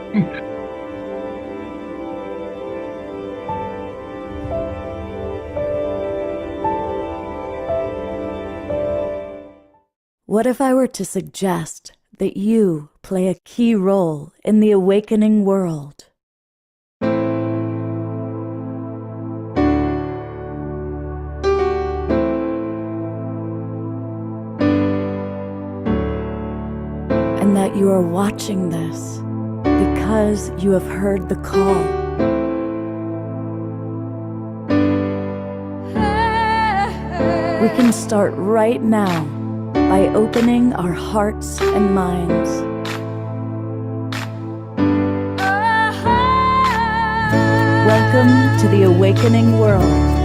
What if I were to suggest that you play a key role in the awakening world? And that you are watching this because you have heard the call. We can start right now by opening our hearts and minds. Welcome to the awakening world.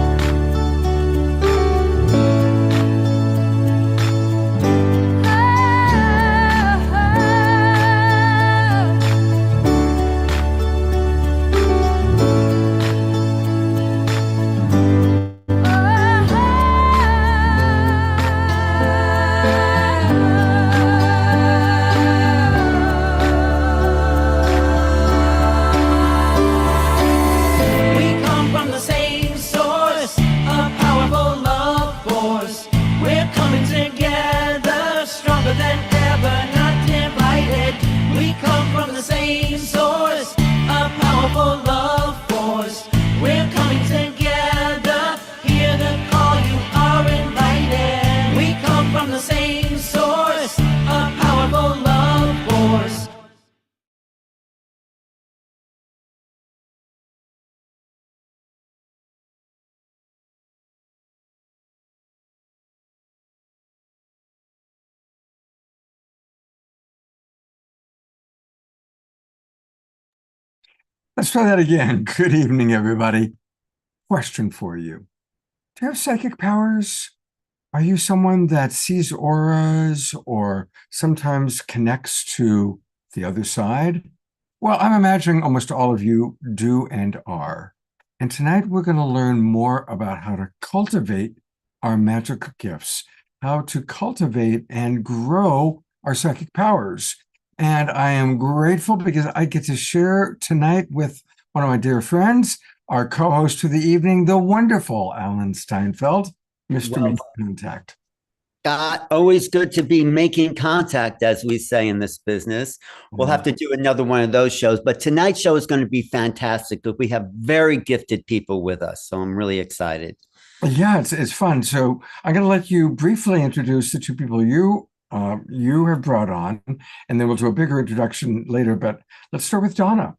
Let's try that again. Good evening, everybody. Question for you. Do you have psychic powers? Are you someone that sees auras or sometimes connects to the other side? Well, I'm imagining almost all of you do and are. And tonight we're going to learn more about how to cultivate our magical gifts, how to cultivate and grow our psychic powers. And I am grateful because I get to share tonight with one of my dear friends, our co-host for the evening, the wonderful Alan Steinfeld, Mr. Making Contact. Always good to be making contact, as we say in this business. We'll have to do another one of those shows, but tonight's show is going to be fantastic because we have very gifted people with us. So I'm really excited. Yeah, it's fun. So I'm going to let you briefly introduce the two people you have brought on, and then we'll do a bigger introduction later. But let's start with Donna.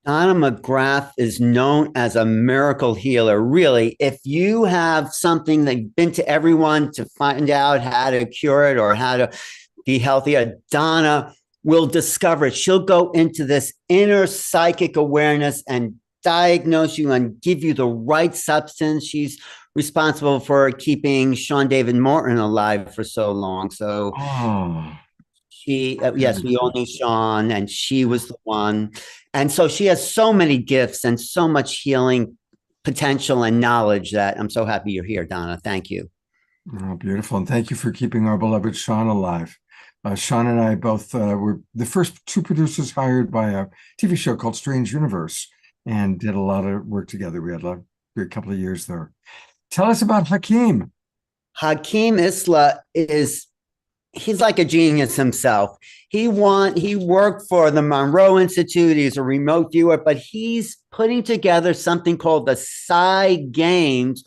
Donna McGrath is known as a miracle healer. Really, if you have something that you've been to everyone to find out how to cure it or how to be healthier, Donna will discover it. She'll go into this inner psychic awareness and diagnose you and give you the right substance. She's responsible for keeping Sean David Morton alive for so long. So yes, we all knew Sean, and she was the one. And so she has so many gifts and so much healing potential and knowledge that I'm so happy you're here, Donna. Thank you. Oh, beautiful. And thank you for keeping our beloved Sean alive. Sean and I both were the first two producers hired by a TV show called Strange Universe and did a lot of work together. We had a great couple of years there. Tell us about Hakeem. Hakeem Isla he's like a genius himself. He worked for the Monroe Institute. He's a remote viewer, but he's putting together something called the Psy Games,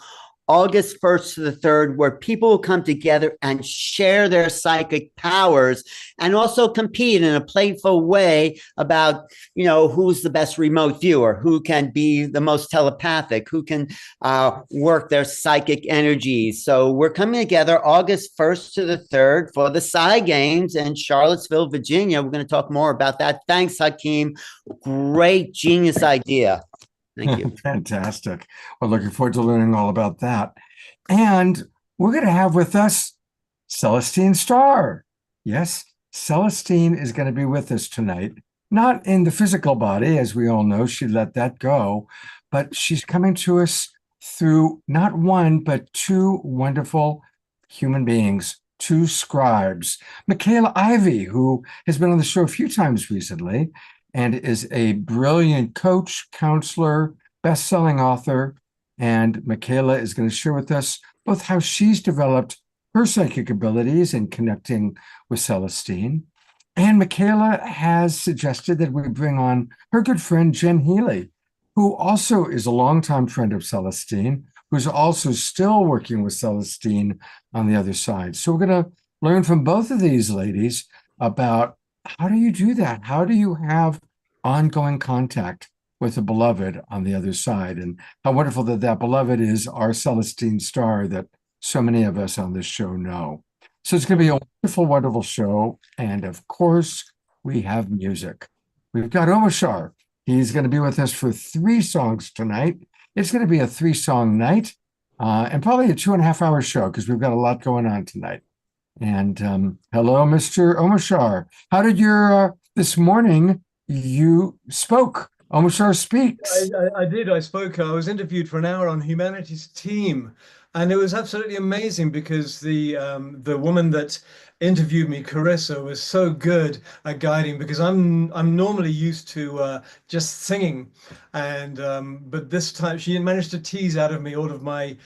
August 1st to the 3rd, where people will come together and share their psychic powers and also compete in a playful way about, who's the best remote viewer, who can be the most telepathic, who can work their psychic energies. So we're coming together August 1st to the 3rd for the Psy Games in Charlottesville, Virginia. We're going to talk more about that. Thanks, Hakeem. Great genius idea. Thank you. Fantastic. Well, looking forward to learning all about that. And we're going to have with us Celestine Starr. Yes, Celestine is going to be with us tonight. Not in the physical body, as we all know, she let that go, but she's coming to us through not one, but two wonderful human beings, two scribes. Michaela Ivy, who has been on the show a few times recently, and is a brilliant coach, counselor, best-selling author. And Michaela is going to share with us both how she's developed her psychic abilities in connecting with Celestine. And Michaela has suggested that we bring on her good friend, Jen Healy, who also is a longtime friend of Celestine, who's also still working with Celestine on the other side. So we're going to learn from both of these ladies about how do you do that? How do you have ongoing contact with a beloved on the other side? And how wonderful that that beloved is our Celestine star that so many of us on this show know. So it's going to be a wonderful, wonderful show. And of course, we have music. We've got Omashar. He's going to be with us for 3 songs tonight. It's going to be a 3-song night and probably a 2.5-hour show because we've got a lot going on tonight. And hello, Mr. Omashar. How did your, this morning you spoke? Omashar speaks. I did. I spoke. I was interviewed for an hour on Humanity's Team, and it was absolutely amazing because the woman that interviewed me, Carissa, was so good at guiding because I'm normally used to just singing, and but this time she managed to tease out of me all of my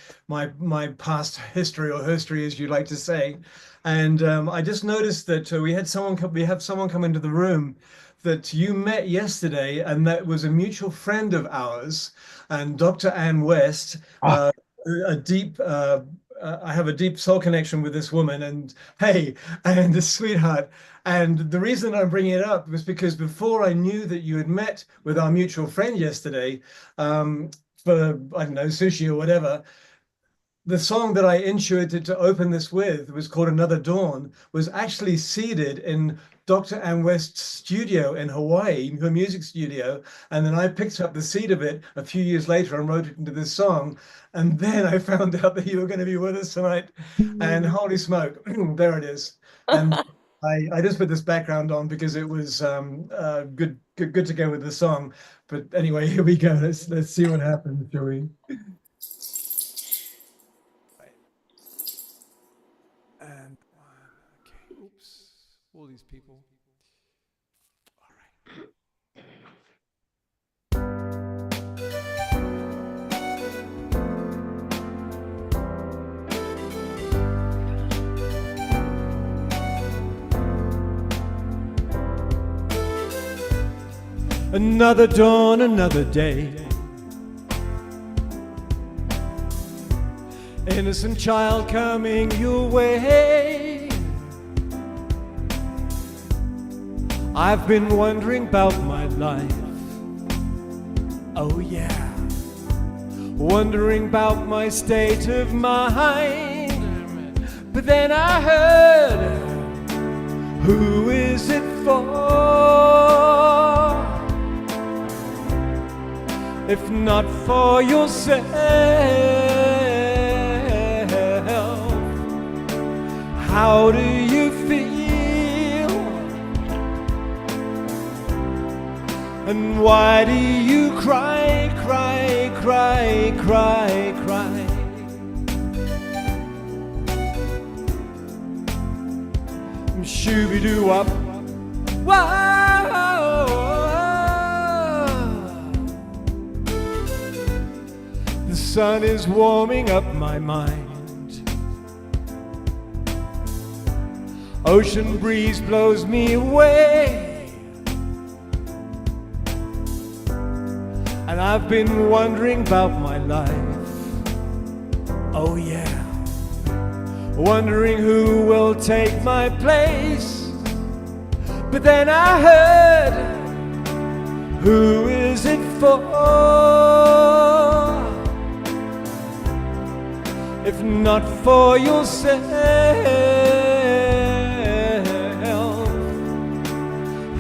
past history or herstory, as you like to say, and I just noticed that we have someone come into the room that you met yesterday, and that was a mutual friend of ours, and Dr. Ann West. I have a deep soul connection with this woman, and hey, and a sweetheart. And the reason I'm bringing it up was because before I knew that you had met with our mutual friend yesterday, for, I don't know, sushi or whatever, the song that I intuited to open this with was called Another Dawn, was actually seeded in Dr. Ann West's studio in Hawaii, her music studio. And then I picked up the seed of it a few years later and wrote it into this song. And then I found out that you were going to be with us tonight. And holy smoke, there it is. And I just put this background on because it was good to go with the song. But anyway, here we go. Let's see what happens, shall we? And okay, oops, all these people. All right. Another dawn, another day. Innocent child coming your way. I've been wondering about my life. Oh yeah. Wondering about my state of mind. But then I heard, who is it for? If not for yourself, how do you feel? And why do you cry, cry, cry, cry, cry? Shooby-doo-wop, wow. The sun is warming up my mind. Ocean breeze blows me away. And I've been wondering about my life. Oh yeah. Wondering who will take my place. But then I heard, who is it for? If not for yourself,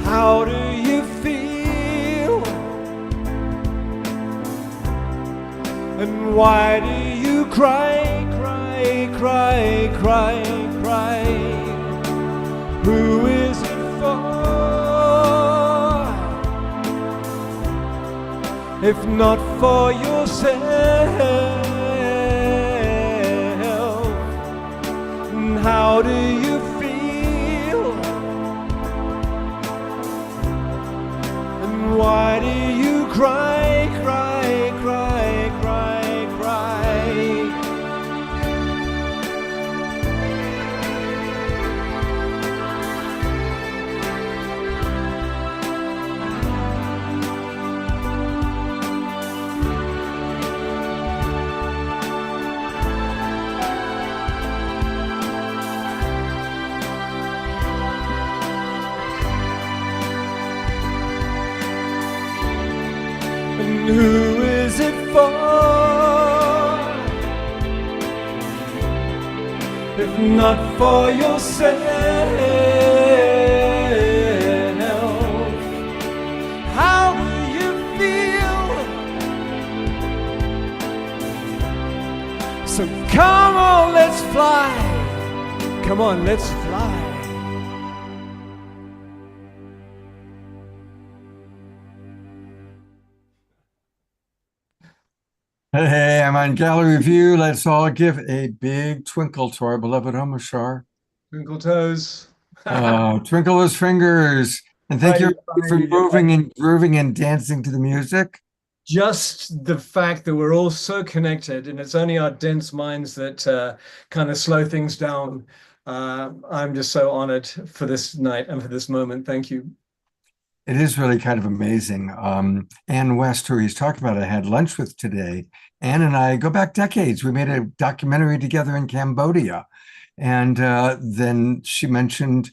how do you feel? And why do you cry, cry, cry, cry, cry? Who is it for? If not for yourself, how do you feel? who is it for? If not for yourself, how do you feel? So come on, let's fly. Come on, let's fly. Hey, I'm on Gallery View. Let's all give a big twinkle to our beloved Omar Shah. Twinkle toes. Twinkle those fingers. And thank you for moving and grooving and dancing to the music. Just the fact that we're all so connected, and it's only our dense minds that kind of slow things down. I'm just so honored for this night and for this moment. Thank you. It is really kind of amazing. Ann West, who he's talking about, I had lunch with today. Ann and I go back decades. We made a documentary together in Cambodia. And then she mentioned,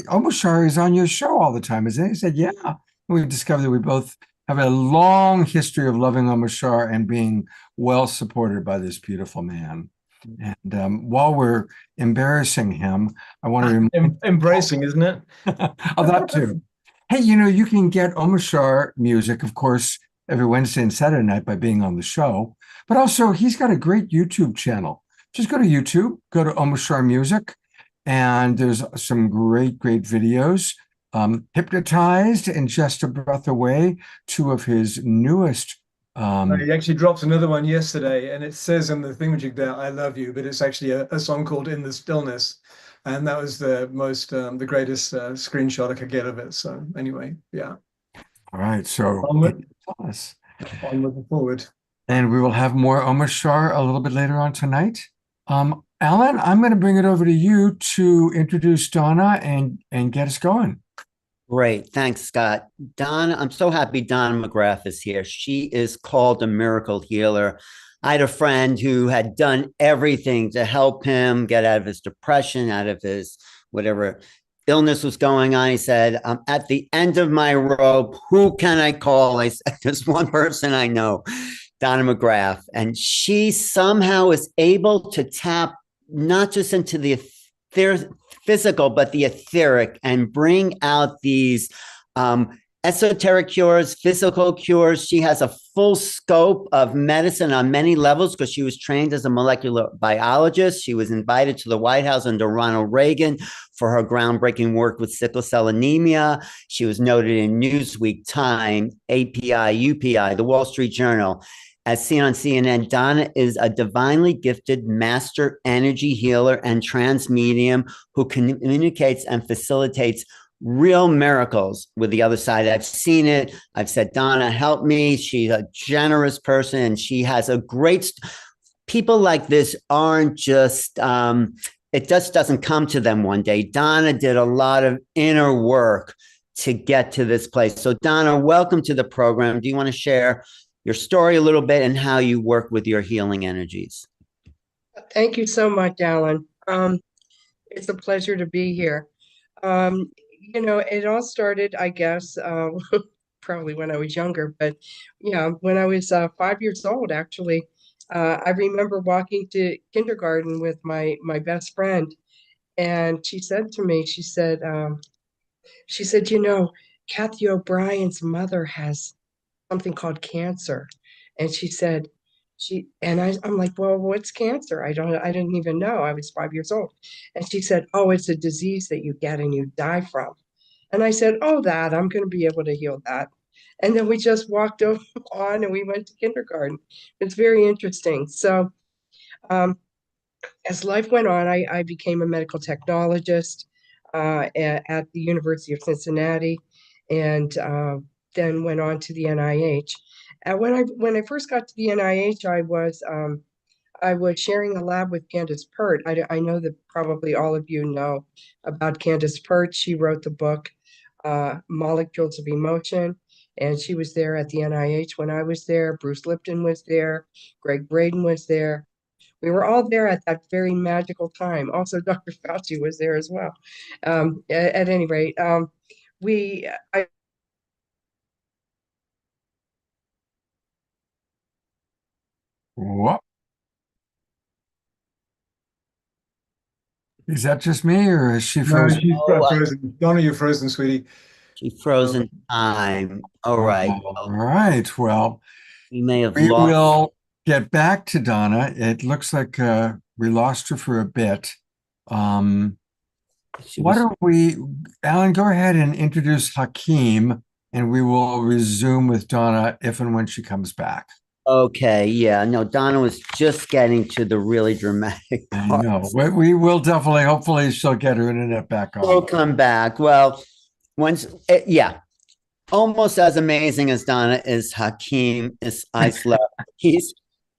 Omar Shah is on your show all the time, isn't he? He said, yeah. And we discovered that we both have a long history of loving Omar Shah and being well supported by this beautiful man. And while we're embarrassing him, I want to remind Embracing, isn't it? of that too. Hey, you can get Omar Shah music, of course, every Wednesday and Saturday night by being on the show. But also, he's got a great YouTube channel. Just go to YouTube, go to Omar Shah Music, and there's some great videos. Hypnotized and Just a Breath Away, two of his newest. He actually dropped another one yesterday, and it says in the thingamajig there, "I love you," but it's actually a song called "In the Stillness." And that was the greatest screenshot I could get of it. So anyway, yeah. All right, so I'm us. looking forward. And we will have more Omar Shah a little bit later on tonight. Alan, I'm going to bring it over to you to introduce Donna and get us going. Great. Thanks, Scott. Donna, I'm so happy Donna McGrath is here. She is called a miracle healer. I had a friend who had done everything to help him get out of his depression, out of his whatever illness was going on. He said, I'm at the end of my rope. Who can I call? I said, there's one person I know, Donna McGrath. And she somehow is able to tap not just into the physical, but the etheric, and bring out these esoteric cures, physical cures. She has a full scope of medicine on many levels because she was trained as a molecular biologist. She was invited to the White House under Ronald Reagan for her groundbreaking work with sickle cell anemia. She was noted in Newsweek, Time, API, UPI, the Wall Street Journal. As seen on CNN, Donna is a divinely gifted master energy healer and trance medium who communicates and facilitates real miracles with the other side. I've seen it. I've said, Donna, help me. She's a generous person, and she has a great, people like this aren't just, it just doesn't come to them one day. Donna did a lot of inner work to get to this place. So Donna, welcome to the program. Do you want to share your story a little bit and how you work with your healing energies? Thank you so much, Alan. It's a pleasure to be here. It all started, I guess, probably when I was younger, but yeah, when I was 5 years old, actually. I remember walking to kindergarten with my best friend, and she said to me, she said, Kathy O'Brien's mother has something called cancer. And she said, I'm like, well, what's cancer? I didn't even know. I was 5 years old. And she said, oh, it's a disease that you get and you die from. And I said, oh, I'm going to be able to heal that. And then we just walked on and we went to kindergarten. It's very interesting. So as life went on, I became a medical technologist at the University of Cincinnati, and then went on to the NIH. And when I first got to the NIH, I was sharing a lab with Candace Pert. I know that probably all of you know about Candace Pert. She wrote the book Molecules of Emotion, and she was there at the NIH when I was there. Bruce Lipton was there. Greg Braden was there. We were all there at that very magical time. Also, Dr. Fauci was there as well. At any rate, I Whoop. Is that just me or is she No, frozen? she's Oh, frozen. Donna, you're frozen, sweetie. she frozen time. All right. All right. Well, We may have we lost. will get back to Donna. It looks like we lost her for a bit. She What was- are we, Alan, go ahead and introduce Hakeem, and we will resume with Donna if and when she comes back. Okay, yeah, no, Donna was just getting to the really dramatic I part. know. We will definitely, hopefully she'll get her internet back We'll on. come back. Well, once, yeah, almost as amazing as Donna is Hakeem is Isla.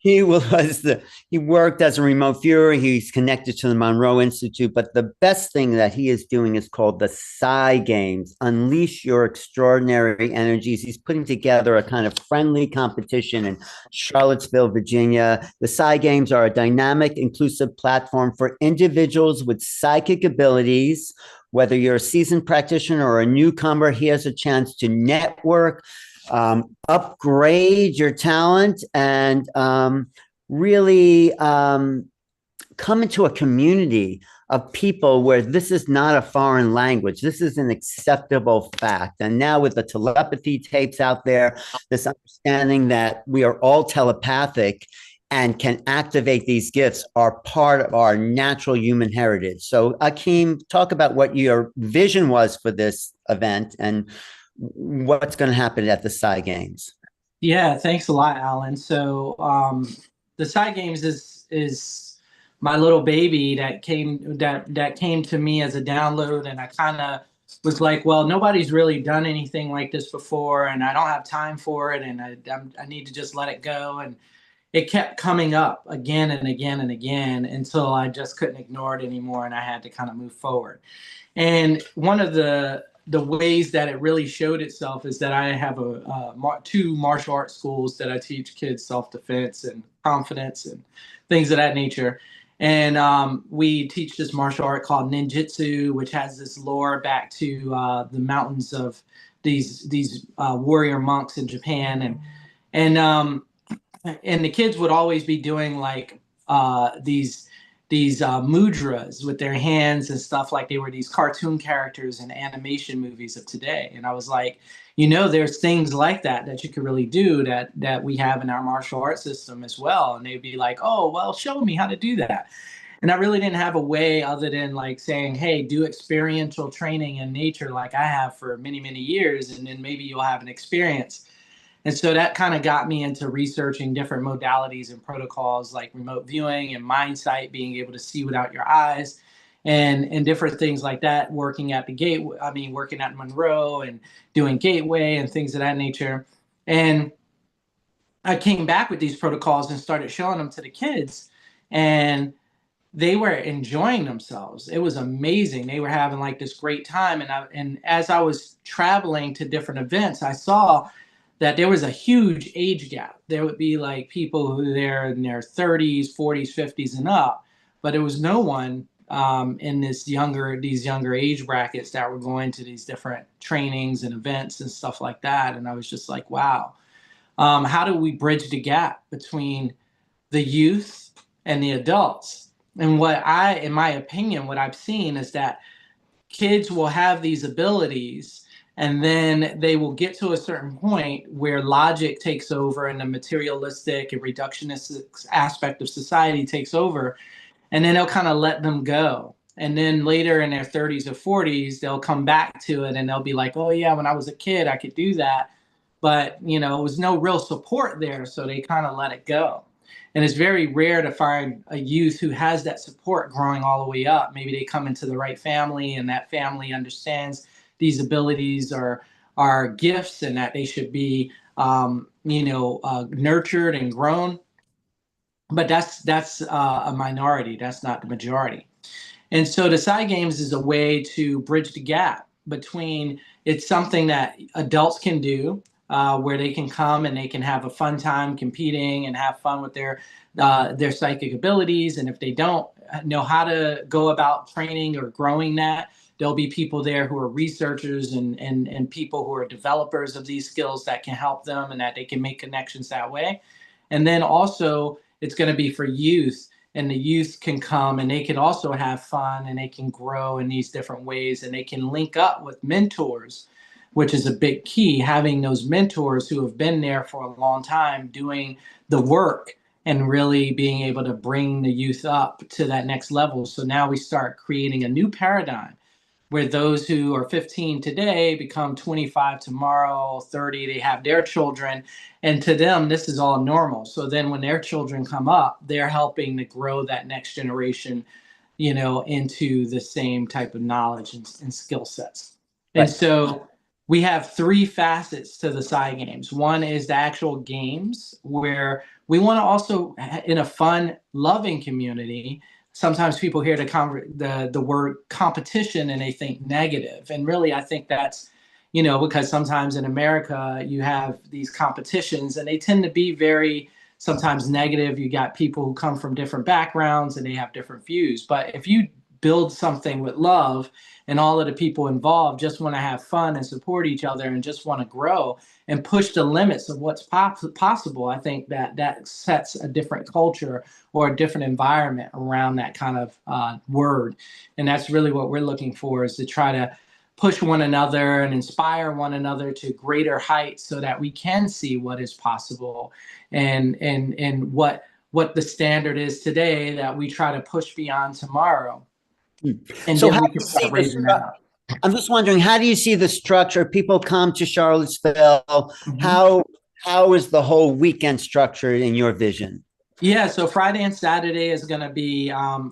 He worked as a remote viewer. He's connected to the Monroe Institute, but the best thing that he is doing is called the Psy Games. Unleash your extraordinary energies. He's putting together a kind of friendly competition in Charlottesville, Virginia. The Psy Games are a dynamic, inclusive platform for individuals with psychic abilities. Whether you're a seasoned practitioner or a newcomer, he has a chance to network, upgrade your talent, and really come into a community of people where this is not a foreign language. This is an acceptable fact. And now with the telepathy tapes out there, this understanding that we are all telepathic and can activate these gifts are part of our natural human heritage. So Akeem, talk about what your vision was for this event and what's going to happen at the Psy Games. Yeah, thanks a lot, Alan. So the Psy Games is my little baby that came to me as a download, and I kind of was like, well, nobody's really done anything like this before, and I don't have time for it, and I need to just let it go. And it kept coming up again and again and again until I just couldn't ignore it anymore, and I had to kind of move forward. And one of the ways that it really showed itself is that I have two martial arts schools that I teach kids self-defense and confidence and things of that nature. And we teach this martial art called ninjutsu, which has this lore back to the mountains of these warrior monks in Japan. And the kids would always be doing like these mudras with their hands and stuff, like they were these cartoon characters in animation movies of today. And I was like, there's things like that you could really do that we have in our martial arts system as well. And they'd be like, oh, well, show me how to do that. And I really didn't have a way other than like saying, hey, do experiential training in nature like I have for many, many years, and then maybe you'll have an experience. And so that kind of got me into researching different modalities and protocols like remote viewing and mind sight, being able to see without your eyes, and different things like that, working at Monroe and doing Gateway and things of that nature. And I came back with these protocols and started showing them to the kids, and they were enjoying themselves. It was amazing. They were having like this great time. And as I was traveling to different events, I saw that there was a huge age gap. There would be like people who they're in their 30s, 40s, 50s and up, but there was no one in these younger age brackets that were going to these different trainings and events and stuff like that. And I was just like, wow, how do we bridge the gap between the youth and the adults? And in my opinion, what I've seen is that kids will have these abilities, and then they will get to a certain point where logic takes over and the materialistic and reductionist aspect of society takes over. And then they'll kind of let them go. And then later in their 30s or 40s, they'll come back to it and they'll be like, oh yeah, when I was a kid, I could do that. But, it was no real support there. So they kind of let it go. And it's very rare to find a youth who has that support growing all the way up. Maybe they come into the right family and that family understands these abilities are gifts and that they should be, nurtured and grown. But that's a minority. That's not the majority. And so the Psy Games is a way to bridge the gap between, it's something that adults can do, where they can come and they can have a fun time competing and have fun with their psychic abilities. And if they don't know how to go about training or growing that, there'll be people there who are researchers and people who are developers of these skills that can help them and that they can make connections that way. And then also it's going to be for youth, and the youth can come and they can also have fun and they can grow in these different ways, and they can link up with mentors, which is a big key, having those mentors who have been there for a long time doing the work and really being able to bring the youth up to that next level. So now we start creating a new paradigm where those who are 15 today become 25 tomorrow, 30, they have their children, and to them, this is all normal. So then when their children come up, they're helping to grow that next generation, into the same type of knowledge and skill sets. And so we have three facets to the side games. One is the actual games, where we want to also, in a fun, loving community. Sometimes people hear the word competition and they think negative. And really, I think that's, because sometimes in America, you have these competitions and they tend to be very sometimes negative. You got people who come from different backgrounds and they have different views. But if you build something with love and all of the people involved just want to have fun and support each other and just want to grow and push the limits of what's possible, I think that sets a different culture or a different environment around that kind of word. And that's really what we're looking for, is to try to push one another and inspire one another to greater heights so that we can see what is possible and what the standard is today, that we try to push beyond tomorrow. And So then how we do can you see start this raising that up. I'm just wondering, how do you see the structure? People come to Charlottesville. Mhm. How is the whole weekend structured in your vision? Yeah, so Friday and Saturday is going to be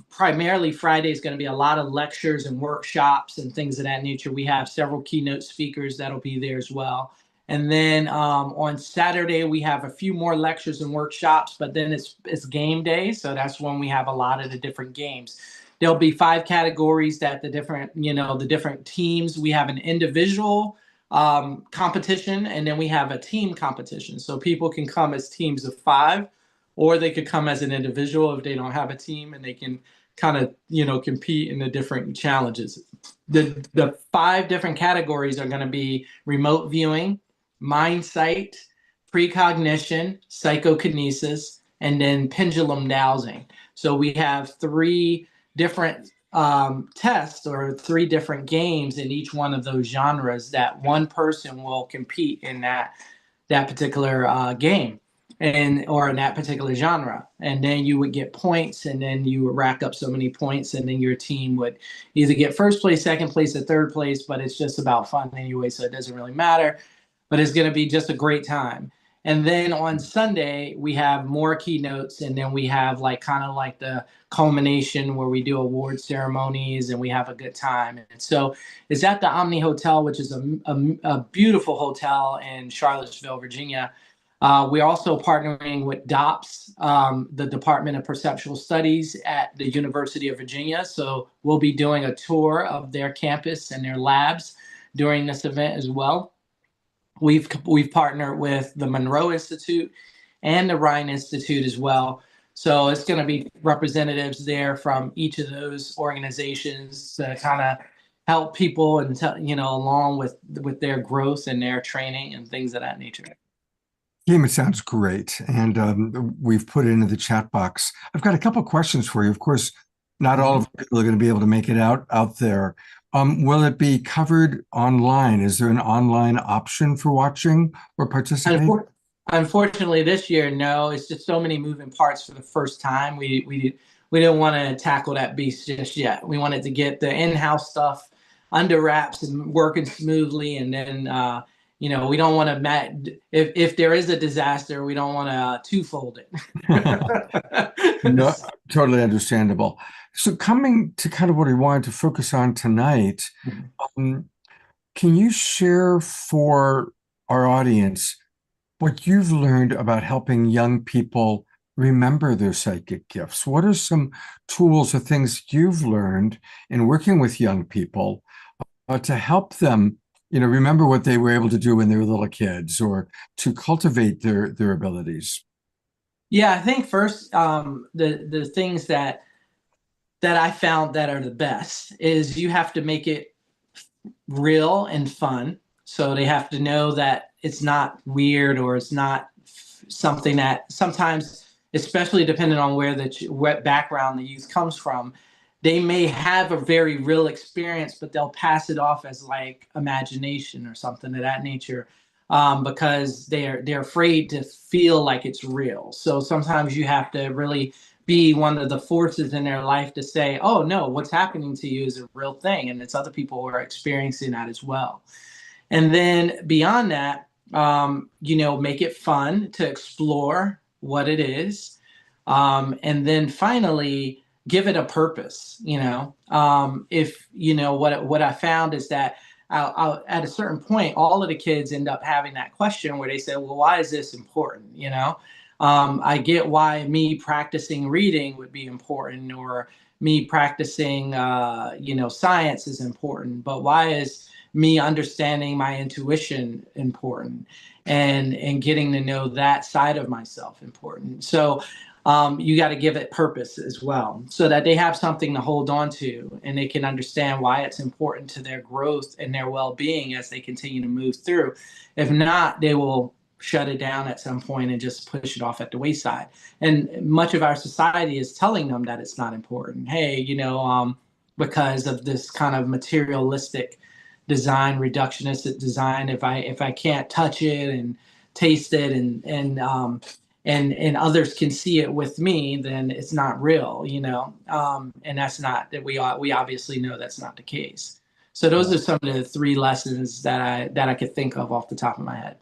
primarily Friday is going to be a lot of lectures and workshops and things of that nature. We have several keynote speakers that'll be there as well. And then on Saturday, we have a few more lectures and workshops, but then it's game day. So that's when we have a lot of the different games. There'll be 5 categories that the different teams. We have an individual competition, and then we have a team competition. So people can come as teams of 5, or they could come as an individual if they don't have a team, and they can kind of compete in the different challenges. The 5 different categories are going to be remote viewing, mind sight, precognition, psychokinesis, and then pendulum dowsing. So we have 3 different tests or 3 different games in each one of those genres that one person will compete in that particular game or in that particular genre. And then you would get points, and then you would rack up so many points, and then your team would either get first place, second place, or third place. But it's just about fun anyway, so it doesn't really matter. But it's going to be just a great time. And then on Sunday, we have more keynotes, and then we have kind of like the culmination where we do award ceremonies and we have a good time. And so it's at the Omni Hotel, which is a beautiful hotel in Charlottesville, Virginia. We're also partnering with DOPS, the Department of Perceptual Studies at the University of Virginia. So we'll be doing a tour of their campus and their labs during this event as well. We've partnered with the Monroe Institute and the Rhine Institute as well. So it's going to be representatives there from each of those organizations to kind of help people and along with their growth and their training and things of that nature. Kim, it sounds great. And we've put it into the chat box. I've got a couple of questions for you. Of course, not all of the people are going to be able to make it out there. Will it be covered online? Is there an online option for watching or participating? Unfortunately, this year, no. It's just so many moving parts for the first time. We didn't want to tackle that beast just yet. We wanted to get the in-house stuff under wraps and working smoothly, and then we don't want to if there is a disaster, we don't want to twofold it. No, totally understandable. So coming to kind of what we wanted to focus on tonight, can you share for our audience what you've learned about helping young people remember their psychic gifts? What are some tools or things you've learned in working with young people to help them remember what they were able to do when they were little kids, or to cultivate their abilities? Yeah, I think first, the things that I found that are the best is you have to make it real and fun. So they have to know that it's not weird, or it's not something that sometimes especially depending on what background the youth comes from, they may have a very real experience, but they'll pass it off as like imagination or something of that nature, because they're afraid to feel like it's real. So sometimes you have to really be one of the forces in their life to say, oh no, what's happening to you is a real thing, and it's other people who are experiencing that as well. And then beyond that, make it fun to explore what it is. And then finally, give it a purpose. What I found is that at a certain point, all of the kids end up having that question where they say, well, why is this important? I get why me practicing reading would be important, or me practicing, science is important, but why is me understanding my intuition important, and getting to know that side of myself important? So you got to give it purpose as well, so that they have something to hold on to, and they can understand why it's important to their growth and their well-being as they continue to move through. If not, they will shut it down at some point and just push it off at the wayside. And much of our society is telling them that it's not important. Hey, because of this kind of materialistic design, reductionistic design, if I can't touch it and taste it and others can see it with me, then it's not real, and that's not that we obviously know that's not the case. So those are some of the 3 lessons that I could think of off the top of my head.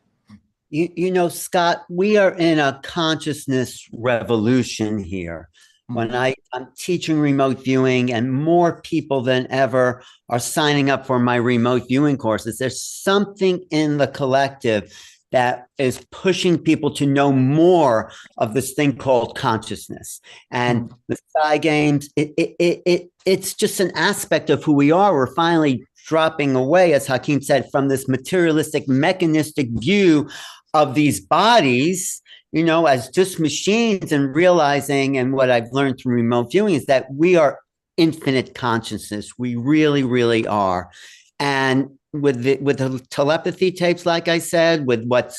Scott, we are in a consciousness revolution here. When I'm teaching remote viewing, and more people than ever are signing up for my remote viewing courses, there's something in the collective that is pushing people to know more of this thing called consciousness. And the Sky Games, it's just an aspect of who we are. We're finally dropping away, as Hakeem said, from this materialistic, mechanistic view of these bodies, as just machines, and realizing, and what I've learned from remote viewing is that we are infinite consciousness. We really, really are. And with the telepathy tapes, like I said, with what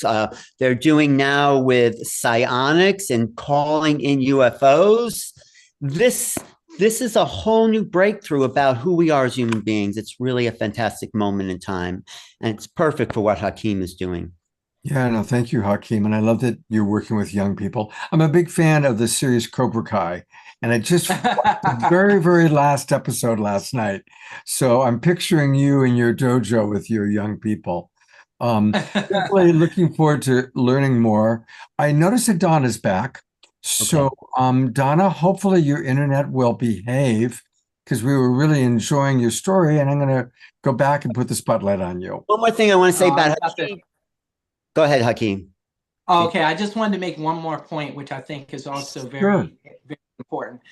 they're doing now with psionics and calling in UFOs, this is a whole new breakthrough about who we are as human beings. It's really a fantastic moment in time, and it's perfect for what Hakeem is doing. Yeah, no, thank you, Hakeem. And I love that you're working with young people. I'm a big fan of the series Cobra Kai, and I just watched the very, very last episode last night. So I'm picturing you in your dojo with your young people. Definitely looking forward to learning more. I noticed that Donna's back. So, Donna, hopefully your internet will behave, because we were really enjoying your story, and I'm going to go back and put the spotlight on you. One more thing I want to say about Hakeem. Go ahead, Hakeem. Okay, I just wanted to make one more point, which I think is also very, very important.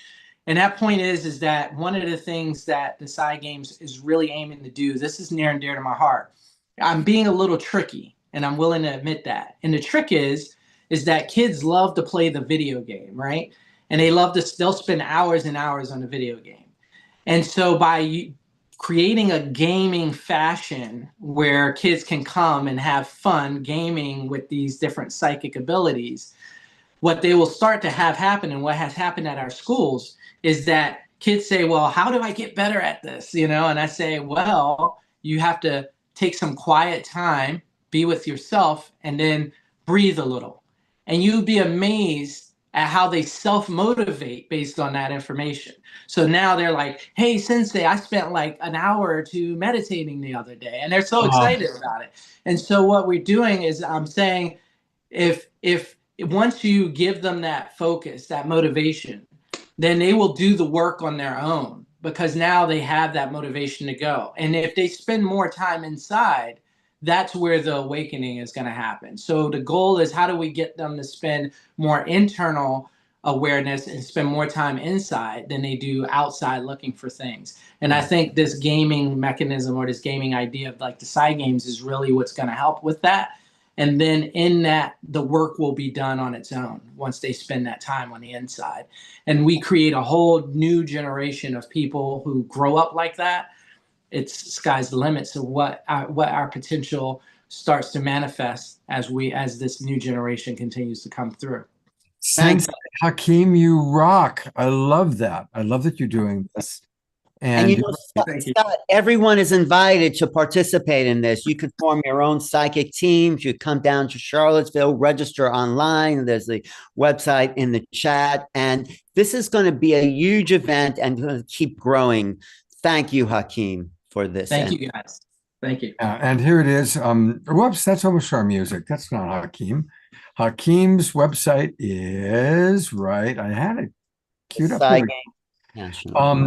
And that point is that one of the things that the Psy Games is really aiming to do, this is near and dear to my heart. I'm being a little tricky, and I'm willing to admit that. And the trick is that kids love to play the video game, right? And they'll spend hours and hours on the video game. And so by creating a gaming fashion where kids can come and have fun gaming with these different psychic abilities, what they will start to have happen, and what has happened at our schools, is that kids say, well, how do I get better at this? And I say, well, you have to take some quiet time, be with yourself, and then breathe a little. And you'd be amazed at how they self-motivate based on that information. So now they're like, hey, Sensei, I spent like an hour or 2 meditating the other day. And they're so excited about it. And so what we're doing is I'm saying, if once you give them that focus, that motivation, then they will do the work on their own, because now they have that motivation to go. And if they spend more time inside, that's where the awakening is going to happen. So the goal is, how do we get them to spend more internal awareness and spend more time inside than they do outside looking for things? And I think this gaming mechanism, or this gaming idea of like the Psy Games, is really what's going to help with that. And then in that, the work will be done on its own once they spend that time on the inside. And we create a whole new generation of people who grow up like that. It's sky's the limit. So what our potential starts to manifest as this new generation continues to come through. Thanks. Sensei Hakeem, you rock. I love that. I love that you're doing this. And And you know, Scott, everyone is invited to participate in this. You could form your own psychic teams. You come down to Charlottesville, register online. There's the website in the chat. And this is going to be a huge event and going to keep growing. Thank you, Hakeem, for this. Thank you guys. Thank you. and here it is. Whoops, that's almost our music. That's not Hakeem. Hakeem's website is right. I had it queued up. Here we go.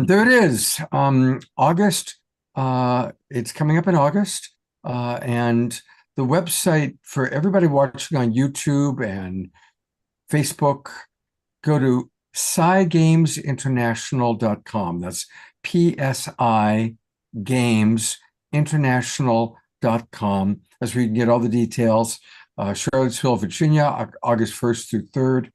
There it is. August. It's coming up in August. And the website for everybody watching on YouTube and Facebook, go to PsiGamesInternational.com. That's PSI Games International.com. That's where you can get all the details. Charlottesville, Virginia, August 1st through 3rd.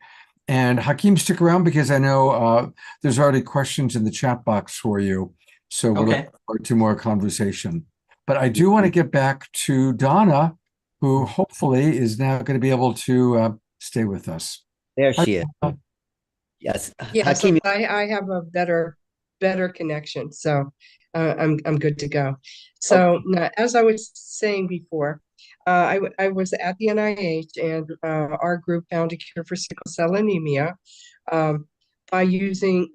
And Hakeem, stick around because I know there's already questions in the chat box for you. So we'll look forward to more conversation. But I do want to get back to Donna, who hopefully is now going to be able to stay with us. There she is. Yes. Yes, Hakeem, I have a better connection, so I'm good to go. So now, as I was saying before, I was at the NIH, and our group found a cure for sickle cell anemia by using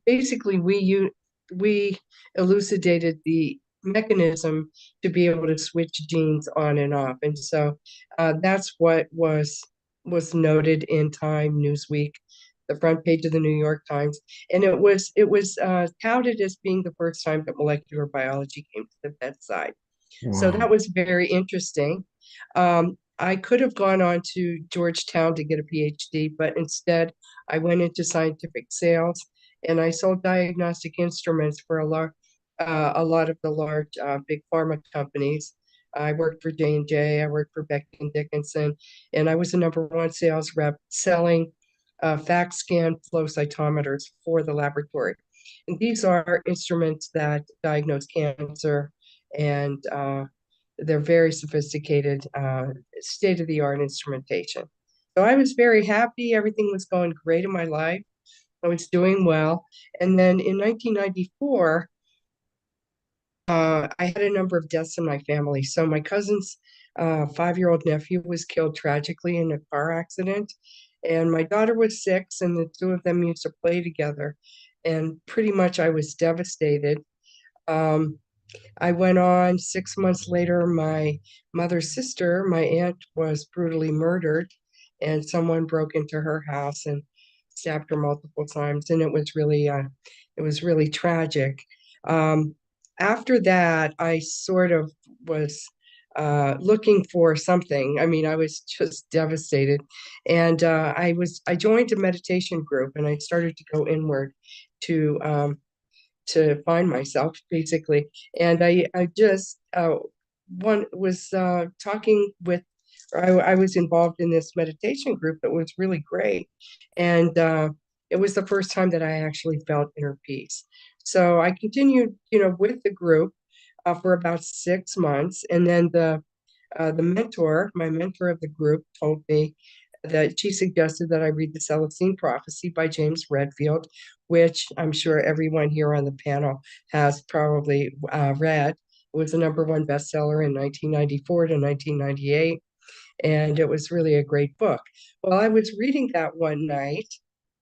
basically we elucidated the mechanism to be able to switch genes on and off, and so that's what was noted in Time, Newsweek, the front page of the New York Times, and it was touted as being the first time that molecular biology came to the bedside. Wow. So that was very interesting. I could have gone on to Georgetown to get a PhD, but instead I went into scientific sales, and I sold diagnostic instruments for a lot of the large big pharma companies. I worked for J&J, I worked for Becton Dickinson, and I was the #1 sales rep selling FACS scan flow cytometers for the laboratory. And these are instruments that diagnose cancer, and they're very sophisticated, state-of-the-art instrumentation. So I was very happy. Everything was going great in my life. I was doing well. And then in 1994, I had a number of deaths in my family. So my cousin's 5-year-old nephew was killed tragically in a car accident. And my daughter was 6, and the two of them used to play together. And pretty much I was devastated. I went on 6 months later, my mother's sister, my aunt, was brutally murdered, and someone broke into her house and stabbed her multiple times. And it was really tragic. After that, I sort of was looking for something. I mean, I was just devastated. And I joined a meditation group, and I started to go inward to find myself, basically. And I just was talking with, I was involved in this meditation group that was really great. And it was the first time that I actually felt inner peace. So I continued, with the group for about 6 months. And then my mentor of the group, told me that she suggested that I read The Celestine Prophecy by James Redfield, which I'm sure everyone here on the panel has probably read. It was a #1 bestseller in 1994 to 1998, and it was really a great book. Well, I was reading that one night,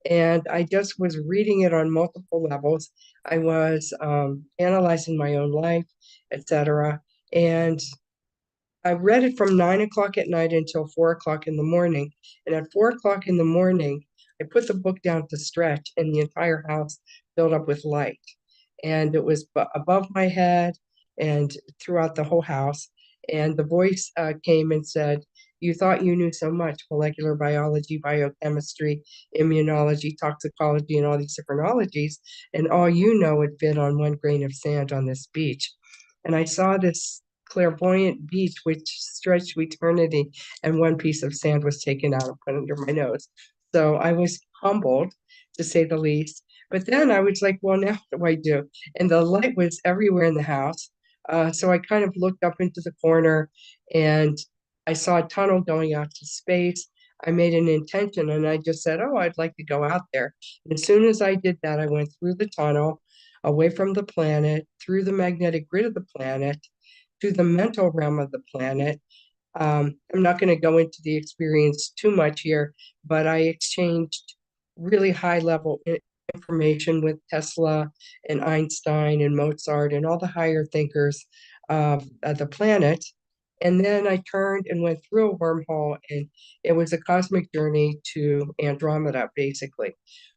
and I just was reading it on multiple levels. I was analyzing my own life, etc. And I read it from 9 o'clock at night until 4 o'clock in the morning. And at 4 o'clock in the morning, I put the book down to stretch, and the entire house filled up with light. And it was above my head and throughout the whole house. And the voice came and said, "You thought you knew so much: molecular biology, biochemistry, immunology, toxicology, and all these different ologies. And all you know would fit on one grain of sand on this beach." And I saw this clairvoyant beach which stretched to eternity, and one piece of sand was taken out and put under my nose. So I was humbled, to say the least. But then I was like, well, now what do I do? And the light was everywhere in the house. So I kind of looked up into the corner, and I saw a tunnel going out to space. I made an intention and I just said, oh, I'd like to go out there. And as soon as I did that, I went through the tunnel, away from the planet, through the magnetic grid of the planet, to the mental realm of the planet. I'm not going to go into the experience too much here, but I exchanged really high level information with Tesla and Einstein and Mozart and all the higher thinkers of the planet. And then I turned and went through a wormhole, and it was a cosmic journey to Andromeda, basically.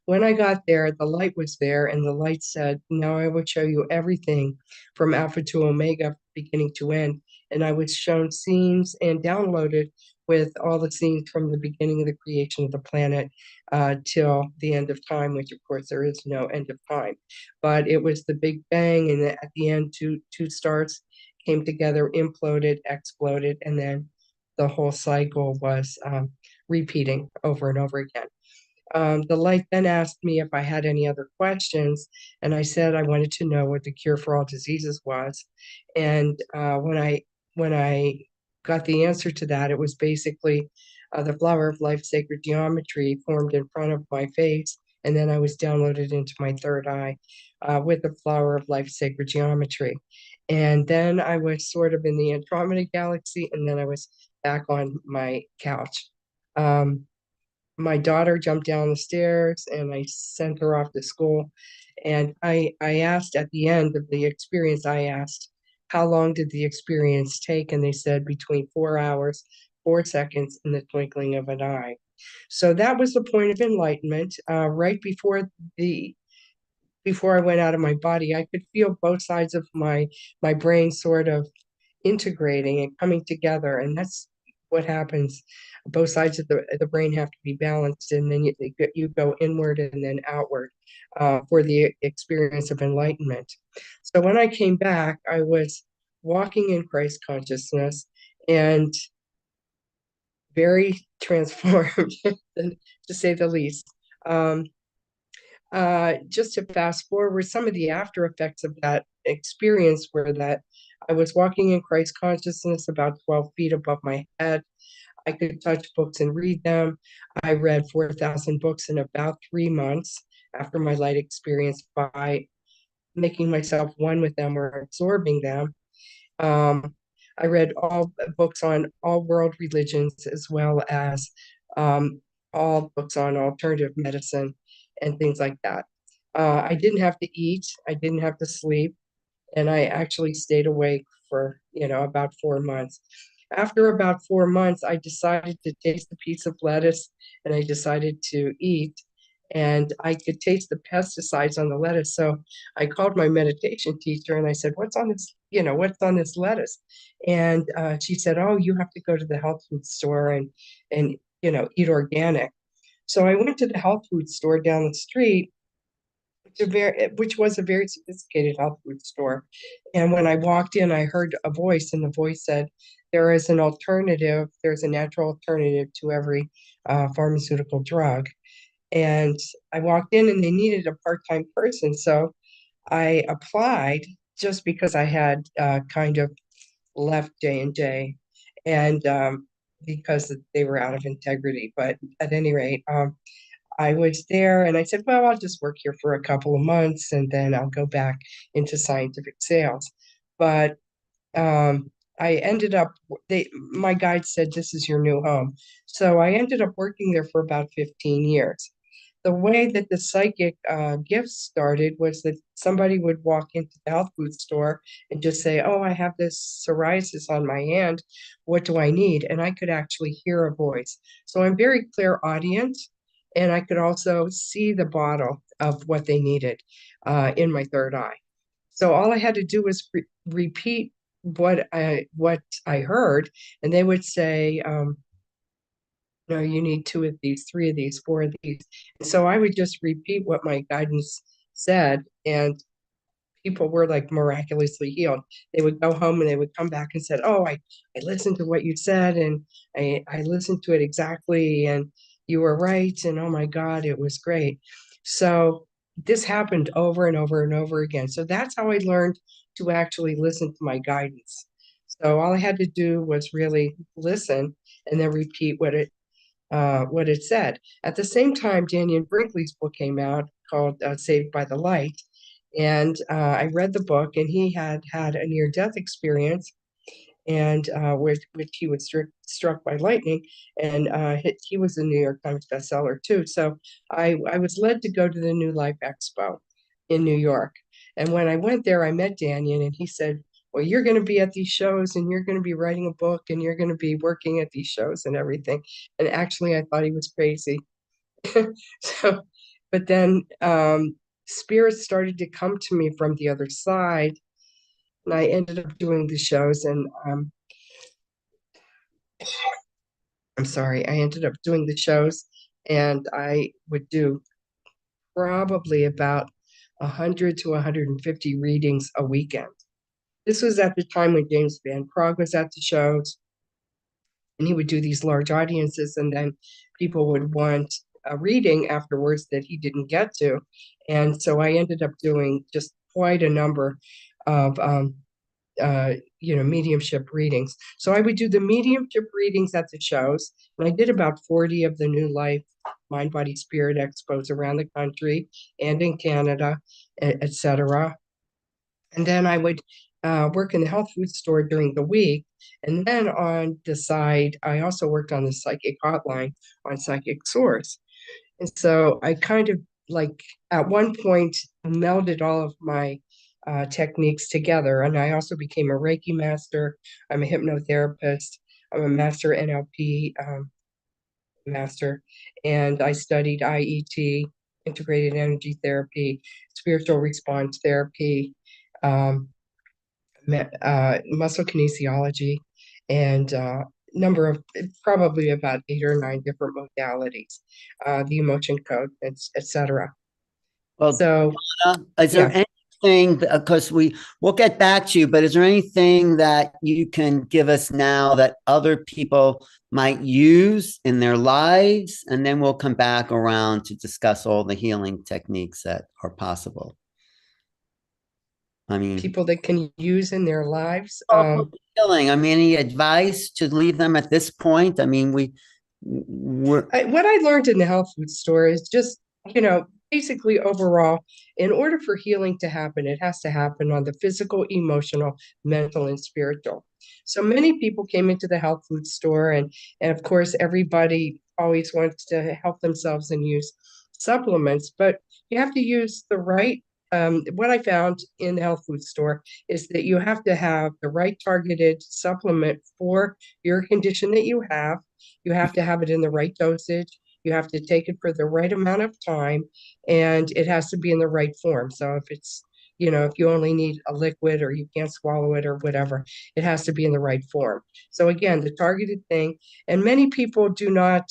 When I got there, the light was there, and the light said, now I will show you everything from Alpha to Omega, beginning to end. And I was shown scenes and downloaded with all the scenes from the beginning of the creation of the planet till the end of time, which of course there is no end of time. But it was the Big Bang, and at the end, two stars came together, imploded, exploded, and then the whole cycle was repeating over and over again. The light then asked me if I had any other questions, and I said I wanted to know what the cure for all diseases was. And when I got the answer to that, it was basically the flower of life sacred geometry formed in front of my face, and then I was downloaded into my third eye with the flower of life sacred geometry. And then I was sort of in the Andromeda galaxy, and then I was back on my couch. My daughter jumped down the stairs, and I sent her off to school. And I asked at the end of the experience, I asked, how long did the experience take? And they said between 4 hours, 4 seconds, and the twinkling of an eye. So that was the point of enlightenment. Right before I went out of my body, I could feel both sides of my brain sort of integrating and coming together, and that's what happens. Both sides of the brain have to be balanced, and then you go inward and then outward for the experience of enlightenment. So when I came back, I was walking in Christ consciousness and very transformed, to say the least. Just to fast forward, some of the after effects of that experience were that I was walking in Christ consciousness about 12 feet above my head. I could touch books and read them. I read 4,000 books in about 3 months after my light experience by making myself one with them or absorbing them. I read all books on all world religions, as well as all books on alternative medicine and things like that. I didn't have to eat, I didn't have to sleep, and I actually stayed awake for, about 4 months. After about 4 months, I decided to taste a piece of lettuce, and I decided to eat, and I could taste the pesticides on the lettuce. So I called my meditation teacher and I said, what's on this lettuce? And she said, oh, you have to go to the health food store and eat organic. So I went to the health food store down the street, which was a very sophisticated health food store. And when I walked in, I heard a voice, and the voice said, there's a natural alternative to every pharmaceutical drug. And I walked in, and they needed a part-time person. So I applied just because I had kind of left J&J, and because they were out of integrity. But at any rate, I was there, and I said, well, I'll just work here for a couple of months, and then I'll go back into scientific sales. But I ended up, my guide said, this is your new home. So I ended up working there for about 15 years. The way that the psychic gifts started was that somebody would walk into the health food store and just say, oh, I have this psoriasis on my hand. What do I need? And I could actually hear a voice. So I'm very clairaudient, and I could also see the bottle of what they needed in my third eye. So all I had to do was repeat what I heard, and they would say, no, you need 2 of these, 3 of these, 4 of these. And so I would just repeat what my guidance said, and people were like miraculously healed. They would go home and they would come back and said, oh, I listened to what you said, and I listened to it exactly, and you were right, and oh my God, it was great. So this happened over and over and over again. So that's how I learned to actually listen to my guidance. So all I had to do was really listen and then repeat what what it said. At the same time, Daniel Brinkley's book came out called Saved by the Light. And I read the book, and he had had a near-death experience, and which he was struck by lightning, and he was a New York Times bestseller too. So I was led to go to the New Life Expo in New York. And when I went there, I met Daniel, and he said, well, you're going to be at these shows, and you're going to be writing a book, and you're going to be working at these shows and everything. And actually, I thought he was crazy. So, but then spirits started to come to me from the other side, and I ended up doing the shows. And I'm sorry, I ended up doing the shows, and I would do probably about 100 to 150 readings a weekend. This was at the time when James Van Praagh was at the shows, and he would do these large audiences, and then people would want a reading afterwards that he didn't get to. And so I ended up doing just quite a number of mediumship readings. So I would do the mediumship readings at the shows, and I did about 40 of the New Life Mind Body Spirit Expos around the country and in Canada, etc. And then I would work in the health food store during the week. And then on the side, I also worked on the psychic hotline on Psychic Source. And so I kind of at one point melded all of my techniques together. And I also became a Reiki master. I'm a hypnotherapist. I'm a master NLP master. And I studied IET, integrated energy therapy, spiritual response therapy, muscle kinesiology, and number of probably about 8 or 9 different modalities, the emotion code, etc. Well, So, is there anything, because we'll get back to you, but is there anything that you can give us now that other people might use in their lives? And then we'll come back around to discuss all the healing techniques that are possible. I mean, people that can use in their lives. Healing. I mean, any advice to leave them at this point? I mean, what I learned in the health food store is just, basically overall, in order for healing to happen, it has to happen on the physical, emotional, mental, and spiritual. So many people came into the health food store, and of course, everybody always wants to help themselves and use supplements, but you have to use the right. What I found in the health food store is that you have to have the right targeted supplement for your condition that you have. You have to have it in the right dosage. You have to take it for the right amount of time, and it has to be in the right form. So if it's, if you only need a liquid or you can't swallow it or whatever, it has to be in the right form. So again, the targeted thing, and many people do not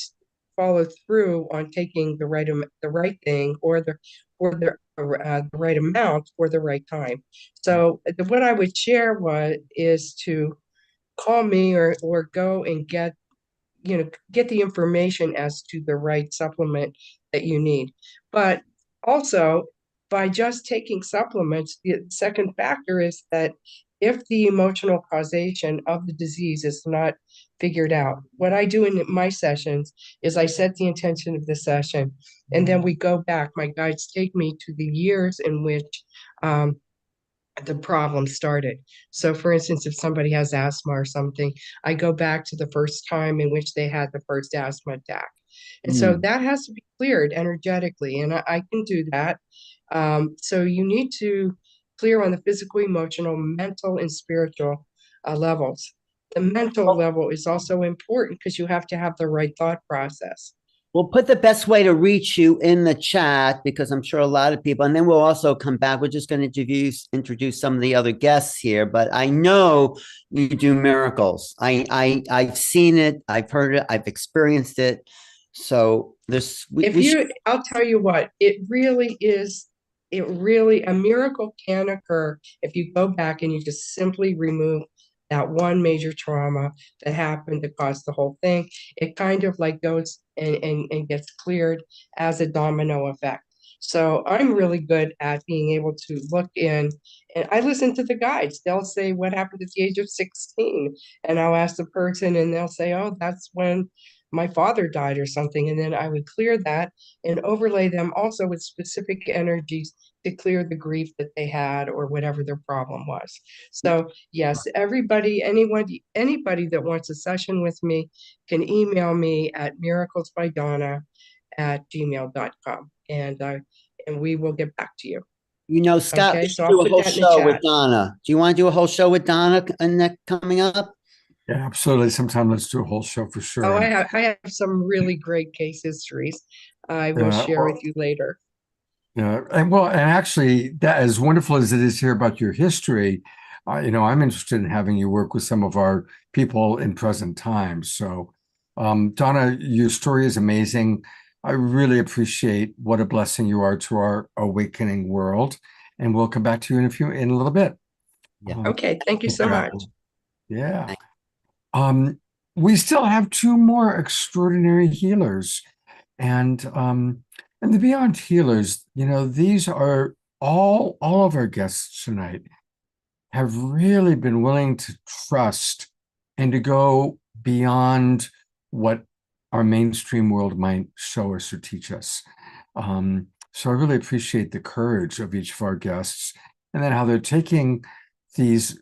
follow through on taking the right thing or the right amount for the right time. So what I would share is to call me or go and get the information as to the right supplement that you need. But also, by just taking supplements, the second factor is that if the emotional causation of the disease is not figured out, what I do in my sessions is I set the intention of the session, and then we go back. My guides take me to the years in which the problem started. So for instance, if somebody has asthma or something, I go back to the first time in which they had the first asthma attack. And so that has to be cleared energetically, and I can do that. So you need to clear on the physical, emotional, mental, and spiritual levels. The mental level is also important because you have to have the right thought process. We'll put the best way to reach you in the chat, because I'm sure a lot of people, and then we'll also come back. We're just going to introduce some of the other guests here, but I know you do miracles. I've seen it, I've heard it, I've experienced it. So I'll tell you what, a miracle can occur if you go back and you just simply remove that one major trauma that happened to cause the whole thing. It kind of goes and gets cleared as a domino effect. So I'm really good at being able to look in, and I listen to the guides. They'll say, what happened at the age of 16? And I'll ask the person, and they'll say, oh, that's when my father died or something, and then I would clear that and overlay them also with specific energies to clear the grief that they had or whatever their problem was. So yes, everybody, anybody that wants a session with me can email me at miraclesbydonna@gmail.com, and we will get back to you. Scott, Okay, we so should I'll do a put whole that in the show with chat. Donna. Do you want to do a whole show with Donna coming up? Yeah, absolutely. Sometime let's do a whole show for sure. Oh, I have some really great case histories I will Yeah, share well, with you later. yeah, and actually, that as wonderful as it is here about your history, I'm interested in having you work with some of our people in present times. So, Donna, your story is amazing. I really appreciate what a blessing you are to our awakening world, and we'll come back to you in a little bit. Yeah. Okay, thank you so much. Yeah. We still have two more extraordinary healers, and the Beyond Healers, these are all of our guests tonight have really been willing to trust and to go beyond what our mainstream world might show us or teach us. So I really appreciate the courage of each of our guests, and then how they're taking these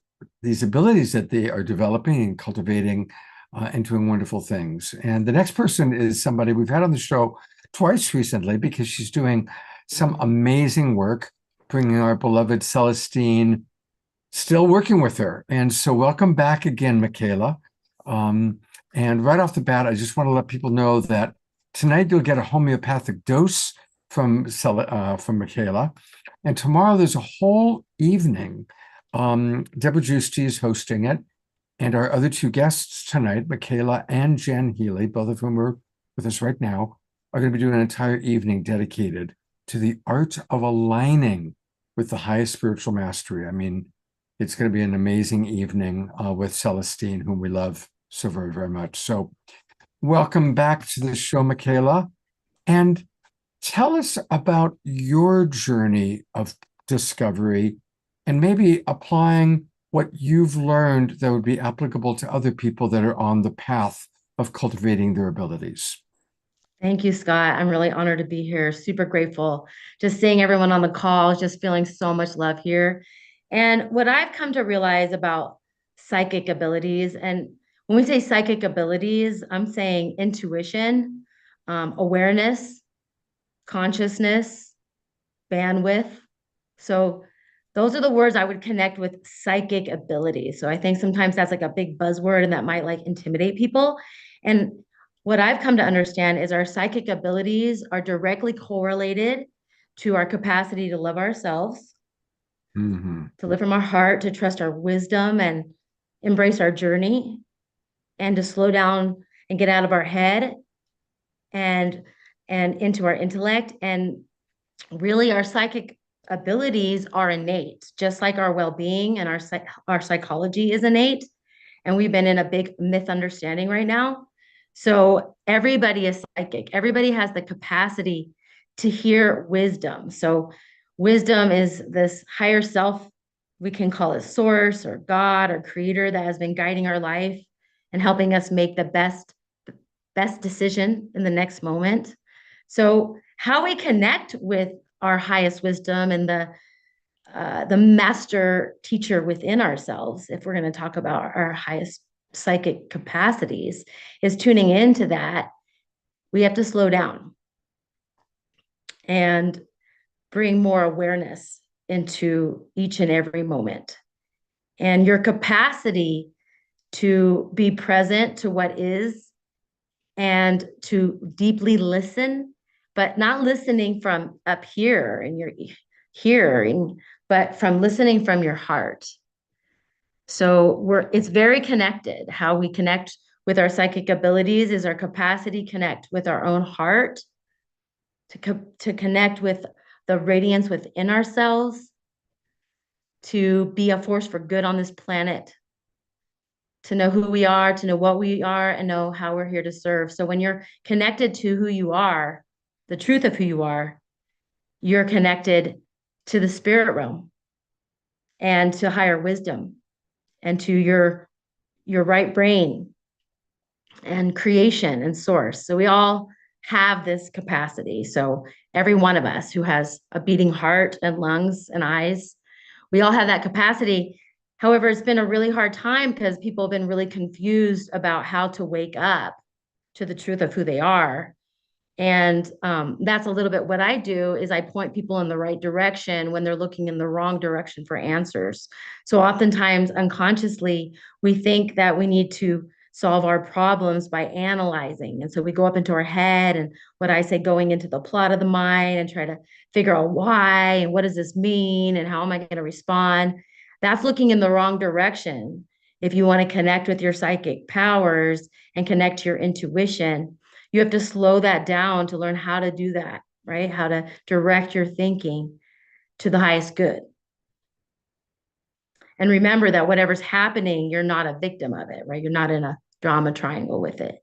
abilities that they are developing and cultivating and doing wonderful things. And the next person is somebody we've had on the show twice recently because she's doing some amazing work, bringing our beloved Celestine, still working with her. And so welcome back again, Michaela. And right off the bat, I just want to let people know that tonight you'll get a homeopathic dose from Michaela. And tomorrow there's a whole evening. Deborah Giusti is hosting it. And our other two guests tonight, Michaela and Jen Healy, both of whom are with us right now, are going to be doing an entire evening dedicated to the art of aligning with the highest spiritual mastery. I mean, it's going to be an amazing evening with Celestine, whom we love so very, very much. So welcome back to the show, Michaela. And tell us about your journey of discovery and maybe applying what you've learned that would be applicable to other people that are on the path of cultivating their abilities. Thank you, Scott. I'm really honored to be here. Super grateful. Just seeing everyone on the call, just feeling so much love here. And what I've come to realize about psychic abilities, and when we say psychic abilities, I'm saying intuition, awareness, consciousness, bandwidth. So those are the words I would connect with psychic ability. So I think sometimes that's like a big buzzword and that might like intimidate people. And what I've come to understand is our psychic abilities are directly correlated to our capacity to love ourselves, to live from our heart, to trust our wisdom and embrace our journey, and to slow down and get out of our head and into our intellect. And really our psychic abilities are innate, just like our well-being and our psychology is innate. And we've been in a big misunderstanding right now. So everybody is psychic. Everybody has the capacity to hear wisdom. So wisdom is this higher self. We can call it source or God or creator that has been guiding our life and helping us make the best decision in the next moment. So how we connect with our highest wisdom and the master teacher within ourselves, if we're going to talk about our highest psychic capacities, is tuning into that. We have to slow down and bring more awareness into each and every moment. And your capacity to be present to what is and to deeply listen, but not listening from up here in your hearing, but from listening from your heart. So it's very connected. How we connect with our psychic abilities is our capacity to connect with our own heart, to connect with the radiance within ourselves, to be a force for good on this planet, to know who we are, to know what we are, and know how we're here to serve. So when you're connected to who you are, the truth of who you are, you're connected to the spirit realm and to higher wisdom and to your right brain and creation and source. So we all have this capacity. So every one of us who has a beating heart and lungs and eyes, we all have that capacity. However, it's been a really hard time because people have been really confused about how to wake up to the truth of who they are. And that's a little bit what I do is I point people in the right direction when they're looking in the wrong direction for answers. So oftentimes unconsciously, we think that we need to solve our problems by analyzing. And so we go up into our head and what I say, going into the plot of the mind and try to figure out why and what does this mean and how am I going to respond? That's looking in the wrong direction. If you want to connect with your psychic powers and connect to your intuition, you have to slow that down to learn how to do that, right? How to direct your thinking to the highest good. And remember that whatever's happening, you're not a victim of it, right? You're not in a drama triangle with it.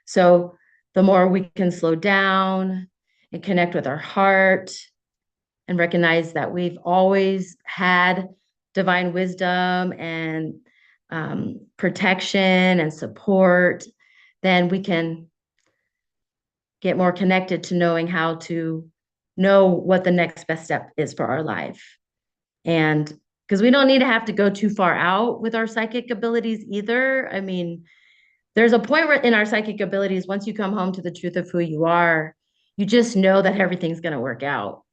So the more we can slow down and connect with our heart and recognize that we've always had divine wisdom and protection and support, then we can get more connected to knowing how to know what the next best step is for our life. And because we don't need to have to go too far out with our psychic abilities either. I mean, there's a point where in our psychic abilities, once you come home to the truth of who you are, you just know that everything's going to work out.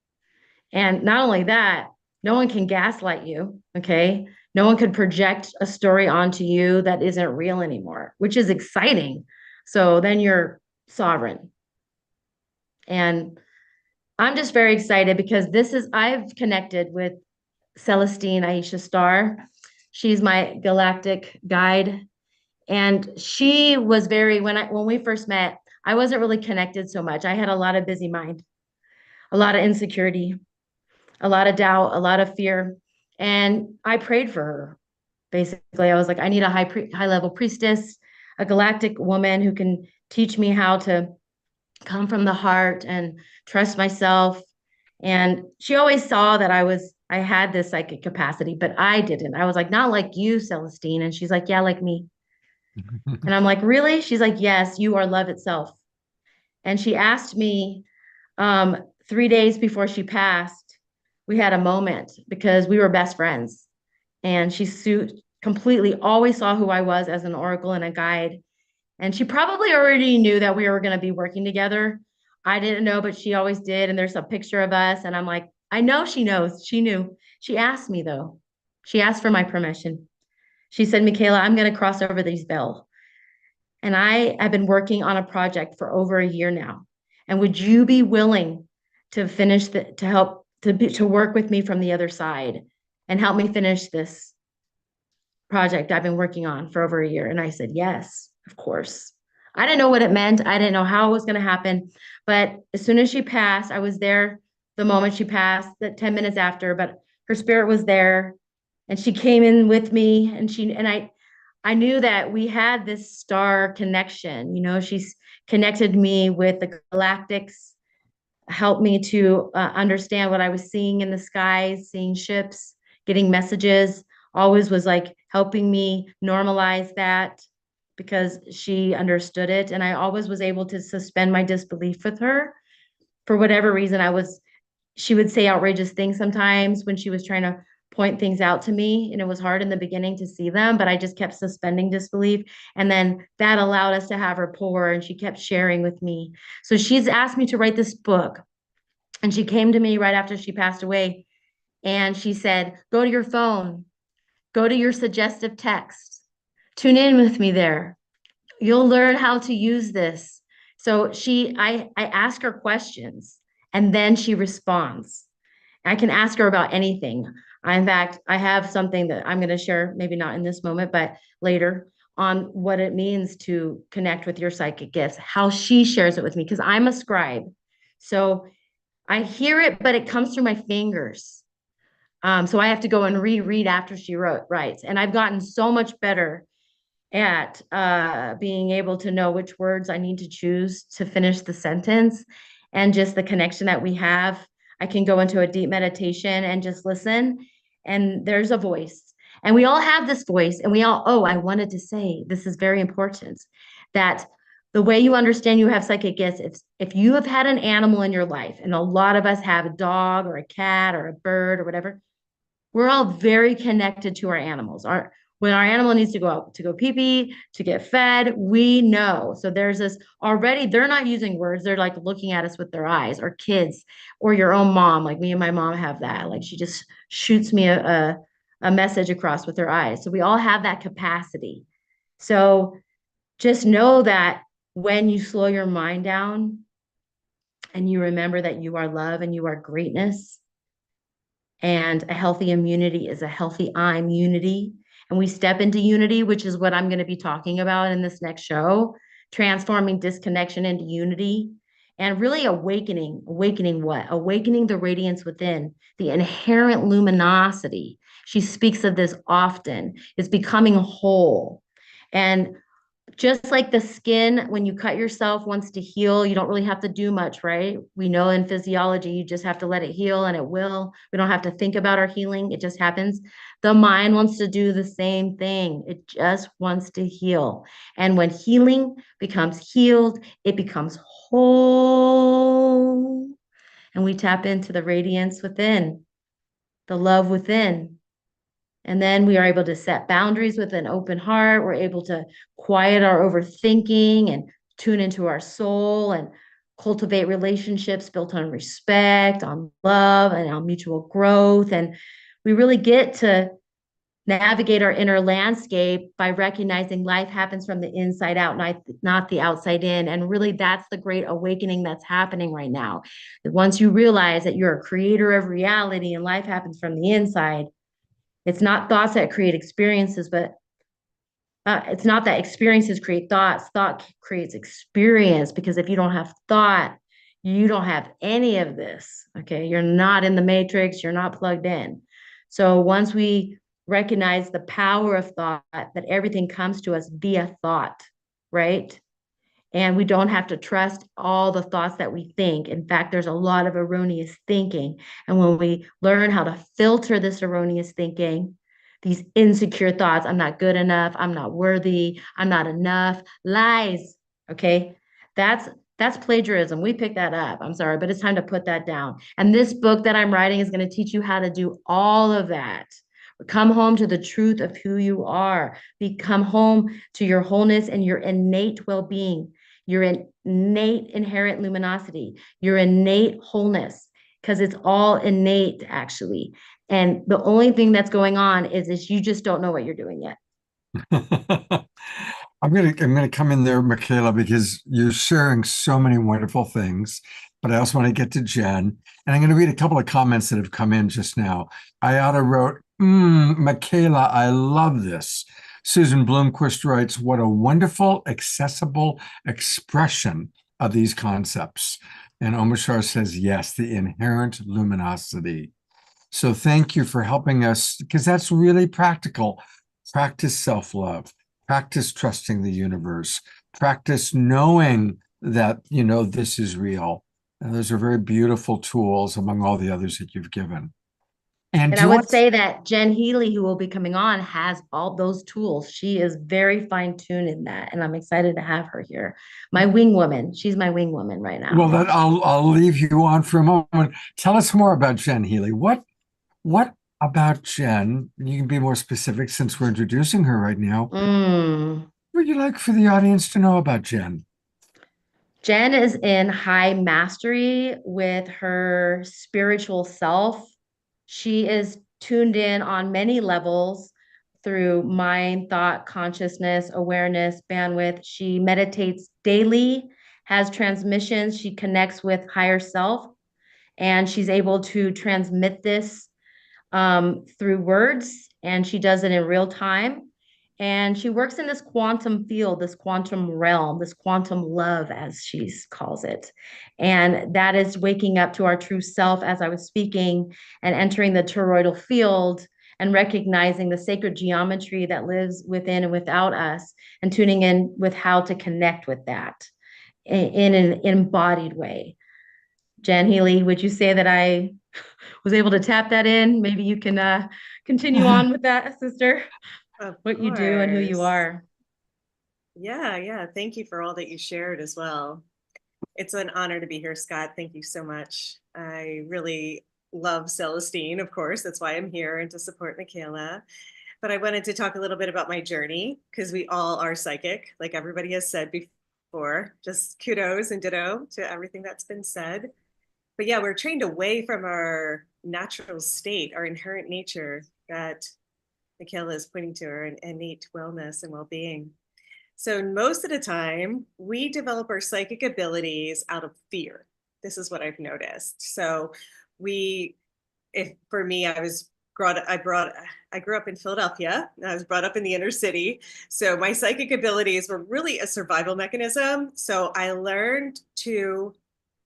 And not only that, no one can gaslight you, okay? No one could project a story onto you that isn't real anymore, which is exciting. So then you're sovereign. And I'm just very excited because I've connected with Celestine Aisha Star. She's my galactic guide. And she was when we first met, I wasn't really connected so much. I had a lot of busy mind, a lot of insecurity, a lot of doubt, a lot of fear. And I prayed for her. Basically, I was like, I need a high level priestess, a galactic woman who can teach me how to come from the heart and trust myself. And she always saw that I had this psychic capacity, but I didn't. I was like, not like you, Celestine. And she's like, yeah, like me. And I'm like, really? She's like, yes, you are love itself. And she asked me 3 days before she passed, we had a moment because we were best friends. And she completely always saw who I was as an oracle and a guide. And she probably already knew that we were going to be working together. I didn't know, but she always did. And there's a picture of us. And I'm like, I know she knows. She knew. She asked me, though. She asked for my permission. She said, Michaela, I'm going to cross over these veils. And I have been working on a project for over a year now. And would you be willing to to work with me from the other side and help me finish this project I've been working on for over a year? And I said, yes. Of course. I didn't know what it meant. I didn't know how it was going to happen. But as soon as she passed, I was there the moment she passed, the 10 minutes after, but her spirit was there and she came in with me and I knew that we had this star connection. You know, she's connected me with the galactics, helped me to understand what I was seeing in the skies, seeing ships, getting messages, always was like helping me normalize that, because she understood it. And I always was able to suspend my disbelief with her. For whatever reason, she would say outrageous things sometimes when she was trying to point things out to me. And it was hard in the beginning to see them, but I just kept suspending disbelief. And then that allowed us to have rapport and she kept sharing with me. So she's asked me to write this book. And she came to me right after she passed away. And she said, go to your phone, go to your suggestive text. Tune in with me there. You'll learn how to use this. So I ask her questions and then she responds. I can ask her about anything. In fact, I have something that I'm going to share, maybe not in this moment, but later, on what it means to connect with your psychic gifts, how she shares it with me, because I'm a scribe. So I hear it, but it comes through my fingers. So I have to go and reread after she writes. And I've gotten so much better at being able to know which words I need to choose to finish the sentence, and just the connection that we have. I can go into a deep meditation and just listen, and there's a voice. And we all have this voice, and we all, oh, I wanted to say, this is very important. that the way you understand you have psychic gifts, if you have had an animal in your life, and a lot of us have a dog or a cat or a bird or whatever, we're all very connected to our animals. When our animal needs to go out to go pee pee, to get fed, we know. So there's this already, they're not using words. They're like looking at us with their eyes, or kids, or your own mom. Like me and my mom have that. Like she just shoots me a message across with her eyes. So we all have that capacity. So just know that when you slow your mind down and you remember that you are love and you are greatness, and a healthy immunity is a healthy I'm unity. And we step into unity, which is what I'm going to be talking about in this next show, transforming disconnection into unity and really awakening. Awakening what? Awakening the radiance within, the inherent luminosity. She speaks of this often, is becoming whole. And just like the skin, when you cut yourself, wants to heal, you don't really have to do much, right? We know in physiology, you just have to let it heal and it will. We don't have to think about our healing. It just happens. The mind wants to do the same thing. It just wants to heal. And when healing becomes healed, it becomes whole. And we tap into the radiance within, the love within. And then we are able to set boundaries with an open heart. We're able to quiet our overthinking and tune into our soul and cultivate relationships built on respect, on love, and on mutual growth. And we really get to navigate our inner landscape by recognizing life happens from the inside out, not the outside in. And really, that's the great awakening that's happening right now. Once you realize that you're a creator of reality and life happens from the inside, it's not thoughts that create experiences, but it's not that experiences create thoughts. Thought creates experience, because if you don't have thought, you don't have any of this. Okay. You're not in the matrix. You're not plugged in. So once we recognize the power of thought, that everything comes to us via thought, right? And we don't have to trust all the thoughts that we think. In fact, there's a lot of erroneous thinking. And when we learn how to filter this erroneous thinking, these insecure thoughts, I'm not good enough, I'm not worthy, I'm not enough, lies, okay? That's plagiarism. We picked that up. I'm sorry, but it's time to put that down. And this book that I'm writing is going to teach you how to do all of that. Come home to the truth of who you are. Come home to your wholeness and your innate well-being, your innate inherent luminosity, your innate wholeness, because it's all innate actually. And the only thing that's going on is you just don't know what you're doing yet. I'm gonna come in there, Michaela, because you're sharing so many wonderful things. But I also want to get to Jen, and I'm going to read a couple of comments that have come in just now. Ayada wrote, Michaela, I love this. Susan Bloomquist writes, what a wonderful, accessible expression of these concepts. And Omashar says, yes, the inherent luminosity. So thank you for helping us, because that's really practical. Practice self-love, practice trusting the universe, practice knowing that, this is real. And those are very beautiful tools among all the others that you've given. And I would say that Jen Healy, who will be coming on, has all those tools. She is very fine-tuned in that, and I'm excited to have her here. My wing woman. She's my wing woman right now. Well, I'll leave you on for a moment. Tell us more about Jen Healy. What about Jen? You can be more specific since we're introducing her right now. What would you like for the audience to know about Jen? Jen is in high mastery with her spiritual self. She is tuned in on many levels through mind, thought, consciousness, awareness, bandwidth. She meditates daily, has transmissions. She connects with higher self, and she's able to transmit this through words, and she does it in real time. And she works in this quantum field, this quantum realm, this quantum love, as she calls it. And that is waking up to our true self, as I was speaking, and entering the toroidal field and recognizing the sacred geometry that lives within and without us, and tuning in with how to connect with that in an embodied way. Jen Healy, would you say that I was able to tap that in? Maybe you can continue on with that, sister. What you do and who you are. Yeah. Thank you for all that you shared as well. It's an honor to be here, Scott. Thank you so much. I really love Celestine, of course. That's why I'm here and to support Michaela. But I wanted to talk a little bit about my journey because we all are psychic, like everybody has said before. Just kudos and ditto to everything that's been said. But yeah, we're trained away from our natural state, our inherent nature that Michaela is pointing to, our innate wellness and well-being. So most of the time, we develop our psychic abilities out of fear. This is what I've noticed. So for me, I grew up in Philadelphia. I was brought up in the inner city. So my psychic abilities were really a survival mechanism. So I learned to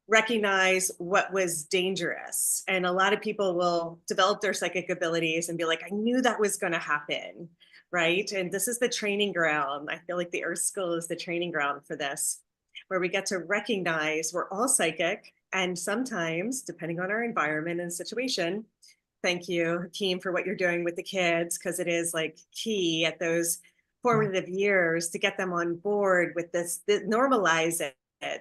recognize what was dangerous. And a lot of people will develop their psychic abilities and be like, I knew that was going to happen. Right. And this is the training ground. I feel like the Earth School is the training ground for this, where we get to recognize we're all psychic. And sometimes, depending on our environment and situation, thank you, Hakeem, for what you're doing with the kids, because it is like key at those formative years to get them on board with this, normalize it.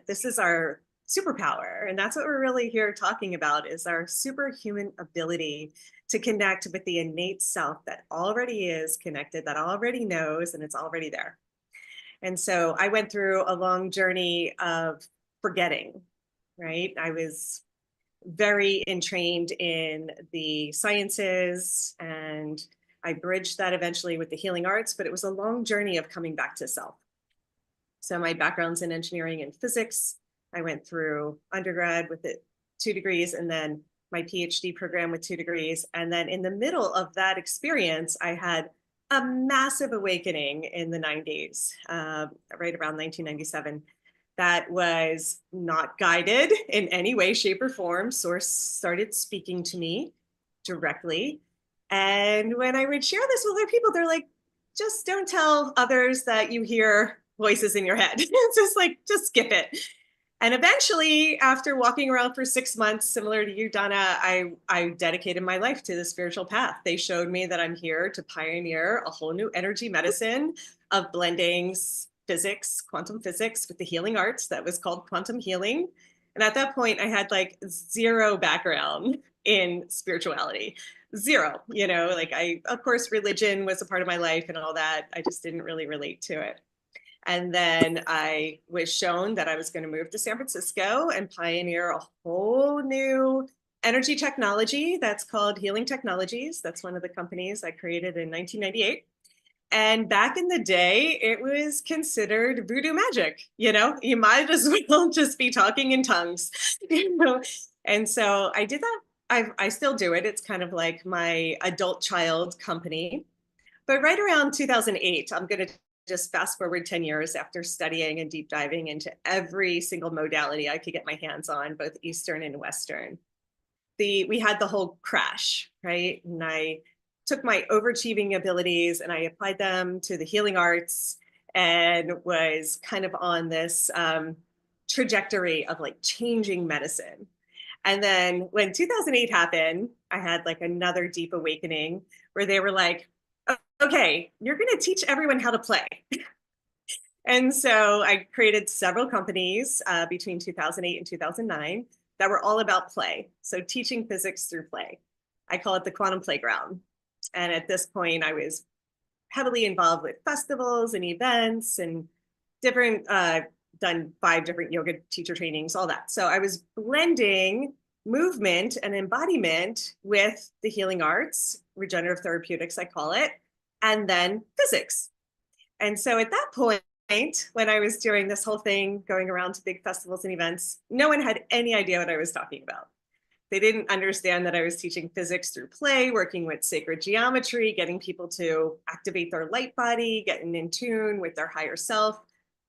This is our superpower. And that's what we're really here talking about, is our superhuman ability to connect with the innate self that already is connected, that already knows, and it's already there. And so I went through a long journey of forgetting, right? I was very entrained in the sciences, and I bridged that eventually with the healing arts, but it was a long journey of coming back to self. So my background's in engineering and physics. I went through undergrad with 2 degrees, and then my PhD program with 2 degrees. And then in the middle of that experience, I had a massive awakening in the 90s, right around 1997. That was not guided in any way, shape, or form. Source started speaking to me directly. And when I would share this with other people, they're like, just don't tell others that you hear voices in your head. It's just like, just skip it. And eventually, after walking around for 6 months, similar to you, Donna, I dedicated my life to the spiritual path. They showed me that I'm here to pioneer a whole new energy medicine of blending physics, quantum physics, with the healing arts. That was called quantum healing. And at that point, I had like zero background in spirituality. Zero, of course, religion was a part of my life and all that. I just didn't really relate to it. And then I was shown that I was going to move to San Francisco and pioneer a whole new energy technology that's called Healing Technologies. That's one of the companies I created in 1998. And back in the day, it was considered voodoo magic. You might as well just be talking in tongues. And so I did that. I still do it. It's kind of like my adult child company. But right around 2008, I'm going to just fast forward 10 years after studying and deep diving into every single modality I could get my hands on, both Eastern and Western. We had the whole crash, right? And I took my overachieving abilities and I applied them to the healing arts and was kind of on this trajectory of like changing medicine. And then when 2008 happened, I had like another deep awakening where they were like, okay, you're going to teach everyone how to play. And so I created several companies between 2008 and 2009 that were all about play. So teaching physics through play. I call it the quantum playground. And at this point, I was heavily involved with festivals and events and done 5 different yoga teacher trainings, all that. So I was blending movement and embodiment with the healing arts, regenerative therapeutics, I call it, and then physics. And so at that point, when I was doing this whole thing, going around to big festivals and events, no one had any idea what I was talking about. They didn't understand that I was teaching physics through play, working with sacred geometry, getting people to activate their light body, getting in tune with their higher self,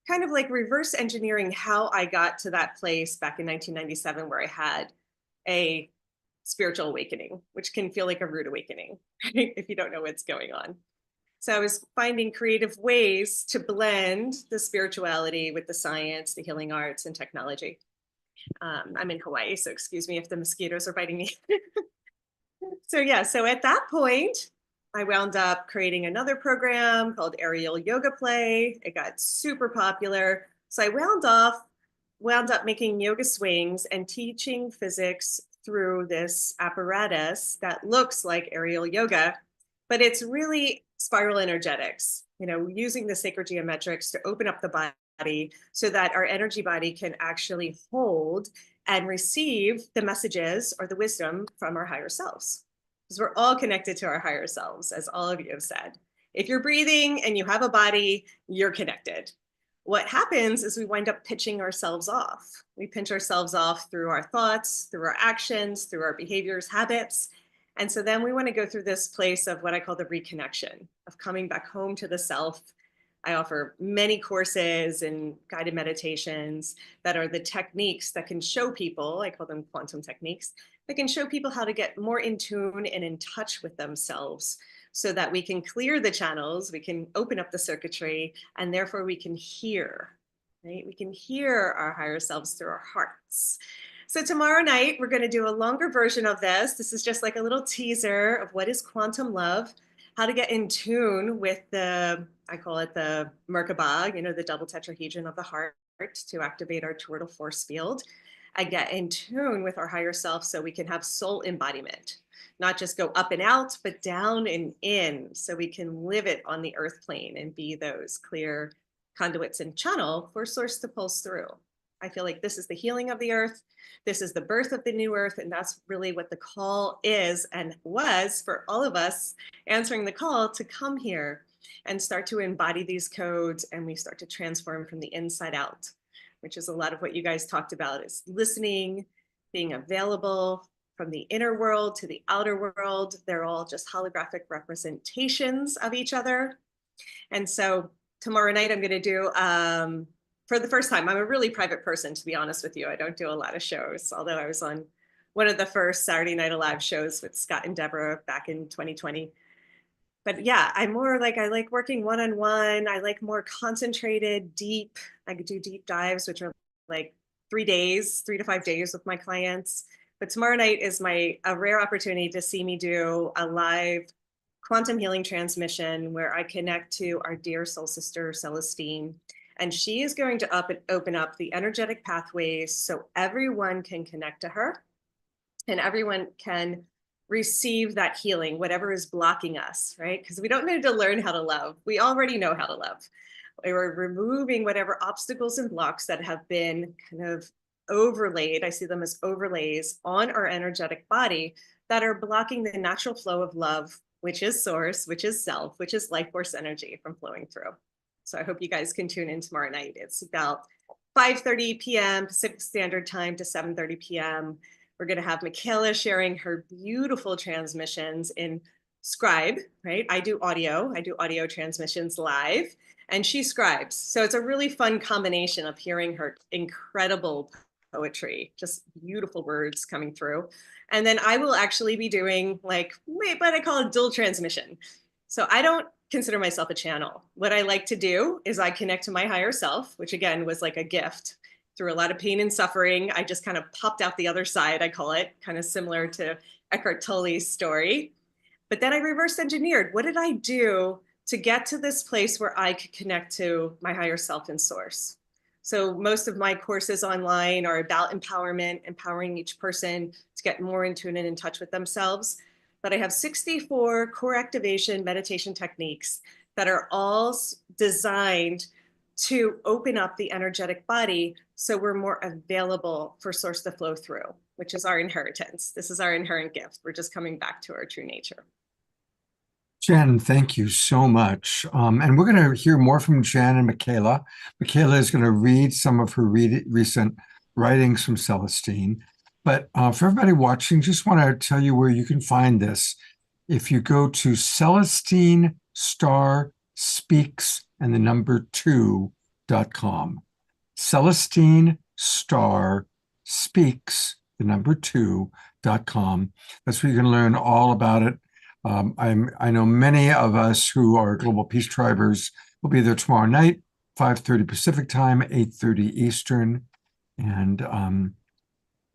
kind of like reverse engineering how I got to that place back in 1997 where I had a spiritual awakening, which can feel like a rude awakening, right? If you don't know what's going on. So I was finding creative ways to blend the spirituality with the science, the healing arts, and technology. I'm in Hawaii, so excuse me if the mosquitoes are biting me. So at that point, I wound up creating another program called Aerial Yoga Play. It got super popular. So I wound up making yoga swings and teaching physics through this apparatus that looks like aerial yoga, but it's really spiral energetics, using the sacred geometrics to open up the body so that our energy body can actually hold and receive the messages or the wisdom from our higher selves. Because we're all connected to our higher selves, as all of you have said. If you're breathing and you have a body, you're connected. What happens is we wind up pitching ourselves off. We pinch ourselves off through our thoughts, through our actions, through our behaviors, habits. And so then we want to go through this place of what I call the reconnection, of coming back home to the self. I offer many courses and guided meditations that are the techniques that can show people, I call them quantum techniques, that can show people how to get more in tune and in touch with themselves so that we can clear the channels, we can open up the circuitry, and therefore we can hear, right? We can hear our higher selves through our hearts. So tomorrow night, we're going to do a longer version of this. This is just like a little teaser of what is quantum love, how to get in tune with I call it the Merkaba, the double tetrahedron of the heart, to activate our toroidal force field and get in tune with our higher self so we can have soul embodiment, not just go up and out, but down and in, so we can live it on the earth plane and be those clear conduits and channel for source to pulse through. I feel like this is the healing of the earth. This is the birth of the new earth. And that's really what the call is and was for all of us answering the call to come here and start to embody these codes. And we start to transform from the inside out, which is a lot of what you guys talked about, is listening, being available from the inner world to the outer world. They're all just holographic representations of each other. And so tomorrow night I'm going to do, for the first time, I'm a really private person, to be honest with you. I don't do a lot of shows, although I was on one of the first Saturday Night Alive shows with Scott and Deborah back in 2020. But yeah, I'm more like, I like working one-on-one. I like more concentrated, deep. I could do deep dives, which are like 3 to 5 days with my clients. But tomorrow night is a rare opportunity to see me do a live quantum healing transmission where I connect to our dear soul sister, Celestine. And she is going to open up the energetic pathways so everyone can connect to her and everyone can receive that healing, whatever is blocking us, right? Because we don't need to learn how to love. We already know how to love. We're removing whatever obstacles and blocks that have been kind of overlaid. I see them as overlays on our energetic body that are blocking the natural flow of love, which is source, which is self, which is life force energy from flowing through. So I hope you guys can tune in tomorrow night. It's about 5:30 p.m. Pacific Standard Time to 7:30 p.m. We're going to have Michaela sharing her beautiful transmissions in Scribe, right? I do audio transmissions live, and she scribes. So it's a really fun combination of hearing her incredible poetry, just beautiful words coming through. And then I will actually be doing what I call a dual transmission. So I don't consider myself a channel. What I like to do is I connect to my higher self, which again was like a gift. Through a lot of pain and suffering, I just kind of popped out the other side, I call it, kind of similar to Eckhart Tolle's story. But then I reverse engineered. What did I do to get to this place where I could connect to my higher self and source? So most of my courses online are about empowerment, empowering each person to get more in tune and in touch with themselves. But I have 64 core activation meditation techniques that are all designed to open up the energetic body so we're more available for source to flow through, which is our inheritance. This is our inherent gift. We're just coming back to our true nature. Jen, thank you so much. And we're going to hear more from Jen and Michaela. Michaela is going to read some of her recent writings from Celestine. But for everybody watching, just want to tell you where you can find this. If you go to Celestine Star Speaks and the number 2.com. Celestine Star Speaks, the number 2.com. That's where you can learn all about it. I know many of us who are Global Peace Tribers will be there tomorrow night, 5:30 Pacific time, 8:30 Eastern. And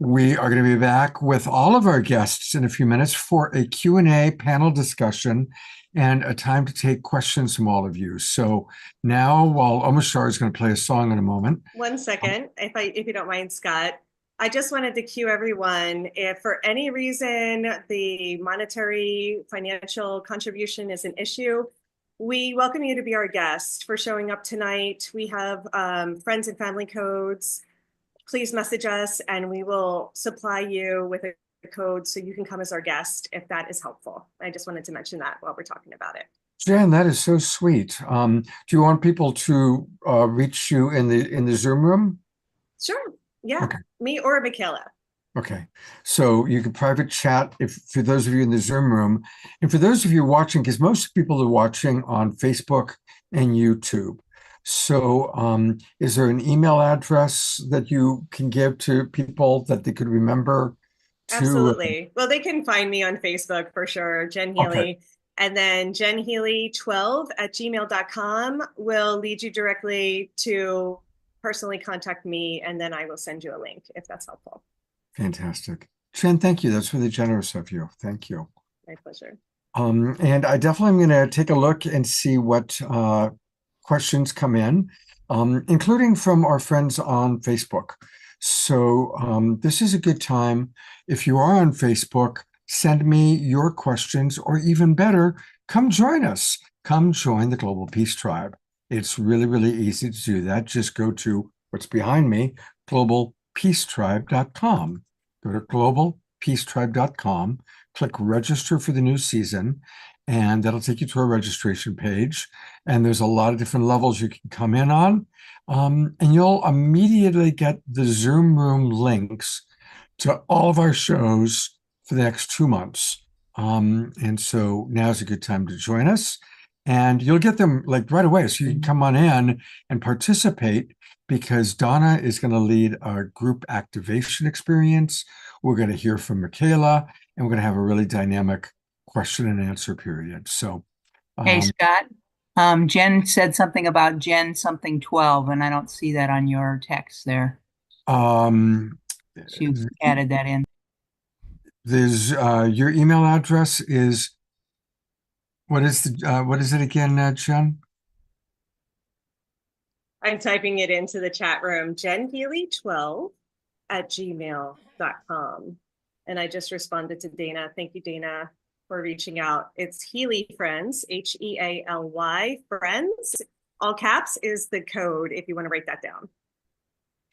We are going to be back with all of our guests in a few minutes for a Q&A panel discussion and a time to take questions from all of you. So now, while Omashar is going to play a song in a moment. 1 second, if you don't mind, Scott. I just wanted to cue everyone, if for any reason the monetary financial contribution is an issue, we welcome you to be our guest for showing up tonight. We have friends and family codes. Please message us and we will supply you with a code so you can come as our guest if that is helpful. I just wanted to mention that while we're talking about it. Jen, that is so sweet. Do you want people to reach you in the Zoom room? Sure. Yeah. Okay. Me or Michaela. Okay, so you can private chat for those of you in the Zoom room, and for those of you watching, because most people are watching on Facebook and YouTube. So is there an email address that you can give to people that they could remember? Absolutely. Well, they can find me on Facebook for sure, Jen Healy. Okay. And then jenhealy12@gmail.com will lead you directly to personally contact me, and then I will send you a link if that's helpful. Fantastic. Jen, thank you. That's really generous of you. Thank you. My pleasure. And I definitely am going to take a look and see what questions come in, including from our friends on Facebook. So this is a good time. If you are on Facebook, send me your questions, or even better, come join us. Come join the Global Peace Tribe. It's really, really easy to do that. Just go to what's behind me, globalpeacetribe.com. Go to globalpeacetribe.com, click register for the new season, and that'll take you to a registration page. And there's a lot of different levels you can come in on. And you'll immediately get the Zoom room links to all of our shows for the next 2 months. And so now's a good time to join us. And you'll get them like right away. So you can come on in and participate, because Donna is going to lead our group activation experience. We're going to hear from Michaela, and we're going to have a really dynamic question and answer period. So, hey, Scott, Jen said something about Jen something 12, and I don't see that on your text there. She added that in. There's your email address is, what is it again, Jen? I'm typing it into the chat room, jenhealy12@gmail.com. And I just responded to Dana. Thank you, Dana, for reaching out. It's Healy Friends, Healy Friends. All caps is the code if you want to write that down.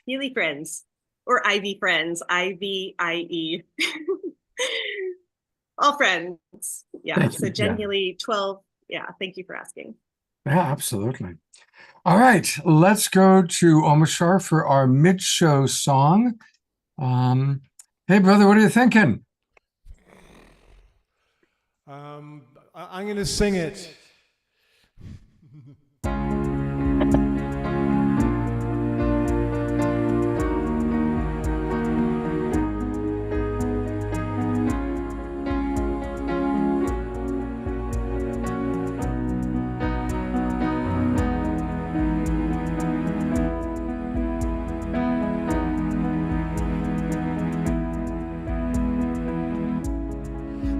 Healy Friends, or Ivy Friends, IVIE. All friends. Yeah. So Jen Healy 12. Yeah. Thank you for asking. Yeah, absolutely. All right, let's go to Omashar for our mid-show song. Hey, brother, what are you thinking? I'm going to sing it.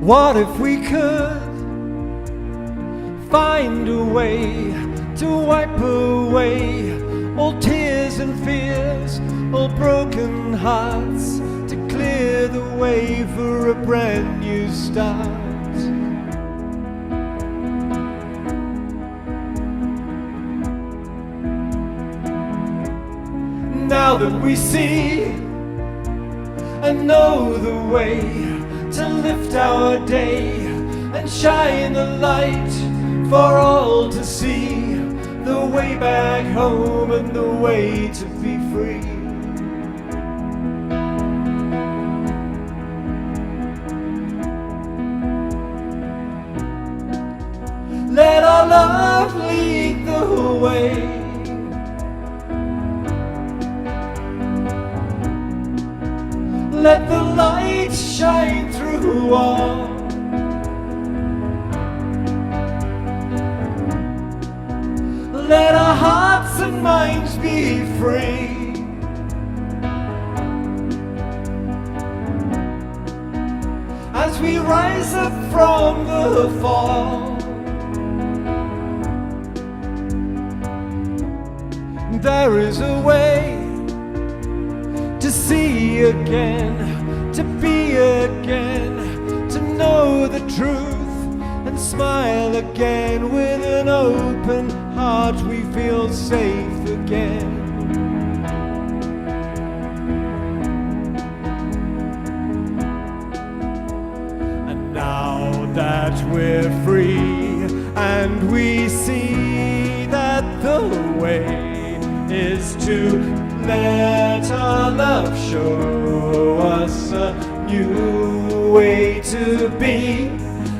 What if we could find a way to wipe away all tears and fears, all broken hearts, to clear the way for a brand new start? Now that we see and know the way to lift our day and shine a light for all to see, the way back home and the way to be free. Let our love lead the way. Let the light shine through all. Let our hearts and minds be free. as we rise up from the fall. There is a way to see again, to be again, to know the truth and smile again. With an open heart we feel safe again. And now that we're free and we see that the way is to let our love show us a new way to be,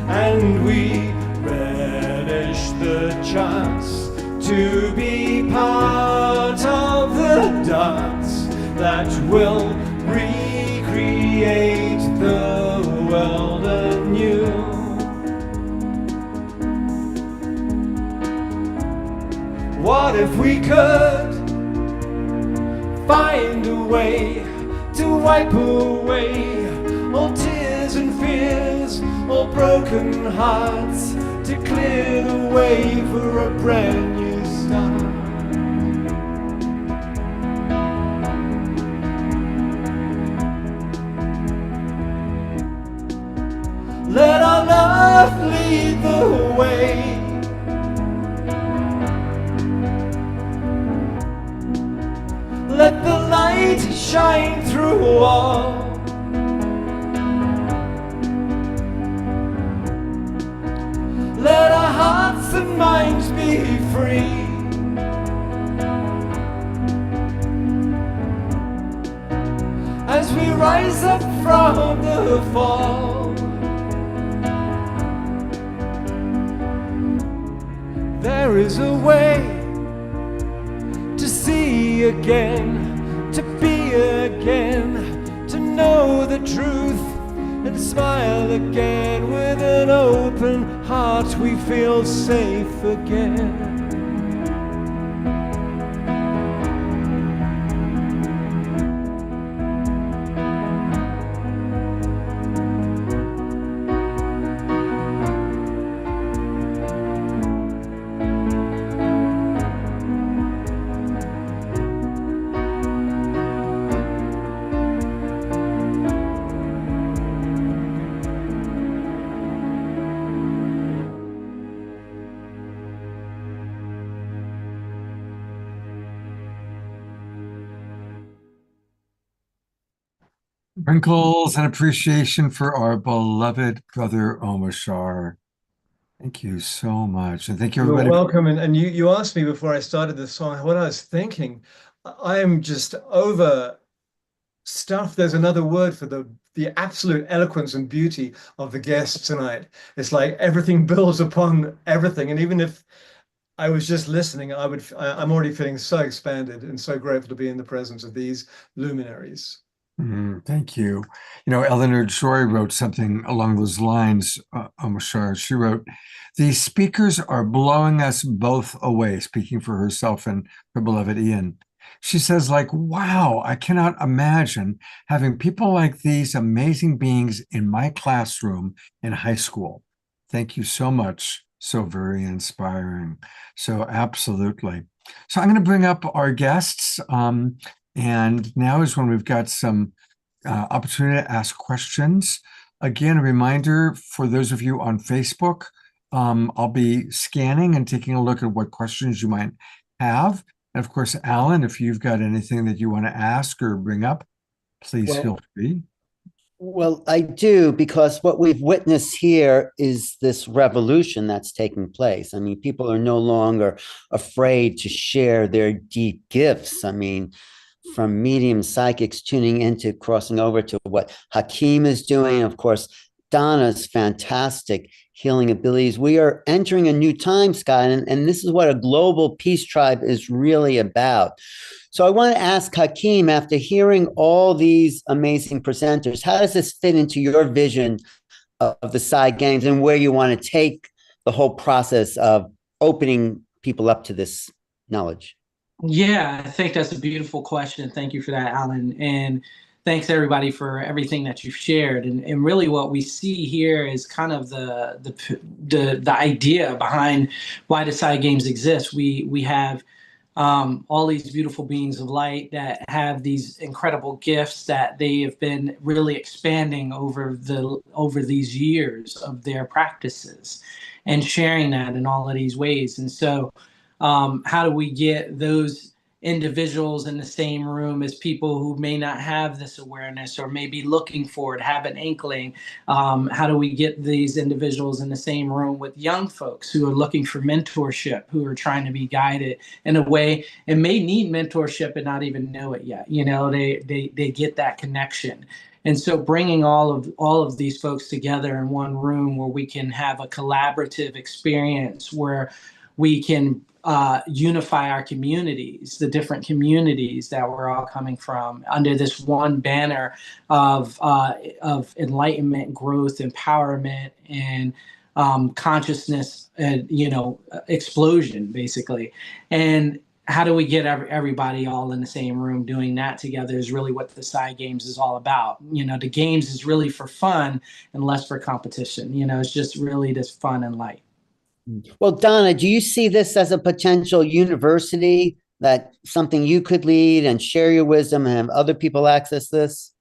and we relish the chance to be part of the dance that will recreate the world anew. What if we could find a way to wipe away all tears and fears, all broken hearts, to clear the way for a brand new start? Let our love lead the way. Let the light shine through all. Let our hearts and minds be free. As we rise up from the fall, there is a way to see again, to be again, to know the truth and smile again. With an open heart we feel safe again. Wrinkles and appreciation for our beloved brother Omashar. Thank you so much. And thank you, everybody. You're welcome. And you asked me before I started the song what I was thinking. I am just over stuffed. There's another word for the absolute eloquence and beauty of the guests tonight. It's like everything builds upon everything. And even if I was just listening, I'm already feeling so expanded and so grateful to be in the presence of these luminaries. Thank you. You know, Eleanor Joy wrote something along those lines, Omashar. She wrote, "These speakers are blowing us both away," speaking for herself and her beloved Ian. She says, like, wow, I cannot imagine having people like these amazing beings in my classroom in high school. Thank you so much. So very inspiring. So absolutely. So I'm going to bring up our guests. And now is when we've got some opportunity to ask questions. Again, a reminder for those of you on Facebook, I'll be scanning and taking a look at what questions you might have. And of course, Alan, if you've got anything that you want to ask or bring up, please feel free. Well, I do, because what we've witnessed here is this revolution that's taking place. I mean, people are no longer afraid to share their deep gifts. I mean, from medium psychics tuning into crossing over to what Hakeem is doing. Of course, Donna's fantastic healing abilities. We are entering a new time, Scott, and this is what a global peace tribe is really about. So I want to ask Hakeem, after hearing all these amazing presenters, how does this fit into your vision of the Psy Games and where you want to take the whole process of opening people up to this knowledge? Yeah, I think that's a beautiful question. Thank you for that, Alan. And thanks everybody for everything that you've shared. And really what we see here is kind of the idea behind why the Psy Games exist. We have all these beautiful beings of light that have these incredible gifts that they have been really expanding over these years of their practices and sharing that in all of these ways. And so how do we get those individuals in the same room as people who may not have this awareness or may be looking for it, have an inkling? How do we get these individuals in the same room with young folks who are looking for mentorship, who are trying to be guided in a way and may need mentorship and not even know it yet? You know, they get that connection. And so bringing all of these folks together in one room where we can have a collaborative experience where we can unify our communities, the different communities that we're all coming from, under this one banner of enlightenment, growth, empowerment, and consciousness, explosion, basically. And how do we get everybody all in the same room doing that together is really what the Psy Games is all about. You know, the games is really for fun and less for competition. You know, it's just really this fun and light. Well, Donna, do you see this as a potential university, that something you could lead and share your wisdom and have other people access this?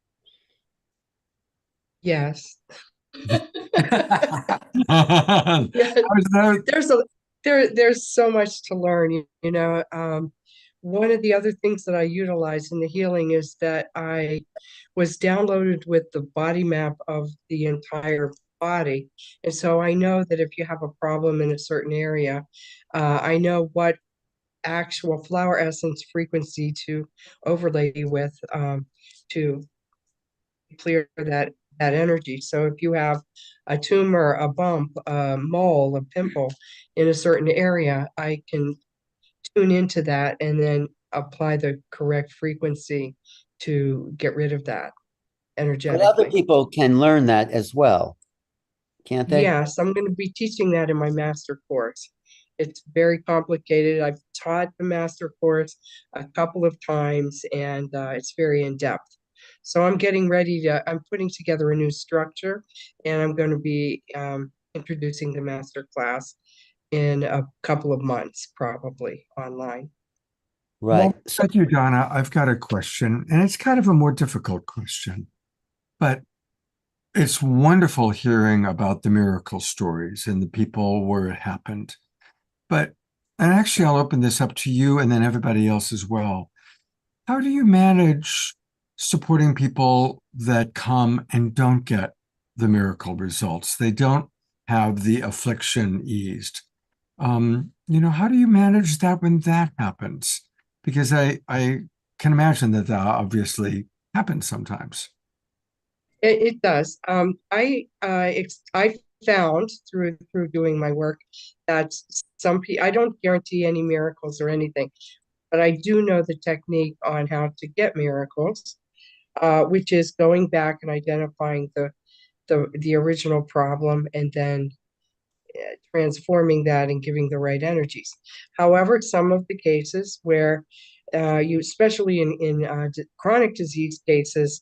Yes. How's that? There's so much to learn, you know. One of the other things that I utilize in the healing is that I was downloaded with the body map of the entire body. And so I know that if you have a problem in a certain area, I know what actual flower essence frequency to overlay you with to clear that energy. So if you have a tumor, a bump, a mole, a pimple in a certain area, I can tune into that and then apply the correct frequency to get rid of that But other energetically. people can learn that as well, can't they? Yes, I'm going to be teaching that in my master course. It's very complicated. I've taught the master course a couple of times, and it's very in-depth. So I'm getting ready to, I'm putting together a new structure, and I'm going to be introducing the master class in a couple of months, probably online. Right. Well, thank you, Donna. I've got a question, and it's kind of a more difficult question, but it's wonderful hearing about the miracle stories and the people where it happened. And actually, I'll open this up to you and then everybody else as well. How do you manage supporting people that come and don't get the miracle results? They don't have the affliction eased. How do you manage that when that happens? Because I can imagine that obviously happens sometimes. It does. I found through doing my work that some people, I don't guarantee any miracles or anything, but I do know the technique on how to get miracles, which is going back and identifying the original problem and then transforming that and giving the right energies. However, some of the cases where especially in chronic disease cases,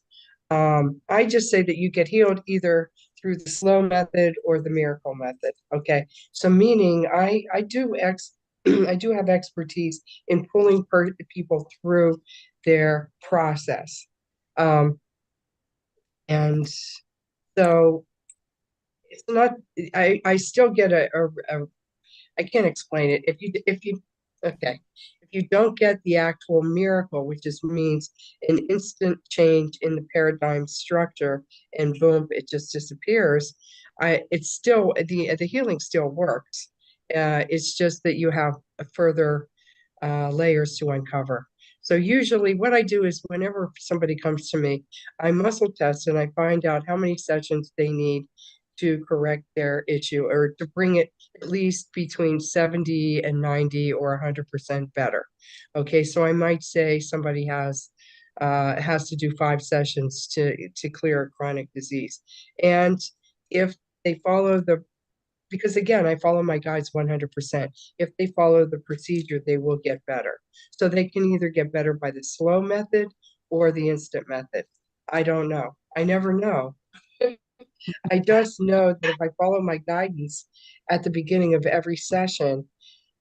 I just say that you get healed either through the slow method or the miracle method. Okay, so meaning I do have expertise in pulling people through their process, and so it's not. I still get I can't explain it. If you don't get the actual miracle, which just means an instant change in the paradigm structure, and boom, it just disappears. It's still the healing still works. It's just that you have further layers to uncover. So usually what I do is whenever somebody comes to me, I muscle test and I find out how many sessions they need to correct their issue or to bring it at least between 70 and 90 or 100% better. Okay, so I might say somebody has to do 5 sessions to clear a chronic disease. And if they follow because again, I follow my guides 100%. If they follow the procedure, they will get better. So they can either get better by the slow method or the instant method. I don't know. I never know. I just know that if I follow my guidance at the beginning of every session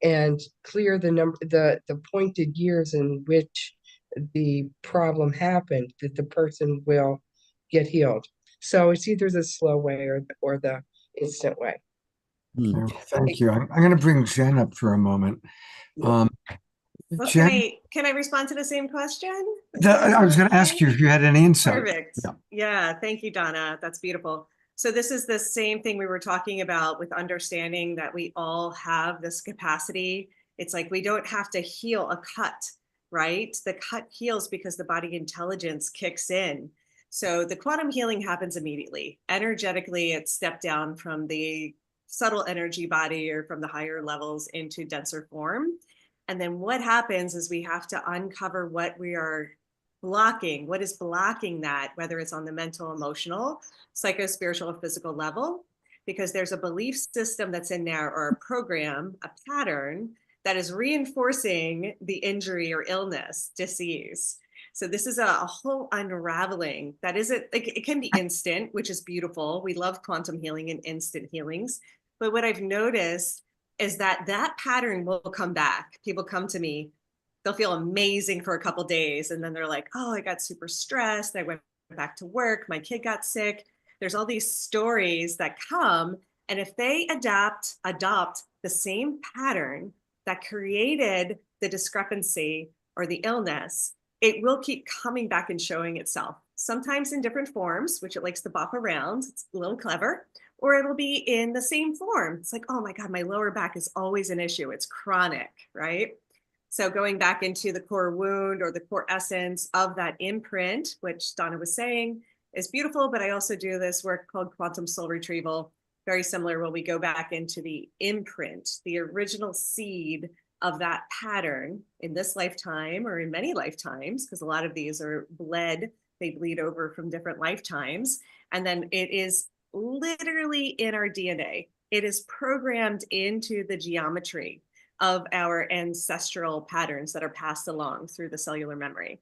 and clear the pointed years in which the problem happened, that the person will get healed. So it's either the slow way or the instant way. Okay, thank you. I'm going to bring Jen up for a moment. Well, Jen, can I respond to the same question? I was going to ask you if you had any insight. Perfect. Yeah. Yeah, thank you, Donna. That's beautiful. So this is the same thing we were talking about with understanding that we all have this capacity. It's like we don't have to heal a cut, right? The cut heals because the body intelligence kicks in. So the quantum healing happens immediately. Energetically, it's stepped down from the subtle energy body or from the higher levels into denser form. And then what happens is we have to uncover what we are blocking, what is blocking that, whether it's on the mental, emotional, psycho-spiritual, or physical level, because there's a belief system that's in there or a program, a pattern that is reinforcing the injury or illness, disease. So this is a whole unraveling that isn't, like, it can be instant, which is beautiful. We love quantum healing and instant healings. But what I've noticed is that that pattern will come back. People come to me, they'll feel amazing for a couple days. And then they're like, oh, I got super stressed. I went back to work. My kid got sick. There's all these stories that come. And if they adopt the same pattern that created the discrepancy or the illness, it will keep coming back and showing itself. Sometimes in different forms, which it likes to bop around. It's a little clever. Or it'll be in the same form. It's like, oh my God, my lower back is always an issue. It's chronic, right? So going back into the core wound or the core essence of that imprint, which Donna was saying is beautiful, but I also do this work called quantum soul retrieval, very similar, where we go back into the imprint, the original seed of that pattern in this lifetime or in many lifetimes, because a lot of these are bled, they bleed over from different lifetimes. And then it is literally in our DNA. It is programmed into the geometry of our ancestral patterns that are passed along through the cellular memory.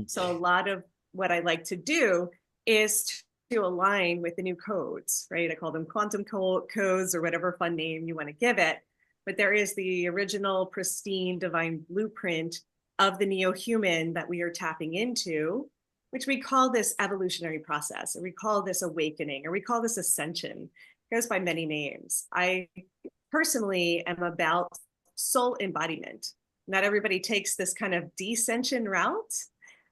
So a lot of what I like to do is to align with the new codes, right? I call them quantum codes or whatever fun name you want to give it. But there is the original pristine divine blueprint of the neo-human that we are tapping into, which we call this evolutionary process, or we call this awakening, or we call this ascension. It goes by many names. I personally am about soul embodiment. Not everybody takes this kind of descension route,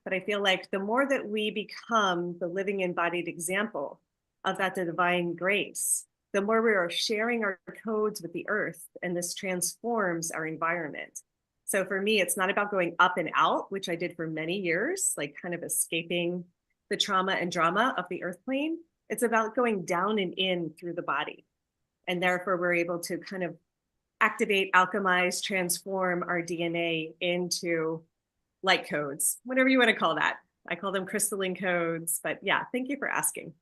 but I feel like the more that we become the living embodied example of that divine grace, the more we are sharing our codes with the earth, and this transforms our environment. So for me, it's not about going up and out, which I did for many years, like kind of escaping the trauma and drama of the earth plane. It's about going down and in through the body. And therefore, we're able to kind of activate, alchemize, transform our DNA into light codes, whatever you want to call that. I call them crystalline codes, but yeah, thank you for asking.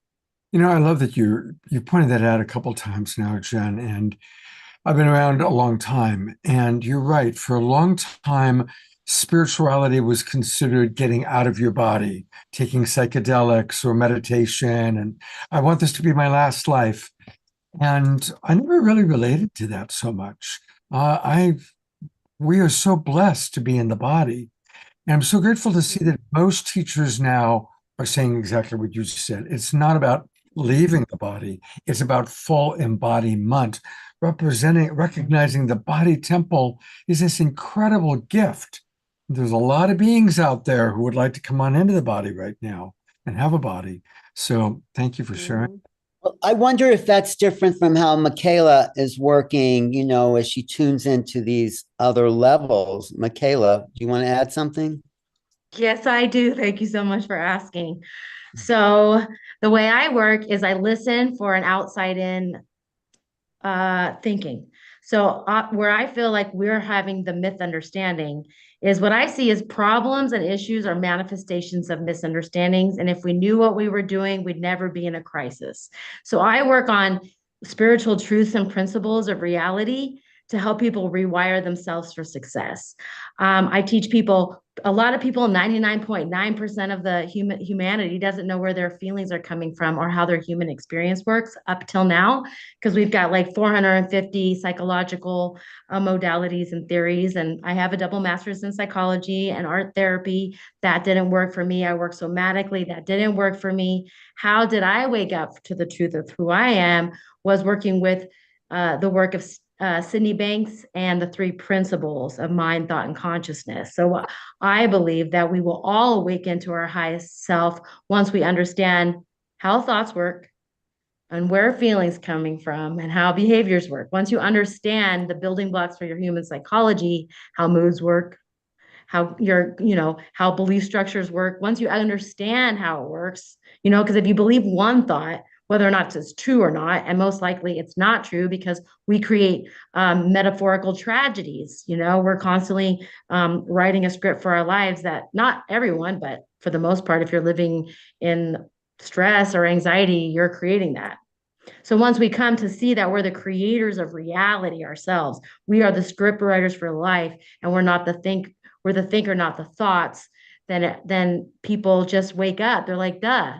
You know, I love that you pointed that out a couple times now, Jen, and I've been around a long time, and you're right. For a long time, spirituality was considered getting out of your body, taking psychedelics or meditation, and I want this to be my last life. And I never really related to that so much. We are so blessed to be in the body. And I'm so grateful to see that most teachers now are saying exactly what you said. It's not about leaving the body. It's about full embodiment, recognizing the body temple is this incredible gift. There's a lot of beings out there who would like to come on into the body right now and have a body. So thank you for sharing. Well, I wonder if that's different from how Michaela is working, you know, as she tunes into these other levels. Michaela, do you want to add something? Yes, I do. Thank you so much for asking. So the way I work is I listen for an outside in thinking. So where I feel like we're having the misunderstanding is what I see as problems and issues are manifestations of misunderstandings. And if we knew what we were doing, we'd never be in a crisis. So I work on spiritual truths and principles of reality to help people rewire themselves for success. I teach people a lot of people, 99.9% of the humanity doesn't know where their feelings are coming from or how their human experience works up till now, because we've got like 450 psychological modalities and theories. And I have a double master's in psychology and art therapy. That didn't work for me. I work somatically. That didn't work for me. How did I wake up to the truth of who I am? Was working with the work of Sydney Banks and the three principles of mind, thought, and consciousness. So I believe that we will all awaken to our highest self once we understand how thoughts work and where feelings coming from and how behaviors work. Once you understand the building blocks for your human psychology, how moods work, how how belief structures work. Once you understand how it works, because if you believe one thought, whether or not it's true or not, and most likely it's not true because we create metaphorical tragedies. We're constantly writing a script for our lives that not everyone, but for the most part, if you're living in stress or anxiety, you're creating that. So once we come to see that we're the creators of reality ourselves, we are the script writers for life, and we're the thinker, not the thoughts, then people just wake up. They're like, duh.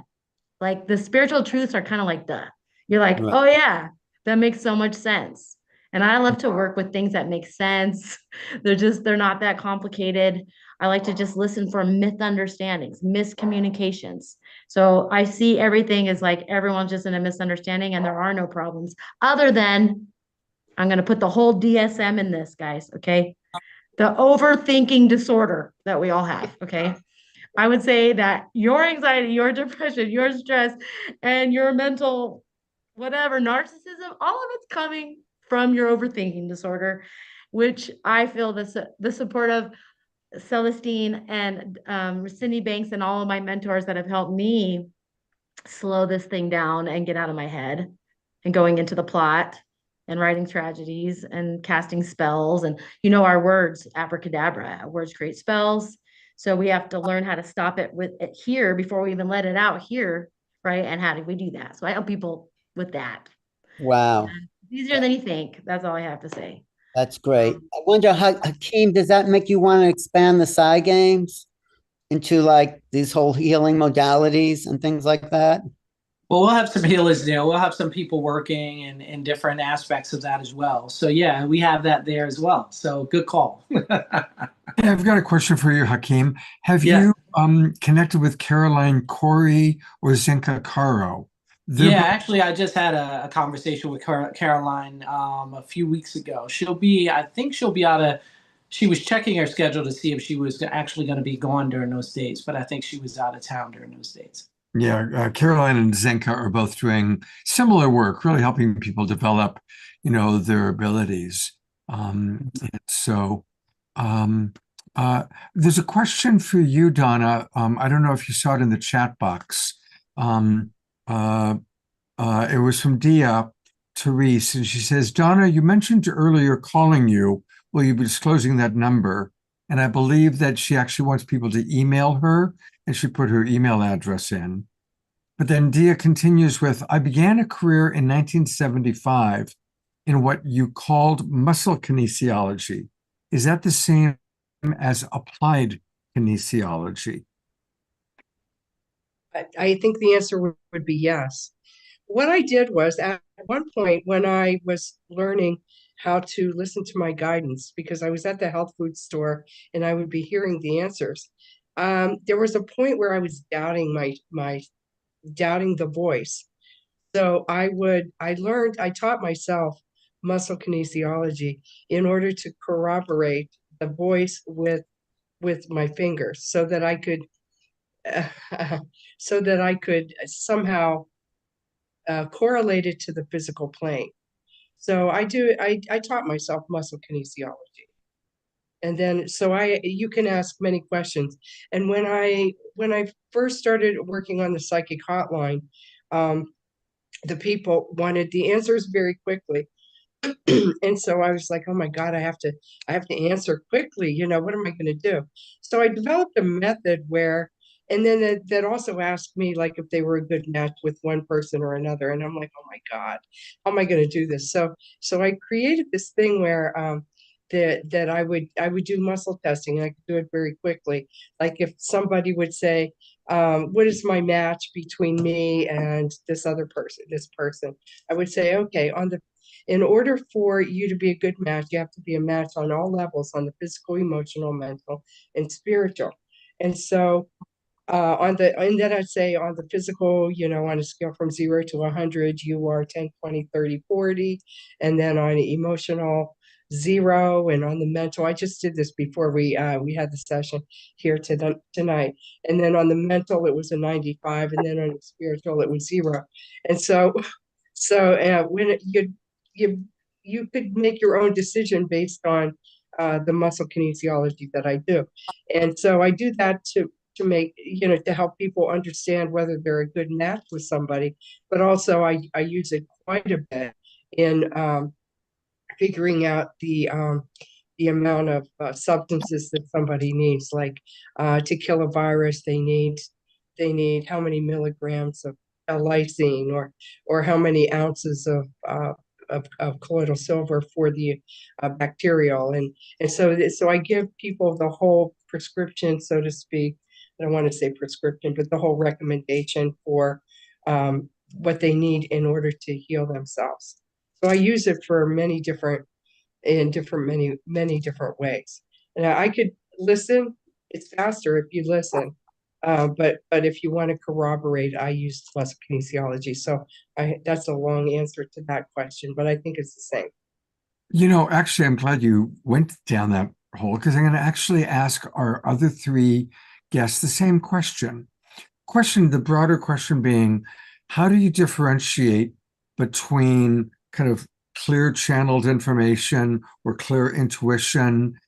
Like the spiritual truths are kind of like, duh. You're like, Right. oh yeah, that makes so much sense. And I love to work with things that make sense. They're not that complicated. I like to just listen for misunderstandings, miscommunications. So I see everything as like everyone's just in a misunderstanding and there are no problems other than I'm going to put the whole DSM in this, guys. Okay. The overthinking disorder that we all have. Okay. I would say that your anxiety, your depression, your stress, and your mental, whatever, narcissism, all of it's coming from your overthinking disorder, which I feel the support of Celestine and Cindy Banks and all of my mentors that have helped me slow this thing down and get out of my head and going into the plot and writing tragedies and casting spells. And our words, abracadabra, words create spells. So we have to learn how to stop it with it here before we even let it out here, right? And how do we do that? So I help people with that. Wow. It's easier than you think. That's all I have to say. That's great. I wonder, Hakeem, does that make you want to expand the Psy Games into like these whole healing modalities and things like that? Well, we'll have some healers there. We'll have some people working in different aspects of that as well. So yeah, we have that there as well. So good call. Hey, I've got a question for you, Hakeem. Have Yeah. you connected with Caroline Corey or Zenka Caro? Yeah, actually, I just had a conversation with Caroline a few weeks ago. I think she'll be she was checking her schedule to see if she was actually going to be gone during those dates, but I think she was out of town during those dates. Yeah, Caroline and Zenka are both doing similar work, really helping people develop, their abilities. So there's a question for you, Donna. I don't know if you saw it in the chat box. It was from Dia Therese, and she says, Donna, you mentioned earlier calling you. Will you be disclosing that number? And I believe that she actually wants people to email her, and she put her email address in. But then Dia continues with, I began a career in 1975 in what you called muscle kinesiology. Is that the same as applied kinesiology? I think the answer would be yes. What I did was at one point when I was learning how to listen to my guidance, because I was at the health food store and I would be hearing the answers. There was a point where I was doubting doubting the voice. So I taught myself muscle kinesiology in order to corroborate the voice with my fingers so that I could somehow correlate it to the physical plane. So I taught myself muscle kinesiology. And then you can ask many questions. And when I first started working on the psychic hotline, the people wanted the answers very quickly. And so I was like, oh my God, I have to answer quickly. What am I going to do? So I developed a method and then that also asked me like if they were a good match with one person or another. And I'm like, oh my God, how am I going to do this? So I created this thing where that I would do muscle testing, and I could do it very quickly. Like if somebody would say, what is my match between me and this person, I would say, okay, in order for you to be a good match, you have to be a match on all levels, on the physical, emotional, mental, and spiritual. And so and then I'd say on the physical, on a scale from 0 to 100, you are 10, 20, 30, 40. And then on emotional, 0. And on the mental, I just did this before we had the session here tonight. And then on the mental, it was a 95. And then on the spiritual, it was 0. And so when you could make your own decision based on the muscle kinesiology that I do. And so I do that to make, to help people understand whether they're a good match with somebody, but also I use it quite a bit in figuring out the amount of substances that somebody needs, like to kill a virus, they need how many milligrams of lysine or how many ounces of colloidal silver for the bacterial. And so I give people the whole prescription, so to speak. I don't want to say prescription, but the whole recommendation for what they need in order to heal themselves. So I use it for many different ways. And I could listen. It's faster if you listen. But if you want to corroborate, I use muscle kinesiology. So that's a long answer to that question, but I think it's the same. Actually, I'm glad you went down that hole, because I'm going to actually ask our other 3 guests the same question. The broader question being, how do you differentiate between kind of clear channeled information or clear intuition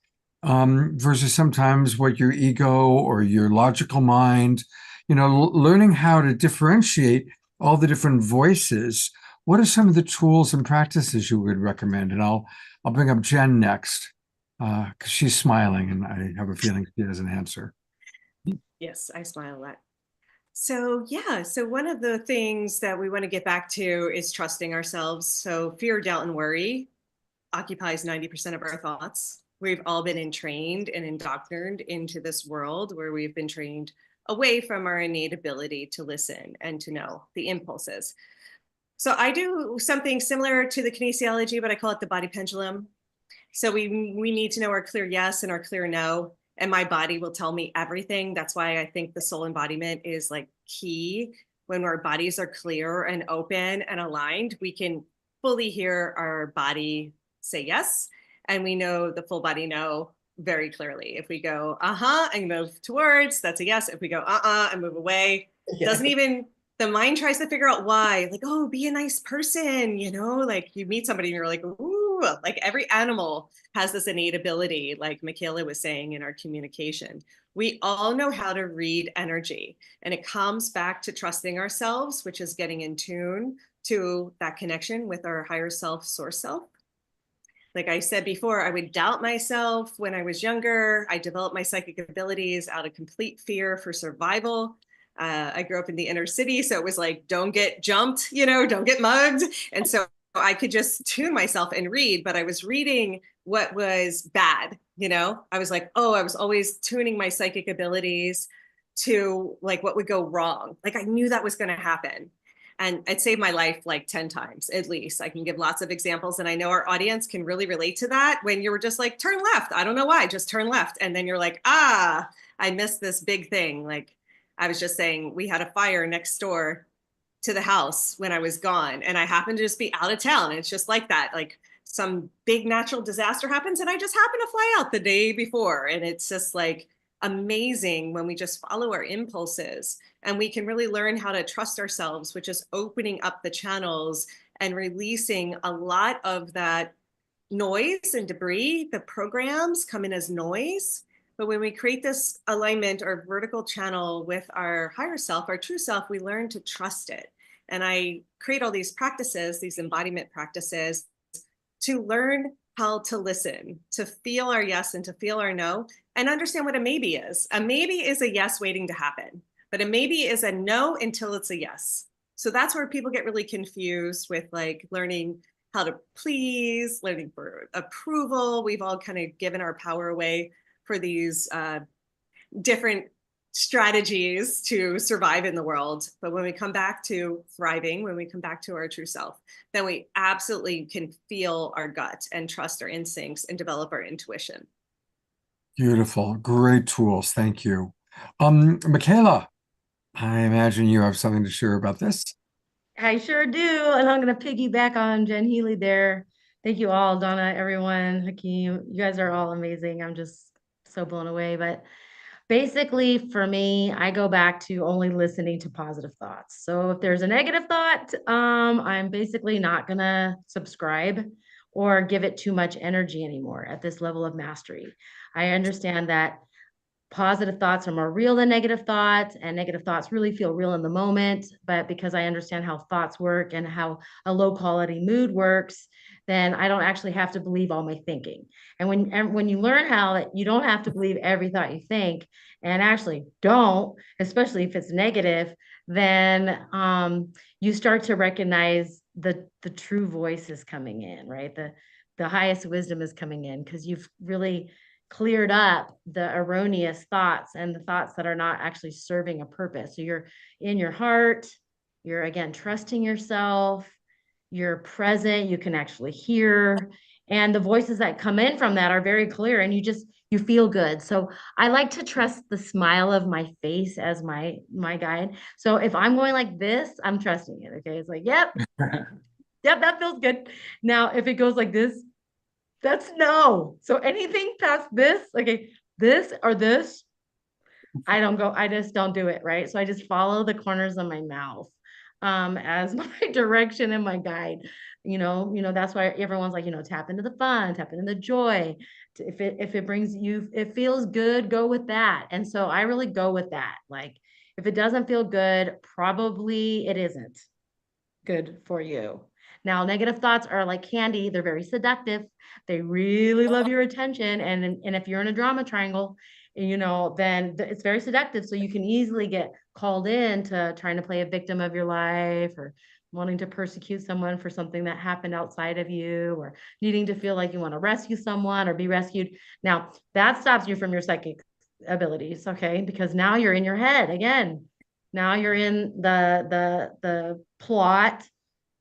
versus sometimes what your ego or your logical mind, learning how to differentiate all the different voices? What are some of the tools and practices you would recommend? And I'll bring up Jen next, because she's smiling and I have a feeling she has an answer. Yes, I smile a lot. So one of the things that we want to get back to is trusting ourselves. So fear, doubt, and worry occupies 90% of our thoughts. We've all been entrained and indoctrinated into this world where we've been trained away from our innate ability to listen and to know the impulses. So I do something similar to the kinesiology, but I call it the body pendulum. So we need to know our clear yes and our clear no, and my body will tell me everything. That's why I think the soul embodiment is like key. When our bodies are clear and open and aligned, we can fully hear our body say yes, and we know the full body no very clearly. If we go and move towards, that's a yes. If we go and move away, doesn't even, the mind tries to figure out why, like, oh, be a nice person, like you meet somebody and you're like, ooh, like every animal has this innate ability, like Michaela was saying in our communication. We all know how to read energy, and it comes back to trusting ourselves, which is getting in tune to that connection with our higher self, source self. Like I said before, I would doubt myself when I was younger. I developed my psychic abilities out of complete fear for survival. I grew up in the inner city, so it was like, don't get jumped, don't get mugged. And so I could just tune myself and read, but I was reading what was bad, I was like, I was always tuning my psychic abilities to like what would go wrong. Like I knew that was going to happen. And it saved my life like 10 times, at least. I can give lots of examples. And I know our audience can really relate to that when you were just like, turn left. I don't know why, just turn left. And then you're like, I missed this big thing. Like I was just saying, we had a fire next door to the house when I was gone. And I happened to just be out of town. And it's just like that. Like some big natural disaster happens and I just happened to fly out the day before. And it's just like amazing when we just follow our impulses, and we can really learn how to trust ourselves, which is opening up the channels and releasing a lot of that noise and debris. The programs come in as noise, but when we create this alignment or vertical channel with our higher self, our true self, we learn to trust it. And I create all these practices, these embodiment practices, to learn how to listen, to feel our yes and to feel our no, and understand what a maybe is. A maybe is a yes waiting to happen, but a maybe is a no until it's a yes. So that's where people get really confused with like learning how to please, learning for approval. We've all kind of given our power away for these different strategies to survive in the world. But when we come back to thriving, when we come back to our true self, then we absolutely can feel our gut and trust our instincts and develop our intuition. Beautiful. Great tools. Thank you. Michaela, I imagine you have something to share about this. I sure do. And I'm going to piggyback on Jen Healy there. Thank you all, Donna, everyone, Hakeem. You guys are all amazing. I'm just so blown away. But basically, for me, I go back to only listening to positive thoughts. So if there's a negative thought, I'm basically not going to subscribe or give it too much energy anymore at this level of mastery. I understand that positive thoughts are more real than negative thoughts, and negative thoughts really feel real in the moment. But because I understand how thoughts work and how a low quality mood works, then I don't actually have to believe all my thinking. And when you learn how you don't have to believe every thought you think, and actually don't, especially if it's negative, then you start to recognize the true voice is coming in, right? The highest wisdom is coming in because you've really cleared up the erroneous thoughts and the thoughts that are not actually serving a purpose. So you're in your heart, you're again trusting yourself, you're present, you can actually hear, and the voices that come in from that are very clear, and you feel good. So I like to trust the smile of my face as my guide. So if I'm going like this, I'm trusting it. Okay, it's like, yep, yep, that feels good. Now if it goes like this, that's no. So anything past this, okay, this or this, I just don't do it, right? So I just follow the corners of my mouth as my direction and my guide. That's why everyone's like, tap into the fun, tap into the joy. If it brings you, it feels good, go with that. And so I really go with that. Like, if it doesn't feel good, probably it isn't good for you. Now, negative thoughts are like candy. They're very seductive. They really love your attention. And if you're in a drama triangle, then it's very seductive. So you can easily get called in to trying to play a victim of your life, or wanting to persecute someone for something that happened outside of you, or needing to feel like you want to rescue someone or be rescued. Now, that stops you from your psychic abilities, okay? Because now you're in your head again. Now you're in the plot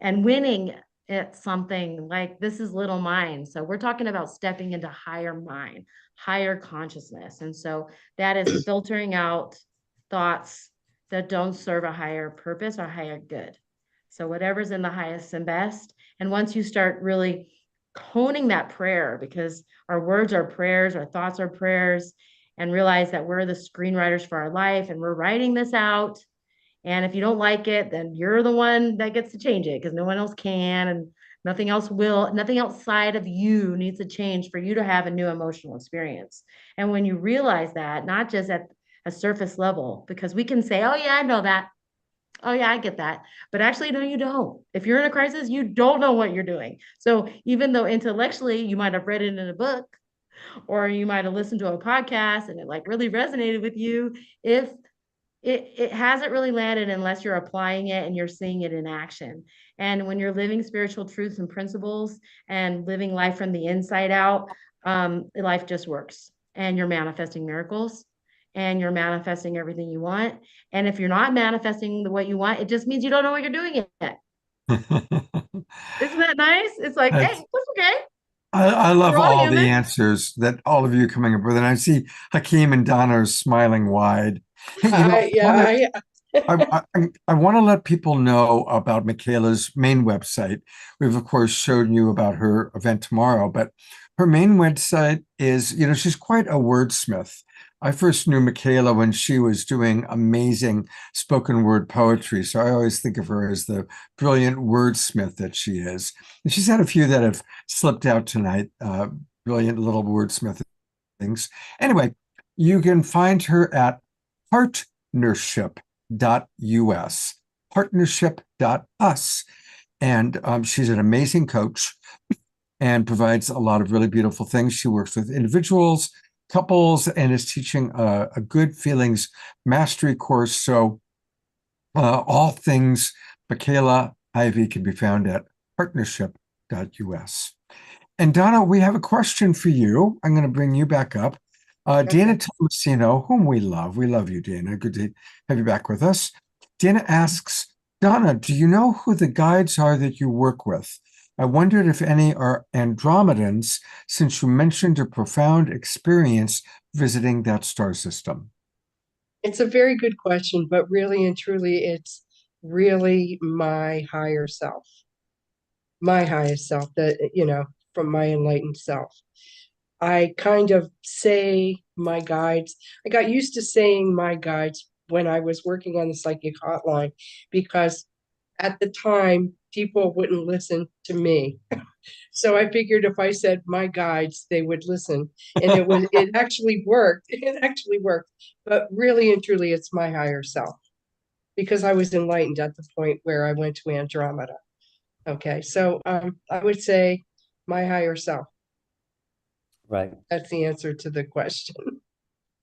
and winning at something like this is little mind. So we're talking about stepping into higher mind, higher consciousness. And so that is filtering out thoughts that don't serve a higher purpose or higher good. So whatever's in the highest and best. And once you start really honing that prayer, because our words are prayers, our thoughts are prayers, and realize that we're the screenwriters for our life and we're writing this out. And if you don't like it, then you're the one that gets to change it, because no one else can, and nothing else will, nothing outside of you needs to change for you to have a new emotional experience. And when you realize that, not just at a surface level, because we can say, oh yeah, I know that. Oh yeah, I get that. But actually, no, you don't. If you're in a crisis, you don't know what you're doing. So even though intellectually you might have read it in a book, or you might have listened to a podcast and it like really resonated with you, if it hasn't really landed unless you're applying it and you're seeing it in action. And when you're living spiritual truths and principles and living life from the inside out, life just works, and you're manifesting miracles, and you're manifesting everything you want. And if you're not manifesting what you want, it just means you don't know what you're doing yet. Isn't that nice? It's like, hey, that's okay. I love We're all all the human. answers that all of you are coming up with. And I see Hakeem and Donna are smiling wide. Hey, I want to let people know about Michaela's main website. We've, of course, shown you about her event tomorrow, but her main website is, she's quite a wordsmith. I first knew Michaela when she was doing amazing spoken word poetry. So I always think of her as the brilliant wordsmith that she is. And she's had a few that have slipped out tonight, brilliant little wordsmith things. Anyway, you can find her at partnership.us, partnership.us. And she's an amazing coach and provides a lot of really beautiful things. She works with individuals, couples, and is teaching a good feelings mastery course. So all things Michaela Ivy can be found at partnership.us. And Donna, we have a question for you. I'm going to bring you back up. Dana Tomasino, whom we love you, Dana. Good to have you back with us. Dana asks, Donna, do you know who the guides are that you work with? I wondered if any are Andromedans, since you mentioned a profound experience visiting that star system. It's a very good question, but really and truly, it's really my higher self, my highest self, that, you know, from my enlightened self. I kind of say my guides. I got used to saying my guides when I was working on the psychic hotline, because at the time people wouldn't listen to me. So I figured if I said my guides, they would listen. And it actually worked. It actually worked. But really and truly, it's my higher self, because I was enlightened at the point where I went to Andromeda. Okay, so I would say my higher self. Right. That's the answer to the question.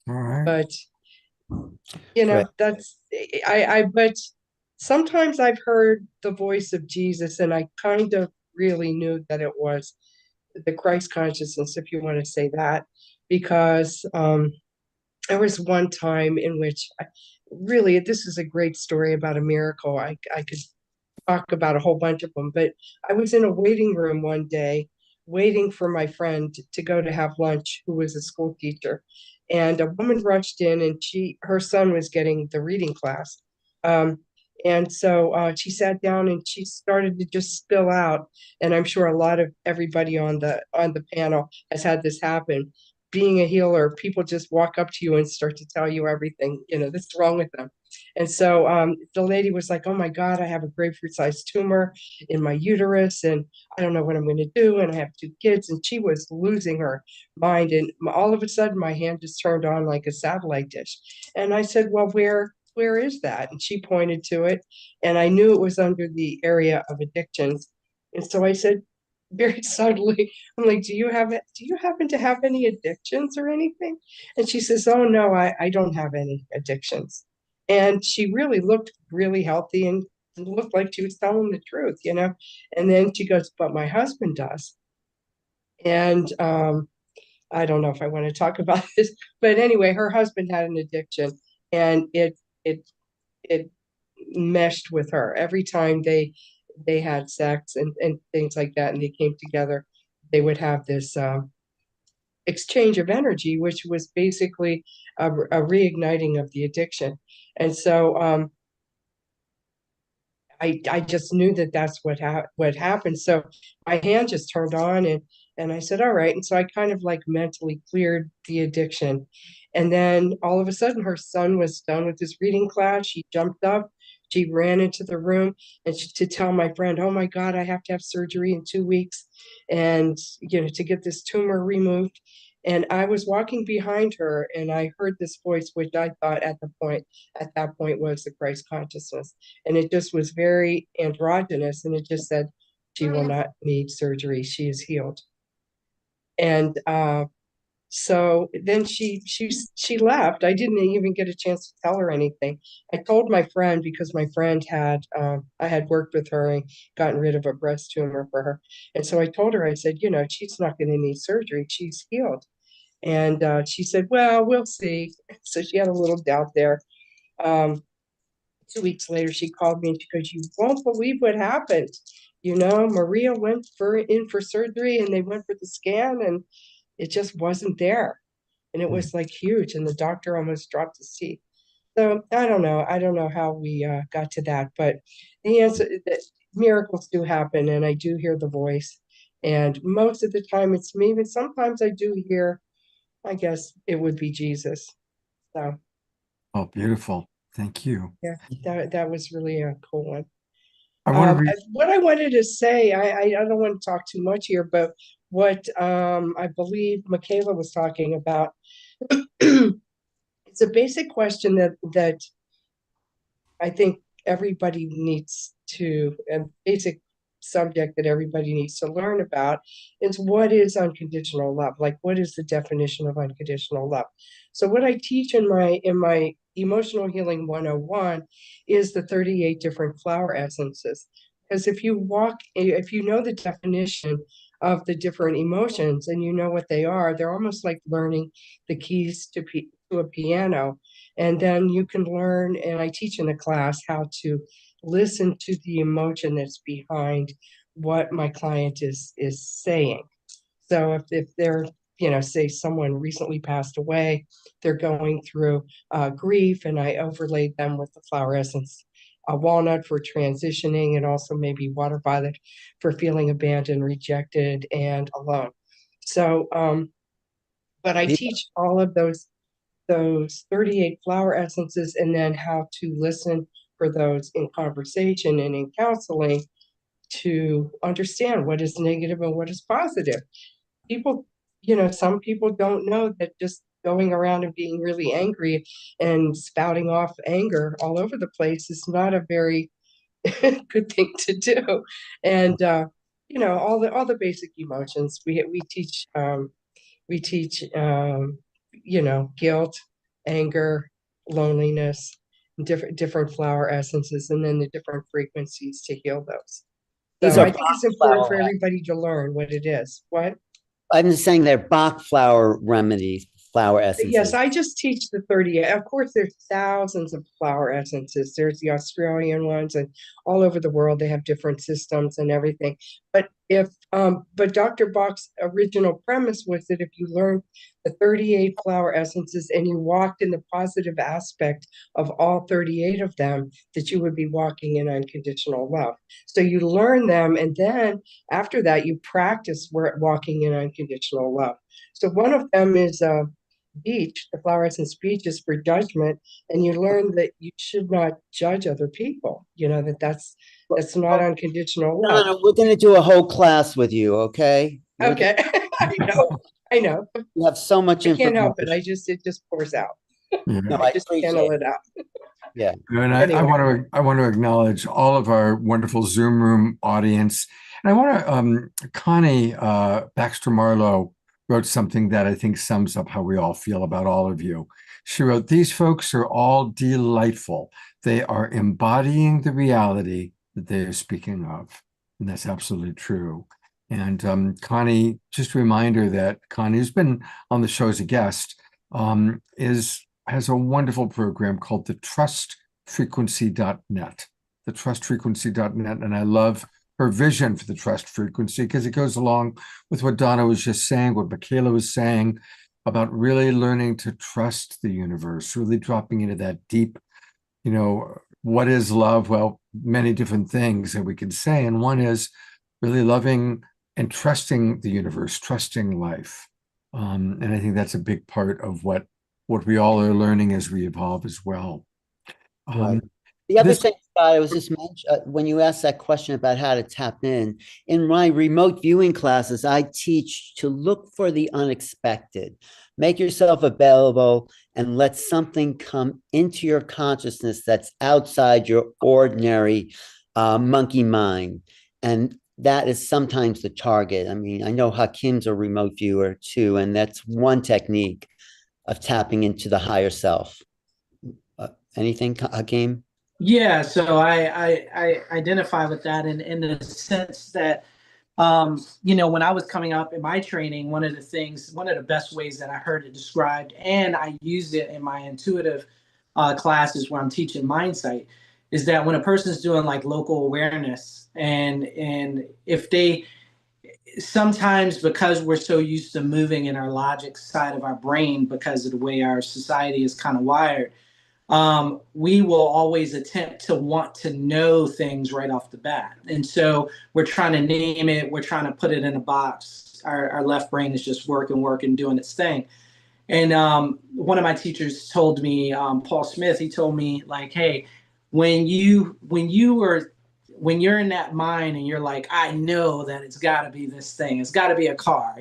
All right. But you know, Right. that's but sometimes I've heard the voice of Jesus, and I kind of really knew that it was the Christ consciousness, if you want to say that, because there was one time in which really, this is a great story about a miracle. I could talk about a whole bunch of them, but I was in a waiting room one day waiting for my friend to go to have lunch, who was a school teacher. And a woman rushed in, and her son was getting the reading class. And so she sat down and she started to just spill out. And I'm sure a lot of everybody on the panel has had this happen. Being a healer, people just walk up to you and start to tell you everything, you know, that's wrong with them. And so the lady was like, oh my God, I have a grapefruit-sized tumor in my uterus, and I don't know what I'm going to do. And I have 2 kids. And she was losing her mind. And all of a sudden, my hand just turned on like a satellite dish. And I said, well, where is that? And she pointed to it. And I knew it was under the area of addictions. And so I said, very subtly, I'm like, do you happen to have any addictions or anything? And she says, oh no, I don't have any addictions. And she really looked really healthy and looked like she was telling the truth, you know. And then she goes, but my husband does. And I don't know if I want to talk about this, but anyway, her husband had an addiction, and it meshed with her every time they had sex and things like that, and they came together. They would have this exchange of energy, which was basically a reigniting of the addiction. And so I just knew that that's what happened. So my hand just turned on, and I said, all right. And so I kind of like mentally cleared the addiction. And then all of a sudden, her son was done with his reading class. She jumped up, she ran into the room, and to tell my friend, oh my God, I have to have surgery in 2 weeks, and you know, to get this tumor removed. And I was walking behind her, and I heard this voice, which I thought at that point was the Christ consciousness. And it just was very androgynous, and it just said, she will not need surgery, she is healed. And so then she left. I didn't even get a chance to tell her anything. I told my friend, because my friend had I had worked with her and gotten rid of a breast tumor for her. And so I told her, I said, you know, she's not going to need surgery, she's healed. And she said, well, we'll see. So she had a little doubt there. 2 weeks later, she called me and she goes, you won't believe what happened. You know, Maria went in for surgery, and they went for the scan, and it just wasn't there. And it was like huge, and the doctor almost dropped his teeth. So I don't know how we got to that, but the answer that miracles do happen, and I do hear the voice. And most of the time it's me, but sometimes I do hear, I guess it would be Jesus. So Oh, beautiful. Thank you. yeah, that was really a cool one. I want to read. What I wanted to say, I don't want to talk too much here, but what I believe Michaela was talking about, it's a basic question that I think everybody needs to, a basic subject that everybody needs to learn about, is what is unconditional love? Like, what is the definition of unconditional love? So what I teach in my Emotional Healing 101 is the 38 different flower essences. Because if you know the definition of the different emotions and you know what they are, they're almost like learning the keys to a piano. And then you can learn, and I teach in a class how to listen to the emotion that's behind what my client is saying. So if they're, say someone recently passed away, they're going through grief, and I overlaid them with the flower essence, walnut for transitioning, and also maybe water violet for feeling abandoned, rejected, and alone. So, but I teach all of those 38 flower essences, and then how to listen for those in conversation and in counseling to understand what is negative and what is positive. People, some people don't know that just going around and being really angry and spouting off anger all over the place is not a very good thing to do. And all the basic emotions we teach. We teach guilt, anger, loneliness, different flower essences, and then the different frequencies to heal those. These So are I think it's important for flower- everybody to learn what it is. What? I'm just saying they're Bach flower remedies, flower essences. Yes, I just teach the 38. Of course, there's thousands of flower essences. There's the Australian ones, and all over the world they have different systems and everything. But but Dr. Bach's original premise was that if you learned the 38 flower essences and you walked in the positive aspect of all 38 of them, that you would be walking in unconditional love. So you learn them, and then after that, you practice walking in unconditional love. So one of them is beach, the flower essence beach is for judgment, and you learn that you should not judge other people. That's not unconditional love. Donna, we're going to do a whole class with you, okay? Okay, I know. You have so much I information. can't help it. It just pours out. No, I I just appreciate channel it. it out. Yeah. And Anyway. I want to acknowledge all of our wonderful Zoom room audience. And I want to, Connie Baxter Marlowe wrote something that I think sums up how we all feel about all of you. She wrote, "These folks are all delightful. They are embodying the reality that they are speaking of." And that's absolutely true. And Connie, just a reminder that Connie, who's been on the show as a guest, has a wonderful program called the trustfrequency.net, the trustfrequency.net. And I love her vision for the trust frequency because it goes along with what Donna was just saying, what Michaela was saying about really learning to trust the universe, really dropping into that deep, what is love? Well, many different things that we can say. And one is really loving and trusting the universe, trusting life. And I think that's a big part of what we all are learning as we evolve as well. Right. The other thing, Scott, I was just mentioning, when you asked that question about how to tap in my remote viewing classes, I teach to look for the unexpected. Make yourself available and let something come into your consciousness that's outside your ordinary monkey mind. And that is sometimes the target. I mean, I know Hakim's a remote viewer too, and that's one technique of tapping into the higher self. Anything, Hakim? Yeah, so I identify with that in the sense that, when I was coming up in my training, one of the best ways that I heard it described, and I use it in my intuitive classes where I'm teaching Mindsight, is that when a person's doing like local awareness, and if they, sometimes because we're so used to moving in our logic side of our brain because of the way our society is kind of wired, we will always attempt to want to know things right off the bat. And so we're trying to name it, we're trying to put it in a box. Our left brain is just working, doing its thing. And one of my teachers told me, Paul Smith, he told me like, hey, when you're in that mind and you're like, I know that it's got to be this thing, it's got to be a car,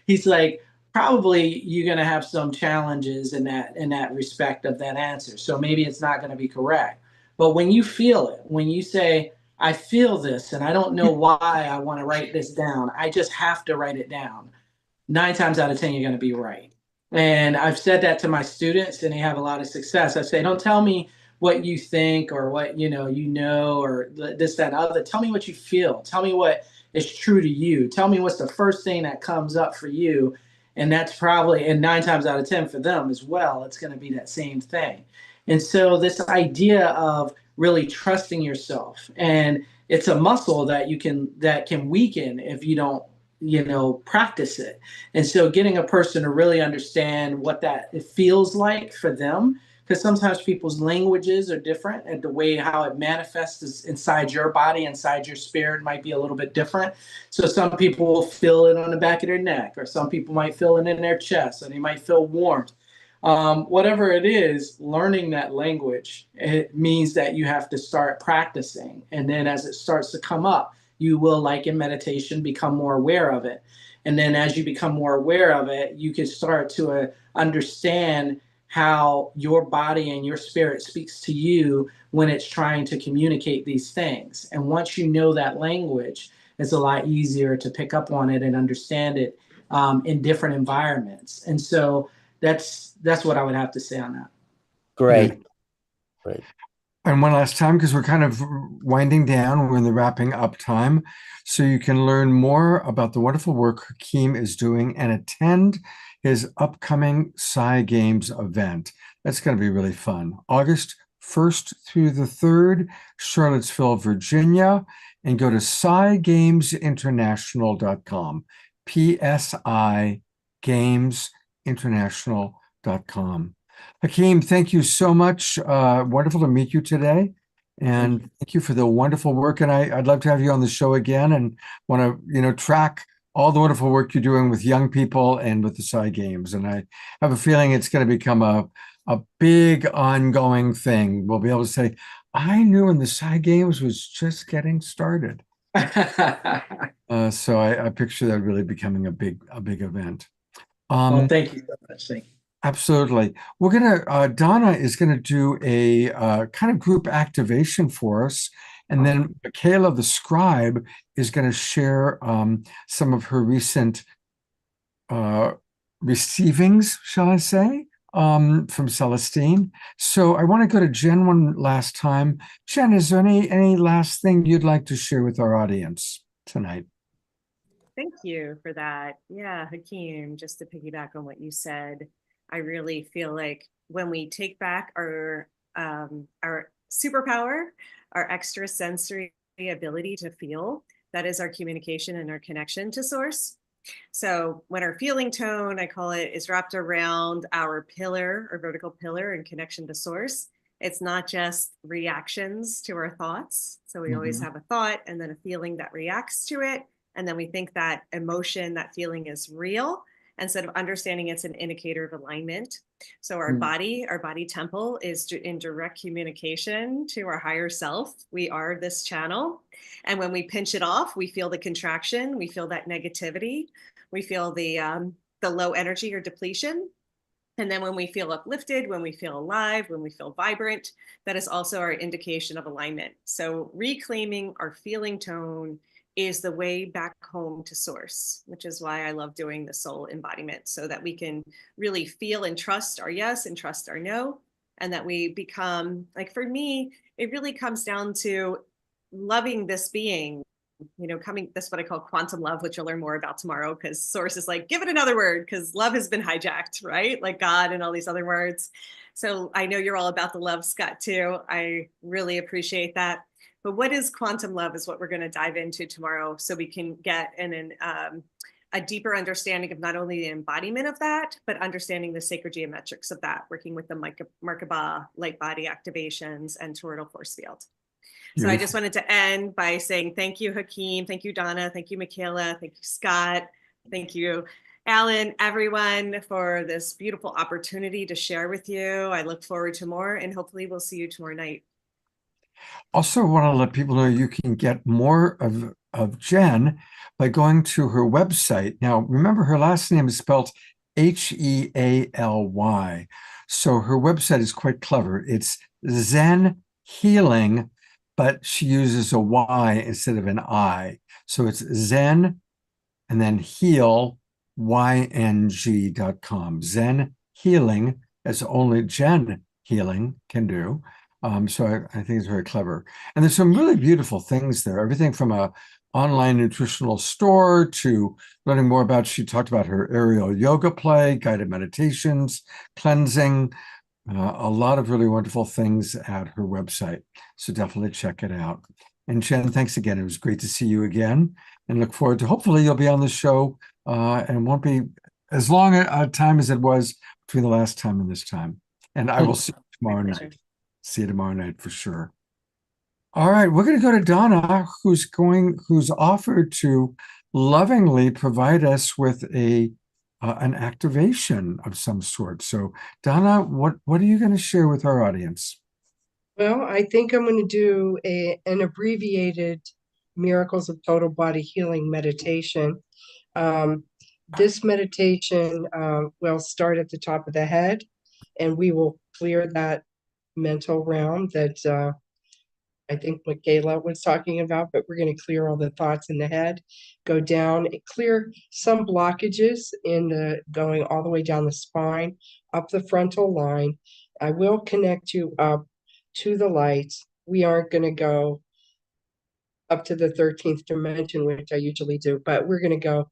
he's like, probably you're going to have some challenges in that respect of that answer. So maybe it's not going to be correct. But when you feel it, when you say, I feel this and I don't know why I want to write this down, I just have to write it down, 9 times out of 10, you're going to be right. And I've said that to my students and they have a lot of success. I say, don't tell me what you think or what or this, that, and other. Tell me what you feel. Tell me what is true to you. Tell me what's the first thing that comes up for you. And that's probably, and 9 times out of 10 for them as well, it's going to be that same thing. And so this idea of really trusting yourself, and it's a muscle that can weaken if you don't, practice it. And so getting a person to really understand what that it feels like for them, because sometimes people's languages are different and the way how it manifests is inside your body, inside your spirit might be a little bit different. So some people will feel it on the back of their neck, or some people might feel it in their chest, or they might feel warmth. Whatever it is, learning that language, it means that you have to start practicing. And then as it starts to come up, you will, like in meditation, become more aware of it. And then as you become more aware of it, you can start to understand how your body and your spirit speaks to you when it's trying to communicate these things. And once you know that language, it's a lot easier to pick up on it and understand it in different environments. And so that's what I would have to say on that. Great. Great. And one last time, because we're kind of winding down, we're in the wrapping up time. So you can learn more about the wonderful work Hakeem is doing and attend his upcoming Psy Games event. That's going to be really fun. August 1st through the 3rd, Charlottesville, Virginia, and go to PsiGamesInternational.com. PSIGamesInternational.com. Hakeem, thank you so much. Wonderful to meet you today. And thank you for the wonderful work. And I'd love to have you on the show again, and want to, track all the wonderful work you're doing with young people and with the Psy Games. And I have a feeling it's going to become a big ongoing thing. We'll be able to say, I knew when the Psy Games was just getting started. So I picture that really becoming a big event. Well, thank you so much. Thank you. Absolutely. We're gonna Donna is gonna do a kind of group activation for us, and then Michaela the scribe is gonna share some of her recent receivings, shall I say, from Celestine. So I want to go to Jen one last time. Jen, is there any last thing you'd like to share with our audience tonight? Thank you for that. Yeah, Hakeem, just to piggyback on what you said, I really feel like when we take back our superpower, our extrasensory ability to feel, that is our communication and our connection to source. So when our feeling tone, I call it, is wrapped around our pillar or vertical pillar and connection to source, it's not just reactions to our thoughts. So we always have a thought and then a feeling that reacts to it. And then we think that emotion, that feeling is real, instead of understanding it's an indicator of alignment. So our body temple is in direct communication to our higher self. We are this channel. And when we pinch it off, we feel the contraction, we feel that negativity, we feel the low energy or depletion. And then when we feel uplifted, when we feel alive, when we feel vibrant, that is also our indication of alignment. So reclaiming our feeling tone is the way back home to source, which is why I love doing the soul embodiment, so that we can really feel and trust our yes and trust our no. And that we become, like, for me, it really comes down to loving this being, that's what I call quantum love, which you'll learn more about tomorrow, because source is like, give it another word, because love has been hijacked, right? Like God and all these other words. So I know you're all about the love, Scott, too. I really appreciate that. But what is quantum love is what we're going to dive into tomorrow, so we can get a deeper understanding of not only the embodiment of that, but understanding the sacred geometrics of that, working with the Merkaba light body activations and toroidal force field. So I just wanted to end by saying thank you, Hakeem. Thank you, Donna. Thank you, Michaela. Thank you, Scott. Thank you, Alan, everyone, for this beautiful opportunity to share with you. I look forward to more, and hopefully we'll see you tomorrow night. Also want to let people know you can get more of Jen by going to her website. Now, remember, her last name is spelled Healy. So her website is quite clever. It's Zen Healing, but she uses a Y instead of an I. So it's Zen and then heal, YNG.com. Zen Healing, as only Jen Healing can do. So I think it's very clever. And there's some really beautiful things there. Everything from a online nutritional store to learning more about, she talked about her aerial yoga play, guided meditations, cleansing, a lot of really wonderful things at her website. So definitely check it out. And Jen, thanks again. It was great to see you again, and look forward to, hopefully you'll be on the show and won't be as long a time as it was between the last time and this time. And I will see you tomorrow night. See you tomorrow night for sure. All right, we're going to go to Donna, who's offered to lovingly provide us with an activation of some sort. So Donna, what are you going to share with our audience? Well, I think I'm going to do an abbreviated Miracles of Total Body Healing meditation. This meditation will start at the top of the head, and we will clear that mental realm that I think Michaela was talking about, but we're going to clear all the thoughts in the head, go down, clear some blockages going all the way down the spine, up the frontal line. I will connect you up to the light. We aren't going to go up to the 13th dimension, which I usually do, but we're going to go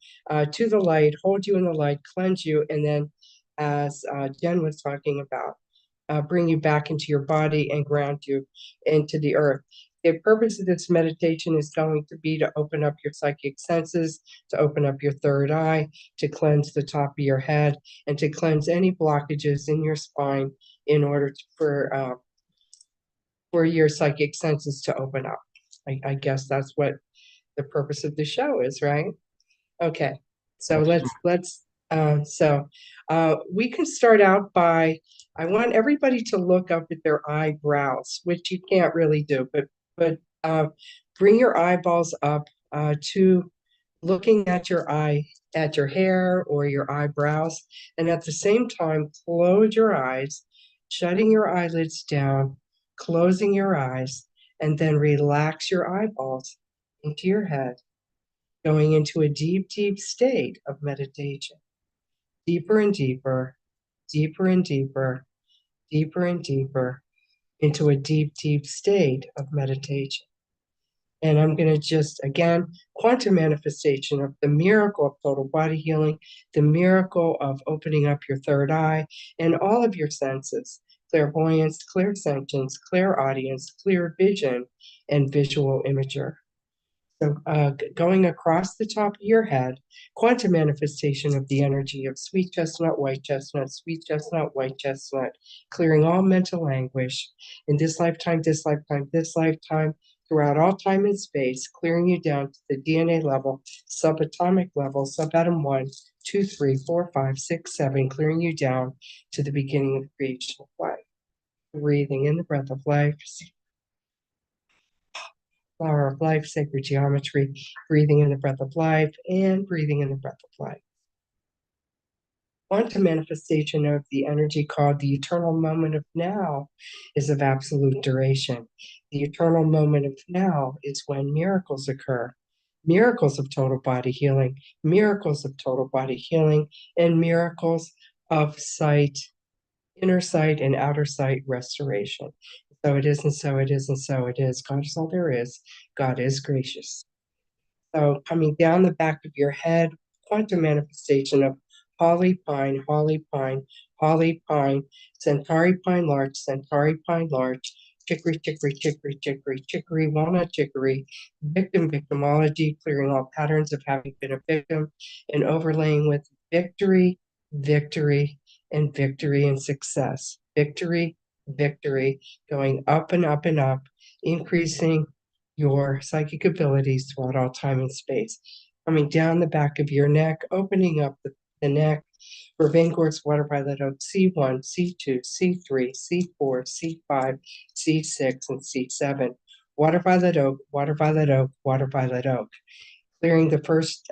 to the light, hold you in the light, cleanse you, and then, as Jen was talking about, bring you back into your body and ground you into the earth. The purpose of this meditation is going to be to open up your psychic senses, to open up your third eye, to cleanse the top of your head, and to cleanse any blockages in your spine in order for your psychic senses to open up. I guess that's what the purpose of the show is, right? Okay, so we can start out by, I want everybody to look up at their eyebrows, which you can't really do, but bring your eyeballs up to looking at your hair or your eyebrows, and at the same time, close your eyes, shutting your eyelids down, closing your eyes, and then relax your eyeballs into your head, going into a deep, deep state of meditation. Deeper and deeper, deeper and deeper, deeper and deeper into a deep, deep state of meditation. And I'm going to just, again, quantum manifestation of the miracle of total body healing, the miracle of opening up your third eye and all of your senses, clairvoyance, clairsentience, clairaudience, clear vision, and visual imager. So going across the top of your head, quantum manifestation of the energy of sweet chestnut, white chestnut, sweet chestnut, white chestnut, clearing all mental anguish in this lifetime, this lifetime, this lifetime, throughout all time and space, clearing you down to the DNA level, subatomic level, subatom 1, 2, 3, 4, 5, 6, 7, clearing you down to the beginning of the creation of life. Breathing in the breath of life, flower of life, sacred geometry, breathing in the breath of life and breathing in the breath of life. Quantum manifestation of the energy called the eternal moment of now is of absolute duration. The eternal moment of now is when miracles occur. Miracles of total body healing, miracles of total body healing, and miracles of sight, inner sight and outer sight restoration. So it is, and so it is, and so it is. God is all there is. God is gracious. So coming down the back of your head, quantum manifestation of holly pine, holly pine, holly pine, Centauri pine larch, Centauri pine larch, chicory, chicory, chicory, chicory, chicory, walnut chicory, victim, victimology, clearing all patterns of having been a victim, and overlaying with victory, victory, and victory and success. Victory, victory, going up and up and up, increasing your psychic abilities throughout all time and space. Coming down the back of your neck, opening up the neck, Vervain quartz, water violet oak, C1, C2, C3, C4, C5, C6, and C7. Water violet oak, water violet oak, water violet oak. Clearing the first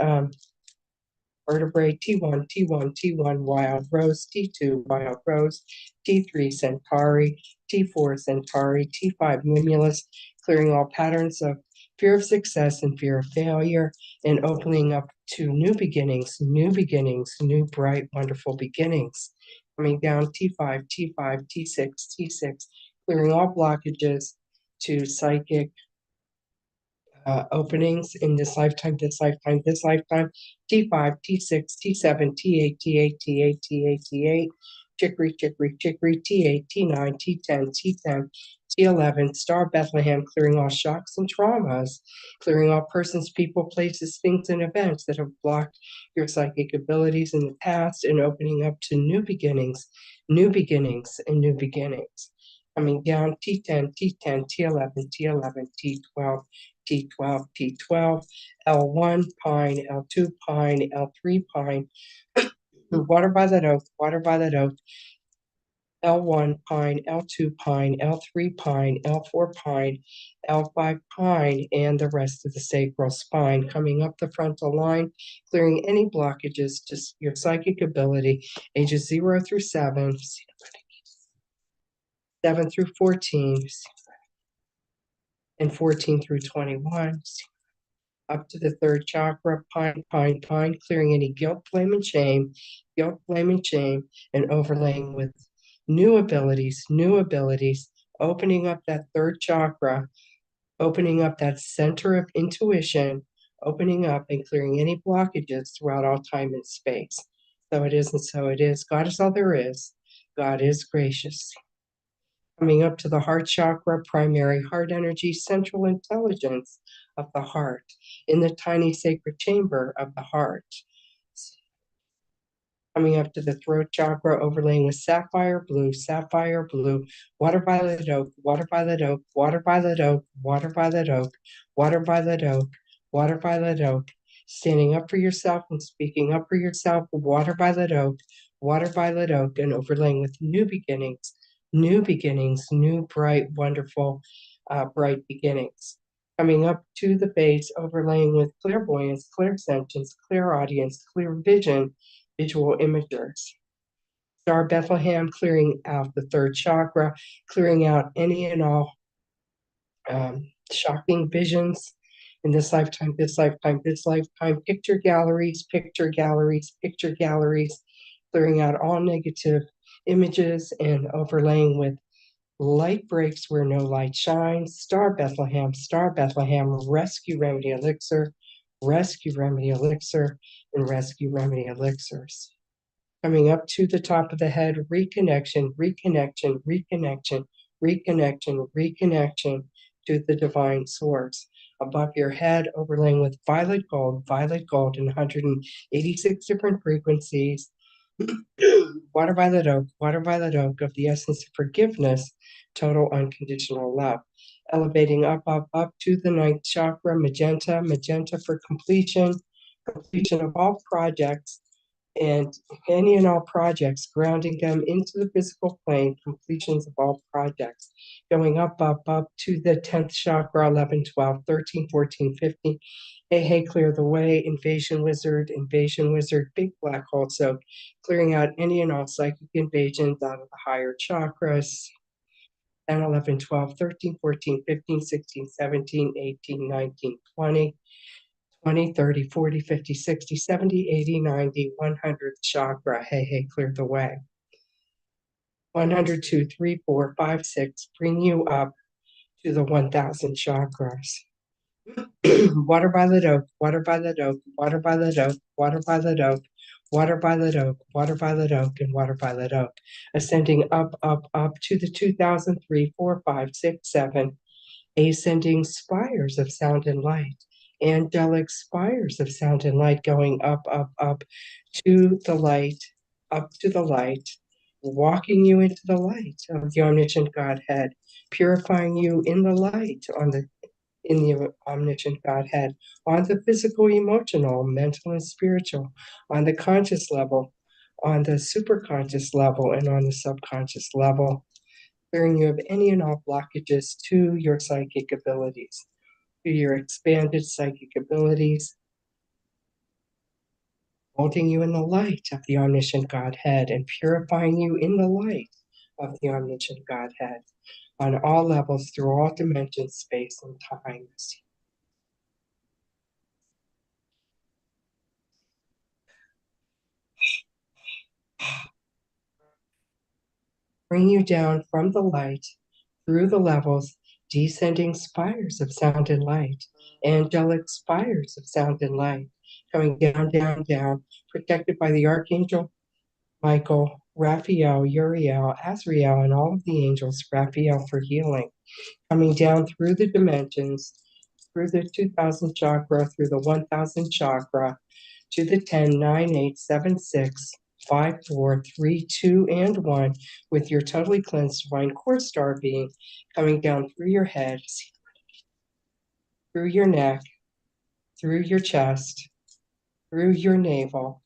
vertebrae, T1, T1, T1, wild rose, T2, wild rose, T3, Centauri, T4, Centauri, T5, Mimulus, clearing all patterns of fear of success and fear of failure, and opening up to new beginnings, new bright, wonderful beginnings. Coming down T5, T5, T6, T6, clearing all blockages to psychic openings in this lifetime, this lifetime, this lifetime. T5, T6, T7, T8, T8, T8, T8, T8, Chicory, Chicory, Chicory, T8, T9, T10, T10, T11, Star Bethlehem, clearing all shocks and traumas, clearing all persons, people, places, things, and events that have blocked your psychic abilities in the past and opening up to new beginnings, and new beginnings. Coming down T10, T10, T11, T11, T12, T12, T12, L1 pine, L2 pine, L3 pine, water by that oak, L1 pine, L2 pine, L3 pine, L4 pine, L5 pine, and the rest of the sacral spine. Coming up the frontal line, clearing any blockages to your psychic ability, ages 0 through 7, 7 through 14, and 14 through 21. Up to the third chakra, pine, pine, pine, clearing any guilt, blame, and shame, and overlaying with new abilities, opening up that third chakra, opening up that center of intuition, opening up and clearing any blockages throughout all time and space. So it is, and so it is. God is all there is. God is gracious. Coming up to the heart chakra, primary heart energy, central intelligence of the heart, in the tiny sacred chamber of the heart. Coming up to the throat chakra, overlaying with sapphire blue, water violet oak, water violet oak, water violet oak, water violet oak, water violet oak, water violet oak, standing up for yourself and speaking up for yourself, water violet oak, and overlaying with new beginnings, new bright, wonderful, bright beginnings. Coming up to the base, overlaying with clairvoyance, clairsentience, clairaudience, clear vision, visual imagers. Star Bethlehem, clearing out the third chakra, clearing out any and all shocking visions in this lifetime, picture galleries, clearing out all negative images and overlaying with light breaks where no light shines. Star Bethlehem, rescue remedy elixir, and rescue remedy elixirs. Coming up to the top of the head, reconnection to the divine source. Above your head, overlaying with violet gold in 186 different frequencies. Water violet oak of the essence of forgiveness, total unconditional love. Elevating up to the ninth chakra, magenta for completion of all projects and any and all projects, grounding them into the physical plane, completions of all projects. Going up to the 10th chakra, 11, 12, 13, 14, 15. Hey, clear the way, invasion wizard, big black hole soak, clearing out any and all psychic invasions out of the higher chakras. 10, 11, 12, 13, 14, 15, 16, 17, 18, 19, 20, 20, 30, 40, 50, 60, 70, 80, 90, 100th chakra. Hey, clear the way. 100, 2, 3, 4, 5, 6, bring you up to the 1,000 chakras. Water violet oak, and water violet oak, ascending up to the 2003, 4, 5, 6, 7, ascending spires of sound and light, angelic spires of sound and light, going up to the light, walking you into the light of the omniscient Godhead, purifying you in the light in the omniscient Godhead, on the physical, emotional, mental, and spiritual, on the conscious level, on the superconscious level, and on the subconscious level, clearing you of any and all blockages to your psychic abilities, to your expanded psychic abilities, holding you in the light of the omniscient Godhead and purifying you in the light of the omniscient Godhead, on all levels, through all dimensions, space, and time. Bring you down from the light through the levels, descending spires of sound and light, angelic spires of sound and light, coming down, down, down, protected by the Archangel Michael, Raphael, Uriel, Azrael, and all of the angels, Raphael for healing, coming down through the dimensions, through the 2000 chakra, through the 1000 chakra, to the 10, 9, 8, 7, 6, 5, 4, 3, 2, and 1, with your totally cleansed divine core star being coming down through your head, through your neck, through your chest, through your navel,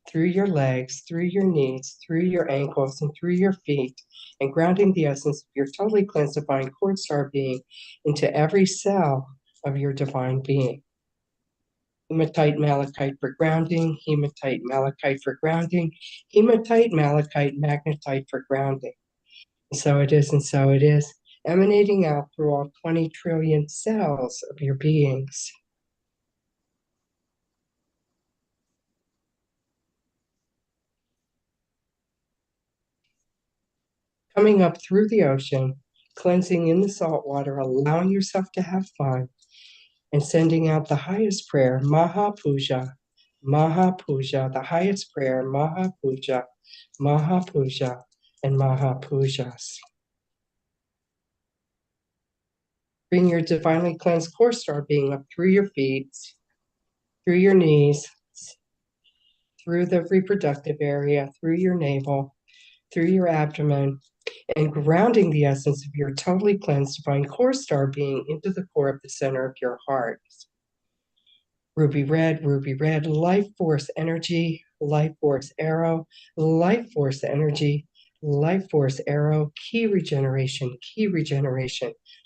through your legs, through your knees, through your ankles, and through your feet, and grounding the essence of your totally cleansed divine core star being into every cell of your divine being. Hematite, malachite for grounding, hematite, malachite for grounding, hematite, malachite, magnetite for grounding. And so it is, and so it is, emanating out through all 20 trillion cells of your beings. Coming up through the ocean, cleansing in the salt water, allowing yourself to have fun, and sending out the highest prayer, Maha Puja, Maha Puja, the highest prayer, Maha Puja, Maha Puja, and Maha Pujas. Bring your divinely cleansed core star being up through your feet, through your knees, through the reproductive area, through your navel, through your abdomen, and grounding the essence of your totally cleansed divine core star being into the core of the center of your heart. Ruby red, life force energy, life force arrow, life force energy, life force arrow, key regeneration,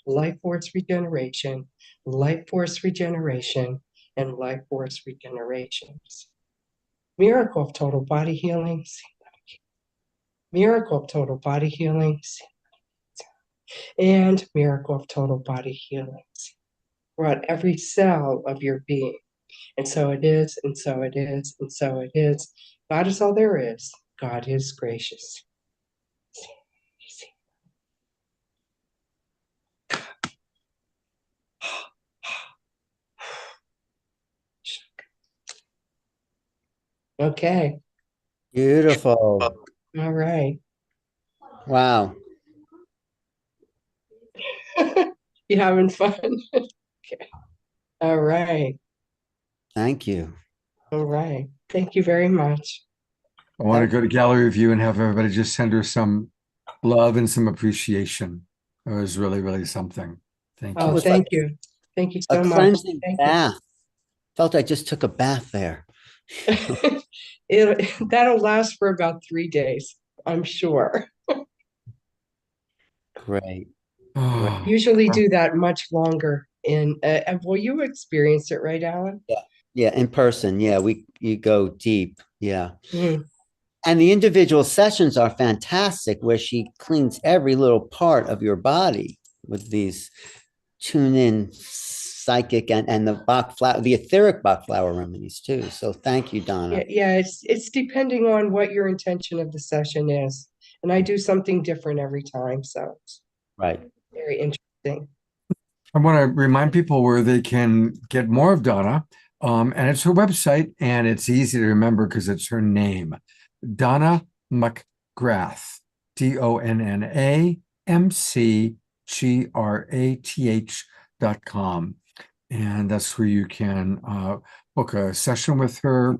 life force regeneration, life force regeneration, and life force regenerations. Miracle of total body healing. Miracle of total body healings, and miracle of total body healings throughout every cell of your being. And so it is, and so it is, and so it is. God is all there is. God is gracious. Okay. Beautiful. All right. Wow. You having fun? Okay. All right. Thank you. All right. Thank you very much. I want to go to gallery view and have everybody just send her some love and some appreciation. It was really, really something. Thank Oh, you. thank you. Thank you A so much. cleansing Thank bath. Felt I just took a bath there. That'll last for about 3 days, I'm sure. Great. Oh, Usually do that much longer. Well, you experienced it, right, Alan? Yeah, in person. Yeah, you go deep. Yeah. Mm. And the individual sessions are fantastic where she cleans every little part of your body with these tune-in psychic and the Bach flower, the etheric Bach flower remedies too. So thank you, Donna. Yeah, it's depending on what your intention of the session is. And I do something different every time, so it's Right. very interesting. I want to remind people where they can get more of Donna. And it's her website, and it's easy to remember because it's her name, Donna McGrath, DonnaMcGrath.com. And that's where you can book a session with her.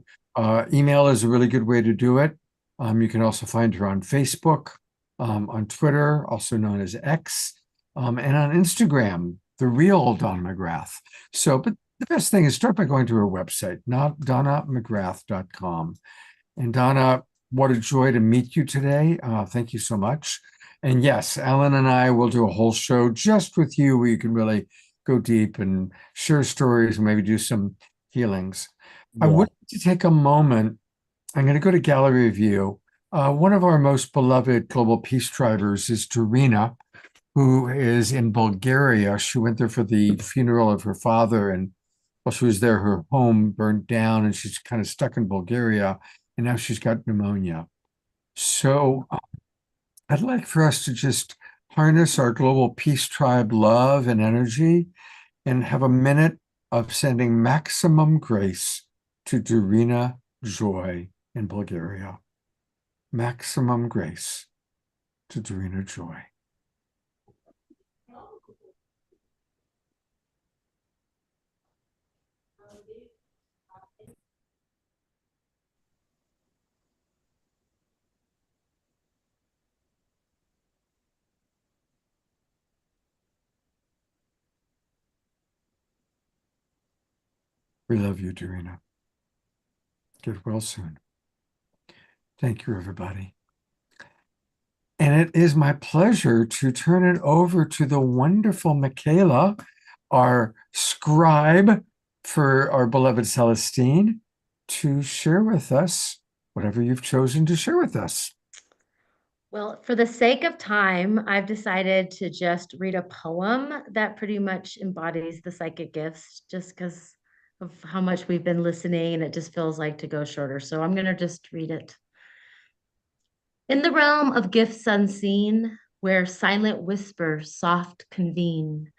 Email is a really good way to do it. You can also find her on Facebook, on Twitter, also known as X, and on Instagram, the real Donna McGrath. So, but the best thing is start by going to her website, not DonnaMcGrath.com. And Donna, what a joy to meet you today. Thank you so much. And yes, Alan and I will do a whole show just with you where you can really go deep and share stories and maybe do some healings. Yeah. I would like to take a moment. I'm going to go to gallery view. One of our most beloved global peace drivers is Dorina, who is in Bulgaria. She went there for the funeral of her father, and while she was there, her home burned down, and she's kind of stuck in Bulgaria, and now she's got pneumonia. So I'd like for us to just harness our global peace tribe love and energy and have a minute of sending maximum grace to Darina Joy in Bulgaria. Maximum grace to Darina Joy. We love you, Darina. Get well soon. Thank you, everybody. And it is my pleasure to turn it over to the wonderful Michaela, our scribe for our beloved Celestine, to share with us whatever you've chosen to share with us. Well, for the sake of time, I've decided to just read a poem that pretty much embodies the psychic gifts, just because of how much we've been listening, and it just feels like to go shorter. So I'm going to just read it. In the realm of gifts unseen, where silent whispers soft convene,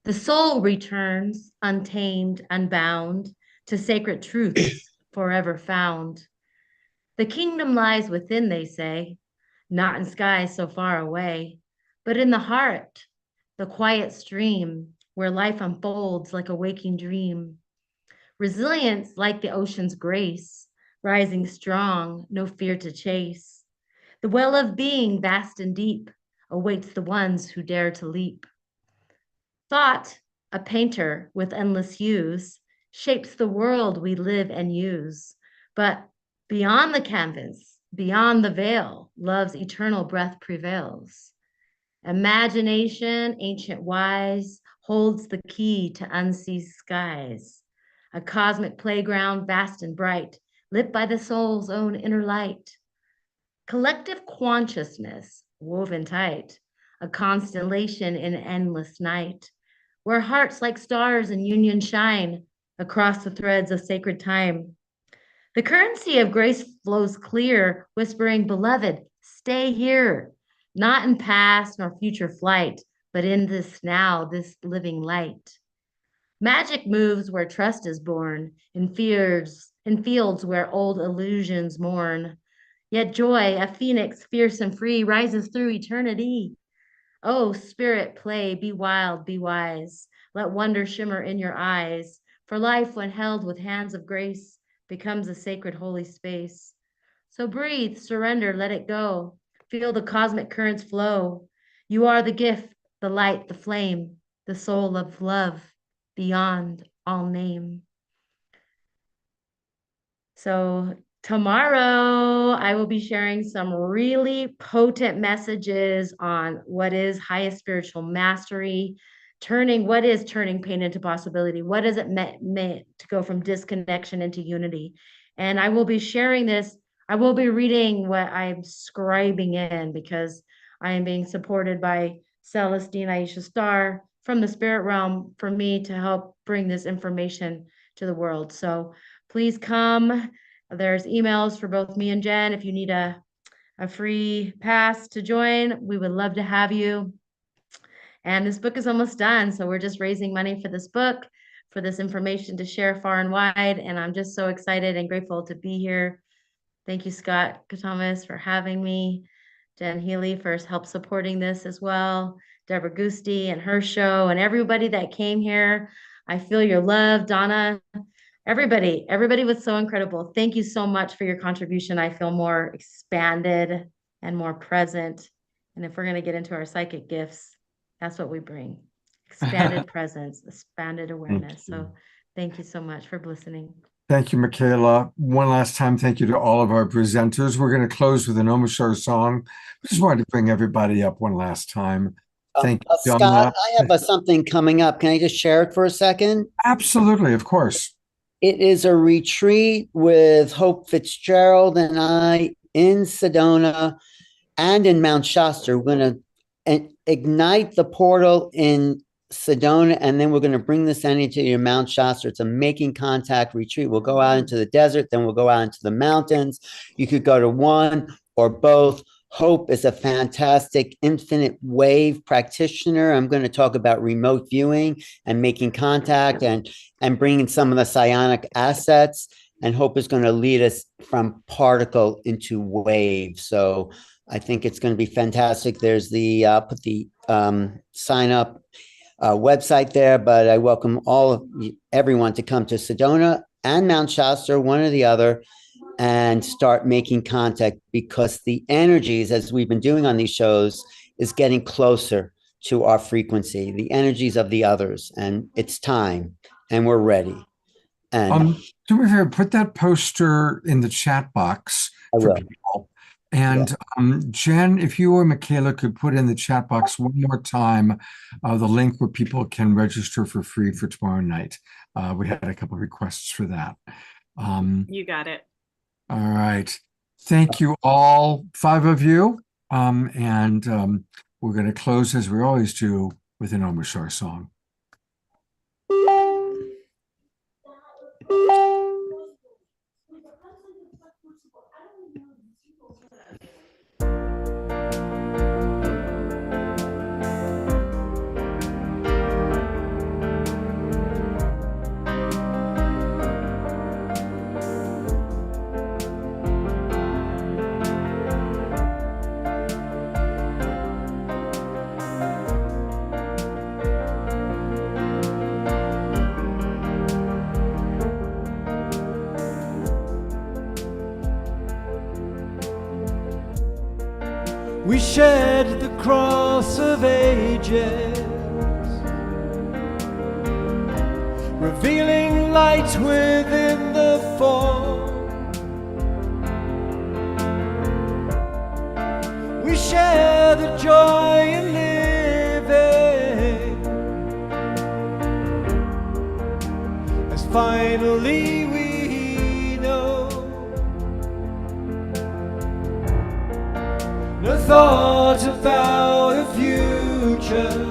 the soul returns untamed, unbound, to sacred truths forever found. The kingdom lies within, they say, not in skies so far away, but in the heart, the quiet stream where life unfolds like a waking dream. Resilience like the ocean's grace, rising strong, no fear to chase. The well of being, vast and deep, awaits the ones who dare to leap. Thought, a painter with endless hues, shapes the world we live and use. But beyond the canvas, beyond the veil, love's eternal breath prevails. Imagination, ancient wise, holds the key to unseen skies. A cosmic playground vast and bright, lit by the soul's own inner light. Collective consciousness, woven tight, a constellation in endless night, where hearts like stars in union shine across the threads of sacred time. The currency of grace flows clear, whispering, beloved, stay here, not in past nor future flight, but in this now, this living light. Magic moves where trust is born, in fields where old illusions mourn. Yet joy, a phoenix fierce and free, rises through eternity. Oh, spirit, play, be wild, be wise. Let wonder shimmer in your eyes. For life, when held with hands of grace, becomes a sacred holy space. So breathe, surrender, let it go. Feel the cosmic currents flow. You are the gift, the light, the flame, the soul of love, beyond all name. So tomorrow, I will be sharing some really potent messages on what is highest spiritual mastery, what is turning pain into possibility? What does it mean to go from disconnection into unity? And I will be sharing this. I will be reading what I'm scribing in, because I am being supported by Celestine Aisha Star from the spirit realm for me to help bring this information to the world. So please come. There's emails for both me and Jen. If you need a free pass to join, we would love to have you. And this book is almost done. So we're just raising money for this book, for this information to share far and wide. And I'm just so excited and grateful to be here. Thank you, Scott Thomas, for having me. Jen Healy for help supporting this as well. Deborah Gusti and her show, and everybody that came here. I feel your love, Donna. Everybody was so incredible. Thank you so much for your contribution. I feel more expanded and more present. And if we're going to get into our psychic gifts, that's what we bring. Expanded presence, expanded awareness. So thank you so much for listening. Thank you, Michaela. One last time, thank you to all of our presenters. We're going to close with an Omashar song. I just wanted to bring everybody up one last time. Thank you, Scott, Donna. I have something coming up. Can I just share it for a second? Absolutely, of course. It is a retreat with Hope Fitzgerald and I in Sedona and in Mount Shasta. We're going to ignite the portal in Sedona, and then we're going to bring this energy to Mount Shasta. It's a making contact retreat. We'll go out into the desert, then we'll go out into the mountains. You could go to one or both. Hope is a fantastic infinite wave practitioner. I'm going to talk about remote viewing and making contact and bringing some of the psionic assets. And Hope is going to lead us from particle into wave. So I think it's going to be fantastic. There's the put the sign up website there, but I welcome everyone to come to Sedona and Mount Shasta, one or the other, and start making contact, because the energies, as we've been doing on these shows, is getting closer to our frequency, the energies of the others, and it's time, and we're ready. And do me a favor, put that poster in the chat box for people. And Jen, if you or Michaela could put in the chat box one more time the link where people can register for free for tomorrow night. We had a couple of requests for that. You got it. All right. Thank you all, 5 of you. And we're going to close, as we always do, with an Om Shar song. We shed the cross of ages, revealing light within the form. We share the joy in living, as finally we know. No thought about a future.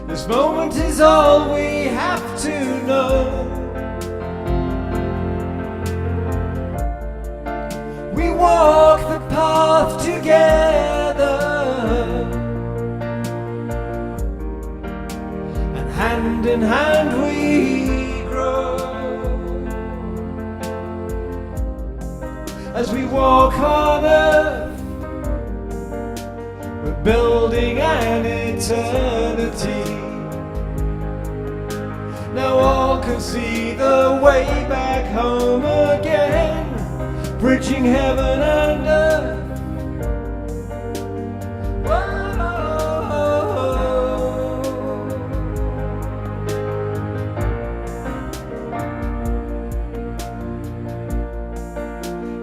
This moment is all we have to know. We walk the path together, and hand in hand we grow. As we walk on earth, we're building an eternity. Now all can see the way back home again, bridging heaven and earth.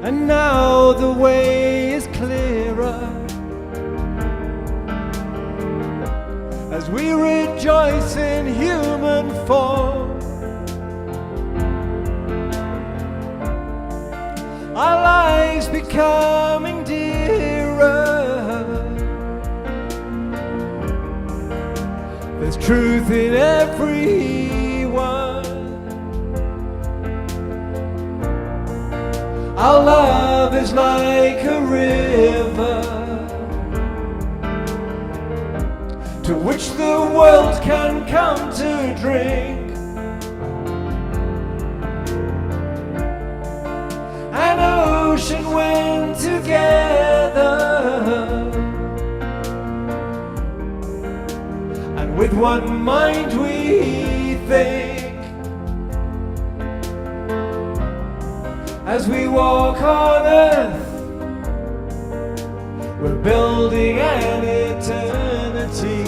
And now the way is clearer, as we rejoice in human form. Our lives becoming dearer. There's truth in everyone. Our love is like a river, to which the world can come to drink. An ocean when together, and with one mind we think. As we walk on earth, we're building an eternity.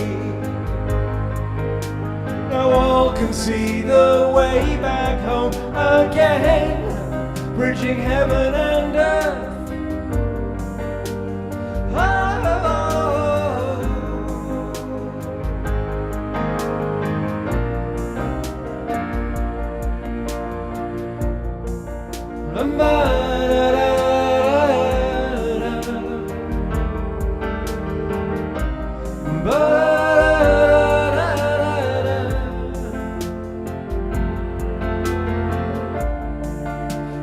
Now all can see the way back home again, bridging heaven and earth.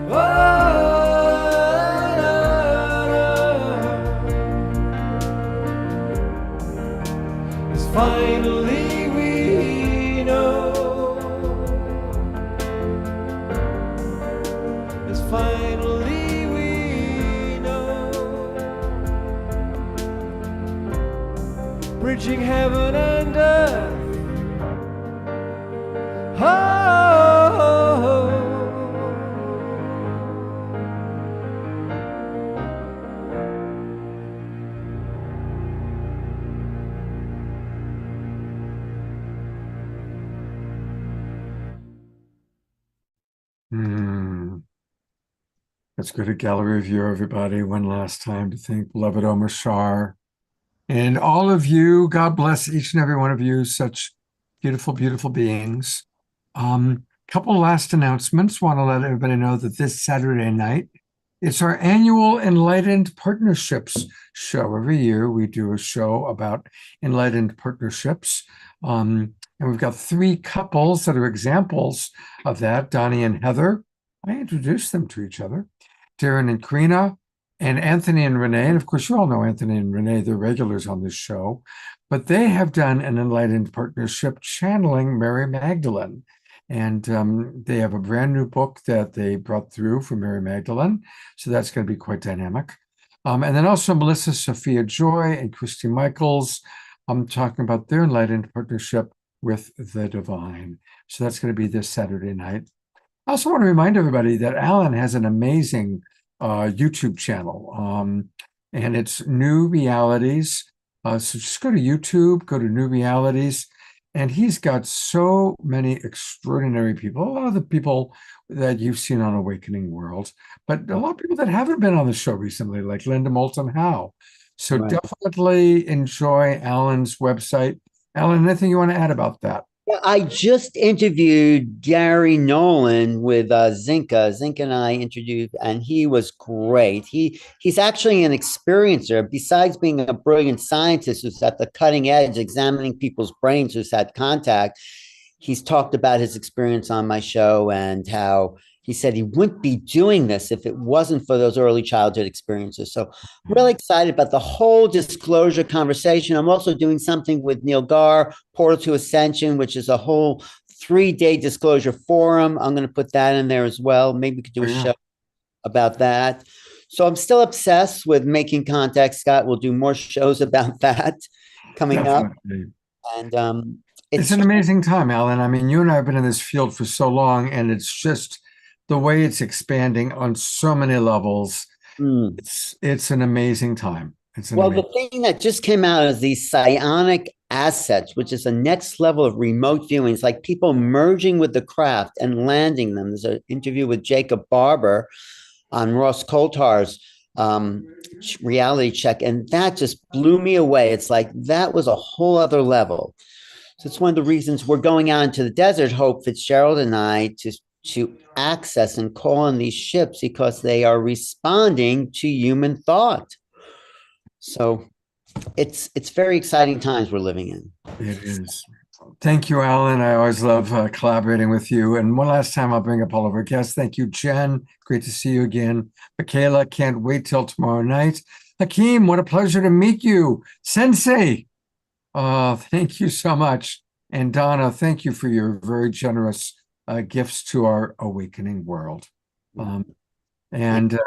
Oh, finally we know. As finally we know. Bridging heaven and earth. Let's go to gallery view, everybody, one last time to thank beloved Omar Shar. And all of you, God bless each and every one of you, such beautiful, beautiful beings. Couple last announcements. Want to let everybody know that this Saturday night, it's our annual Enlightened Partnerships show. Every year we do a show about enlightened partnerships. And we've got 3 couples that are examples of that, Donnie and Heather. I introduced them to each other. Darren and Karina, and Anthony and Renee. And of course, you all know Anthony and Renee, they're regulars on this show. But they have done an enlightened partnership channeling Mary Magdalene. And they have a brand new book that they brought through for Mary Magdalene. So that's going to be quite dynamic. And then also Melissa Sophia Joy and Christy Michaels. I'm talking about their enlightened partnership with the divine. So that's going to be this Saturday night. I also want to remind everybody that Alan has an amazing YouTube channel, and it's New Realities. So just go to YouTube, go to New Realities, and he's got so many extraordinary people, a lot of the people that you've seen on Awakening World, but a lot of people that haven't been on the show recently, like Linda Moulton Howe. So definitely enjoy Alan's website. Alan, anything you want to add about that? I just interviewed Gary Nolan with Zinka. Zinka and I interviewed, and he was great. He's actually an experiencer. Besides being a brilliant scientist who's at the cutting edge, examining people's brains, who's had contact, he's talked about his experience on my show and how he said he wouldn't be doing this if it wasn't for those early childhood experiences. So I'm really excited about the whole disclosure conversation. I'm also doing something with Neil Gar, Portal to Ascension, which is a whole 3-day disclosure forum. I'm going to put that in there as well. Maybe we could do a show about that. So I'm still obsessed with making contact, Scott. We'll do more shows about that coming up. And it's an amazing time, Alan. I mean, you and I have been in this field for so long, and it's just the way it's expanding on so many levels. It's an amazing time. The thing that just came out is these psionic assets, which is the next level of remote viewing. It's like people merging with the craft and landing them. There's an interview with Jacob Barber on Ross Coulter's reality check, and that just blew me away. It's like that was a whole other level. So it's one of the reasons we're going out into the desert, Hope Fitzgerald and I, to access and call on these ships because they are responding to human thought. So it's very exciting times we're living in. It is. Thank you, Alan. I always love collaborating with you. And one last time, I'll bring up all of our guests. Thank you, Jen. Great to see you again. Michaela, can't wait till tomorrow night. Hakeem, what a pleasure to meet you. Sensei, thank you so much. And Donna, thank you for your very generous gifts to our Awakening World. And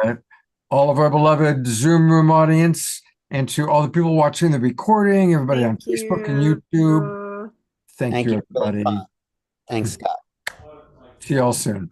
all of our beloved Zoom room audience, and to all the people watching the recording, everybody on Facebook and YouTube. Thank you, everybody. Thanks, Scott. See you all soon.